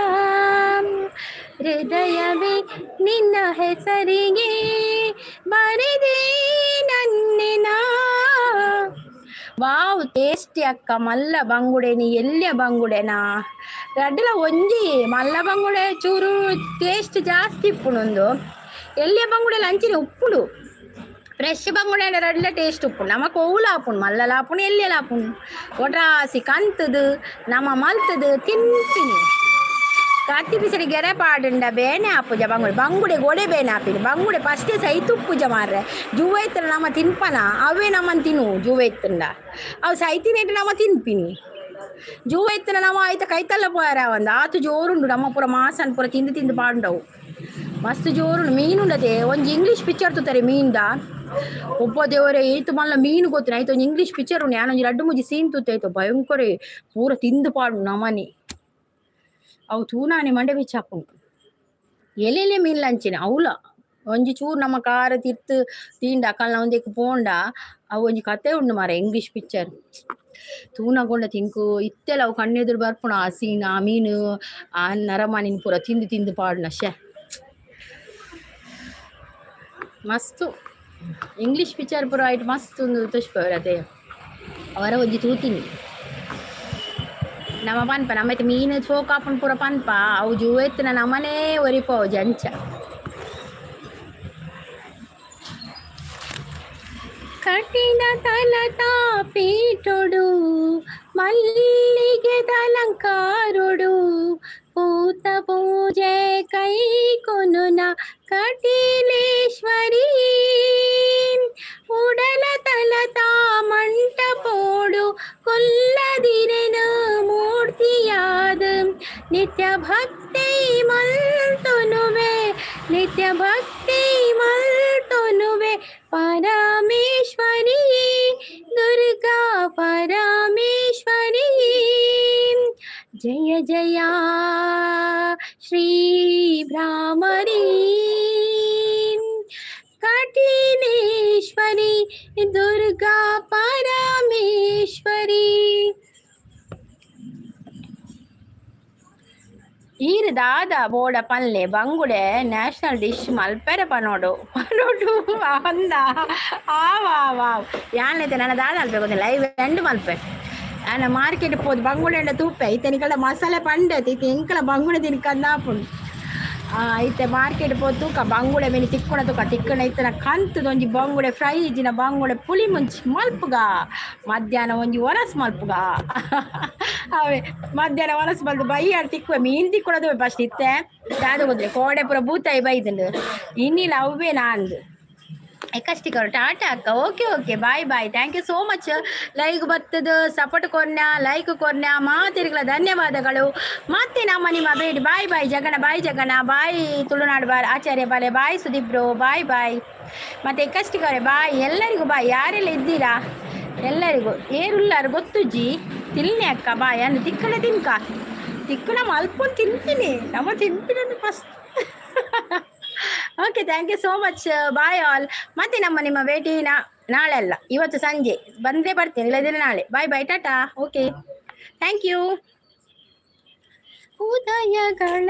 ಹೃದಯವೇ ನಿನ್ನ ಹೆಸರಿಗೆ ಬರೆದೇ ನನ್ನೆನ ವಾವ್ ಟೇಸ್ಟಿ ಅಕ್ಕ ಮಲ್ಲ ಬಂಗುಡೆ ನೀ ಎಲ್ಲಿಯ ಬಂಗುಡೆನಾ ರಡ್ಡಲ ಒಂಜಿ ಮಲ್ಲ ಬಂಗುಡೆ ಚೂರು ಟೇಸ್ಟ್ ಜಾಸ್ತಿ ಇಪ್ಪುಂಡು ಎಲ್ಲಿಯ ಬಂಗುಡೆಲ್ಲ ಅಂಚಿನ ಉಪ್ಪುಡು ಫ್ರೆಶ್ ಬಂಗುಡೆ ರಡ್ಲ ಟೇಸ್ಟ್ ಉಪ್ಪುಂಡು ನಮಕ್ ಓವುಲ ಆಪುಂಡು ಮಲ್ಲಲ ಆಪುಂಡು ಎಲ್ಲಿಯಲ್ಲ ಆಪುಂಡು ಒಟ್ರಾಸಿ ಕಂತದು ನಮ್ಮ ಮಲ್ತದು ತಿಂತೀನಿ ಕತ್ತಿ ಪಿಸಡಿ ಗೆರೆ ಪಾಡುಂಡ ಬೇನೆ ಆಪುಜ ಬಂಗುಡೆ ಗೋಡೆ ಬೇನೆ ಆಪಿನಿ ಬಂಗುಡೆ ಫಸ್ಟೇ ಸೈತುಪ್ಪುಜ ಮಾರ್ರೆ ಜುವೈತ್ರ ನಮ್ಮ ತಿನ್ಪನ ಅವೇ ನಮ್ಮನ್ನು ತಿನ್ನು ಜುವೈತ್ತಂಡ ಅವು ಸೈತಿನೇಟು ನಮ್ಮ ತಿನ್ಪಿನಿ ಜುವೈತ್ತನ ನಾವು ಆಯ್ತ ಕೈತಲ್ಲ ಪೋಯಾರ ಒಂದು ಆತು ಜೋರುಂಡು ನಮ್ಮ ಪೂರ ಮಾಸನ್ ಪೂರ ತಿಂದು ಪಾಂಡವು ಮಸ್ತ್ ಜೋರುಂಡು ಮೀನುಂಡತೆ ಒಂಜಿ ಇಂಗ್ಲೀಷ್ ಪಿಕ್ಚರ್ ತುತ್ತಾರೆ ಮೀನ್ದ ಒಬ್ಬ ದೇವರೇ ಏತು ಮಲ್ಲ ಮೀನು ಗೊತ್ತಿನ ಆಯ್ತು ಒಂದು ಇಂಗ್ಲೀಷ್ ಪಿಕ್ಚರ್ ಉಂಡು ಯಾನೊಂಜಿ ರಡ್ಡು ಮುಜಿ ಸೀನ್ ತುತ್ತಾಯ್ತು ಭಯಂಕರ ಪೂರ ತಿಂದು ಪಾಡು ನಮನಿ ಅವು ತೂನಾನೆ ಮಂಡೆ ಬಿಚ್ಚಾಪುಂಡು ಎಲೆಲೆ ಮೀನ್ ಲಂಚಿನ ಅವಲ ಒಂಜಿ ಚೂರು ನಮ್ಮ ಕಾರ ತಿರ್ತು ತೀಂಡ ಅಕ್ಕಲ್ನ ಒಂದಕ್ಕೆ ಪೋಂಡ ಅವು ಒಂಜಿ ಕತೆ ಉಂಡು ಮಾರ ಇಂಗ್ಲೀಷ್ ಪಿಕ್ಚರ್ ತೂನಗೊಂಡ ತಿಂಕು ಇತ್ತೆಲ್ಲ ಅವು ಕಣ್ಣೆದುರು ಬರ್ಪುಣ ಆ ಸೀನ್ ಆ ಮೀನು ಆ ನರಮನಿನ ಪೂರ ತಿಂದು ಪಾಡ್ನ ಮಸ್ತು ಇಂಗ್ಲೀಷ್ ಪಿಕ್ಚರ್ ಪೂರ ಆಯ್ತು ಮಸ್ತ್ ಒಂದು ತುಷ್ಪರತೆ ಅವರ ಒಂಜಿ ತೂತಿನಿ ನಮ್ಮ ಪನ್ಪ ನಮ್ಮೈತೆ ಮೀನು ಸೋಕಾಪನ್ ಪೂರ ಪನ್ಪ ಅವು ಜೂವೆತ್ತಿನ ನಮ್ಮನೇ ಒರಿಪವು ಜಂಚ ಕಠಿಣ ತಲತಾ ಪೀಠೊಡು ಮಲ್ಲಿಗೆ ತಲಂಕಾರೊಡು ಪೂತ ಪೂಜೆ ಕೈ ಕೊನುನ ಕಟೀಲೇಶ್ವರಿ ಉಡಲ ತಲತಾ ಮಂಟಪೋಡು ಕೊಲ್ಲದಿರೆನ ಮೂರ್ತಿಯಾದ ನಿತ್ಯ ಭಕ್ತಿ ಮಲ್ತೊನುವೆ ಪರಮೇಶ್ವರಿ ದುರ್ಗಾ ಪರಮೇಶ್ವರಿ ಜಯ ಜಯ ಶ್ರೀ ಭ್ರಾಮರಿ ಕಟೀಲೇಶ್ವರಿ ದುರ್ಗಾ ಪರಮೇಶ್ವರಿ ಈರು ದಾದ ಬೋಡ ಪಲ್ಲೆ ಬಂಗುಡೆ ನ್ಯಾಷನಲ್ ಡಿಶ್ ಮಲ್ಪೆರೆ ಪನೋಡು ಅಂದ ಆವಾವ್ ಯಾನೈತೆ ನನ್ನ ದಾದ ಅಲ್ಬೇಕು ಲೈವ್ ಎಂಡ್ ಮಲ್ಪೆ ನಾನು ಮಾರ್ಕೆಟ್ ಪೋದು ಬಂಗುಡೆ ತೂಪೆ ಐತೆನಿಕಲ್ಲ ಮಸಾಲೆ ಪಂಡೆ ಐತೆ ಎಂಕಲ ಬಂಗುಡೆ ತಿನ್ಕಂದಾಪುಂಡು ಐತೆ ಮಾರ್ಕೆಟ್ ಪೋದು ತೂಕ ಬಂಗುಡೆ ಮೇಲೆ ತಿಕ್ಕಣ ಐತನ ಕಂತದ ಒಂಜಿ ಬಂಗುಡೆ ಫ್ರೈ ಇಜ್ಜಿನ ಬಂಗುಡೆ ಪುಳಿ ಮುಂಚಿ ಮಲ್ಪುಗ ಮಧ್ಯಾಹ್ನ ಒಂಜಿ ಒರಸ್ ಮಲ್ಪುಗ ಅವೇ ಮಧ್ಯಾಹ್ನ ಒರಸ್ ಮಲ್ದು ಬೈಯಾಡು ತಿಕ್ಕುವೆ ಮೀನು ತಿಕ್ಕೊಳೋದು ಫಸ್ಟ್ ಇತ್ತೆ ಯಾವುದು ಗೊತ್ತಿಲ್ಲ ಕೋಡೆ ಪೂರ ಬೂತಾಯಿ ಬೈದಂಡು ಇನ್ನಿಲ್ಲ ಅವೇ ನಾಂದು ಎಕ್ಕಷ್ಟಿಕರು ಟಾಟಾ ಅಕ್ಕ okay bye thank you so much like ಬರ್ತದ ಸಪೋರ್ಟ್ ಲೈಕ್ ಕೊರ್ನ ಮಾತಿರಿಗಳ ಧನ್ಯವಾದಗಳು ಮತ್ತೆ ನಮ್ಮ ನಿಮ್ಮ ಬೇಡಿ ಬಾಯ್ ಜಗಣ ಬಾಯ್ ತುಳುನಾಡು ಆಚಾರ್ಯ ಬಾಲೆ ಬಾಯ್ ಸುದೀಪ್ ಬ್ರೋ ಬಾಯ್ ಮತ್ತೆ ಎಕ್ಕಷ್ಟಿಕರೆ ಬಾಯ್ ಎಲ್ಲರಿಗೂ ಬಾಯ್ ಯಾರೆಲ್ಲ ಇದ್ದೀರಾ ಎಲ್ಲರಿಗೂ ಏರುಲ್ಲಾರು ಗೊತ್ತುಜ್ಜಿ ತಿನ್ನಿ ಅಕ್ಕ ಬಾಯ್ ಅನ್ನು ತಿಕ್ಕಣ ತಿಕ್ಕಣ ಮಲ್ಕೊಂಡು ತಿಂತೀನಿ ನಮ್ಮ ತಿಂತೀನಿ first okay thank you so much bye all ಮತ್ತೆ ನಿಮ್ಮ ಭೇಟಿ ನಾಳೆ ಅಲ್ಲ ಇವತ್ತು ಸಂಜೆ ಬಂದರೆ ಬರ್ತೇನೆ ಇಲ್ಲದಿಲ್ಲ ನಾಳೆ ಬಾಯ್ ಟಾಟಾ ಓಕೆ ಥ್ಯಾಂಕ್ ಯು ಉದಯಗಳ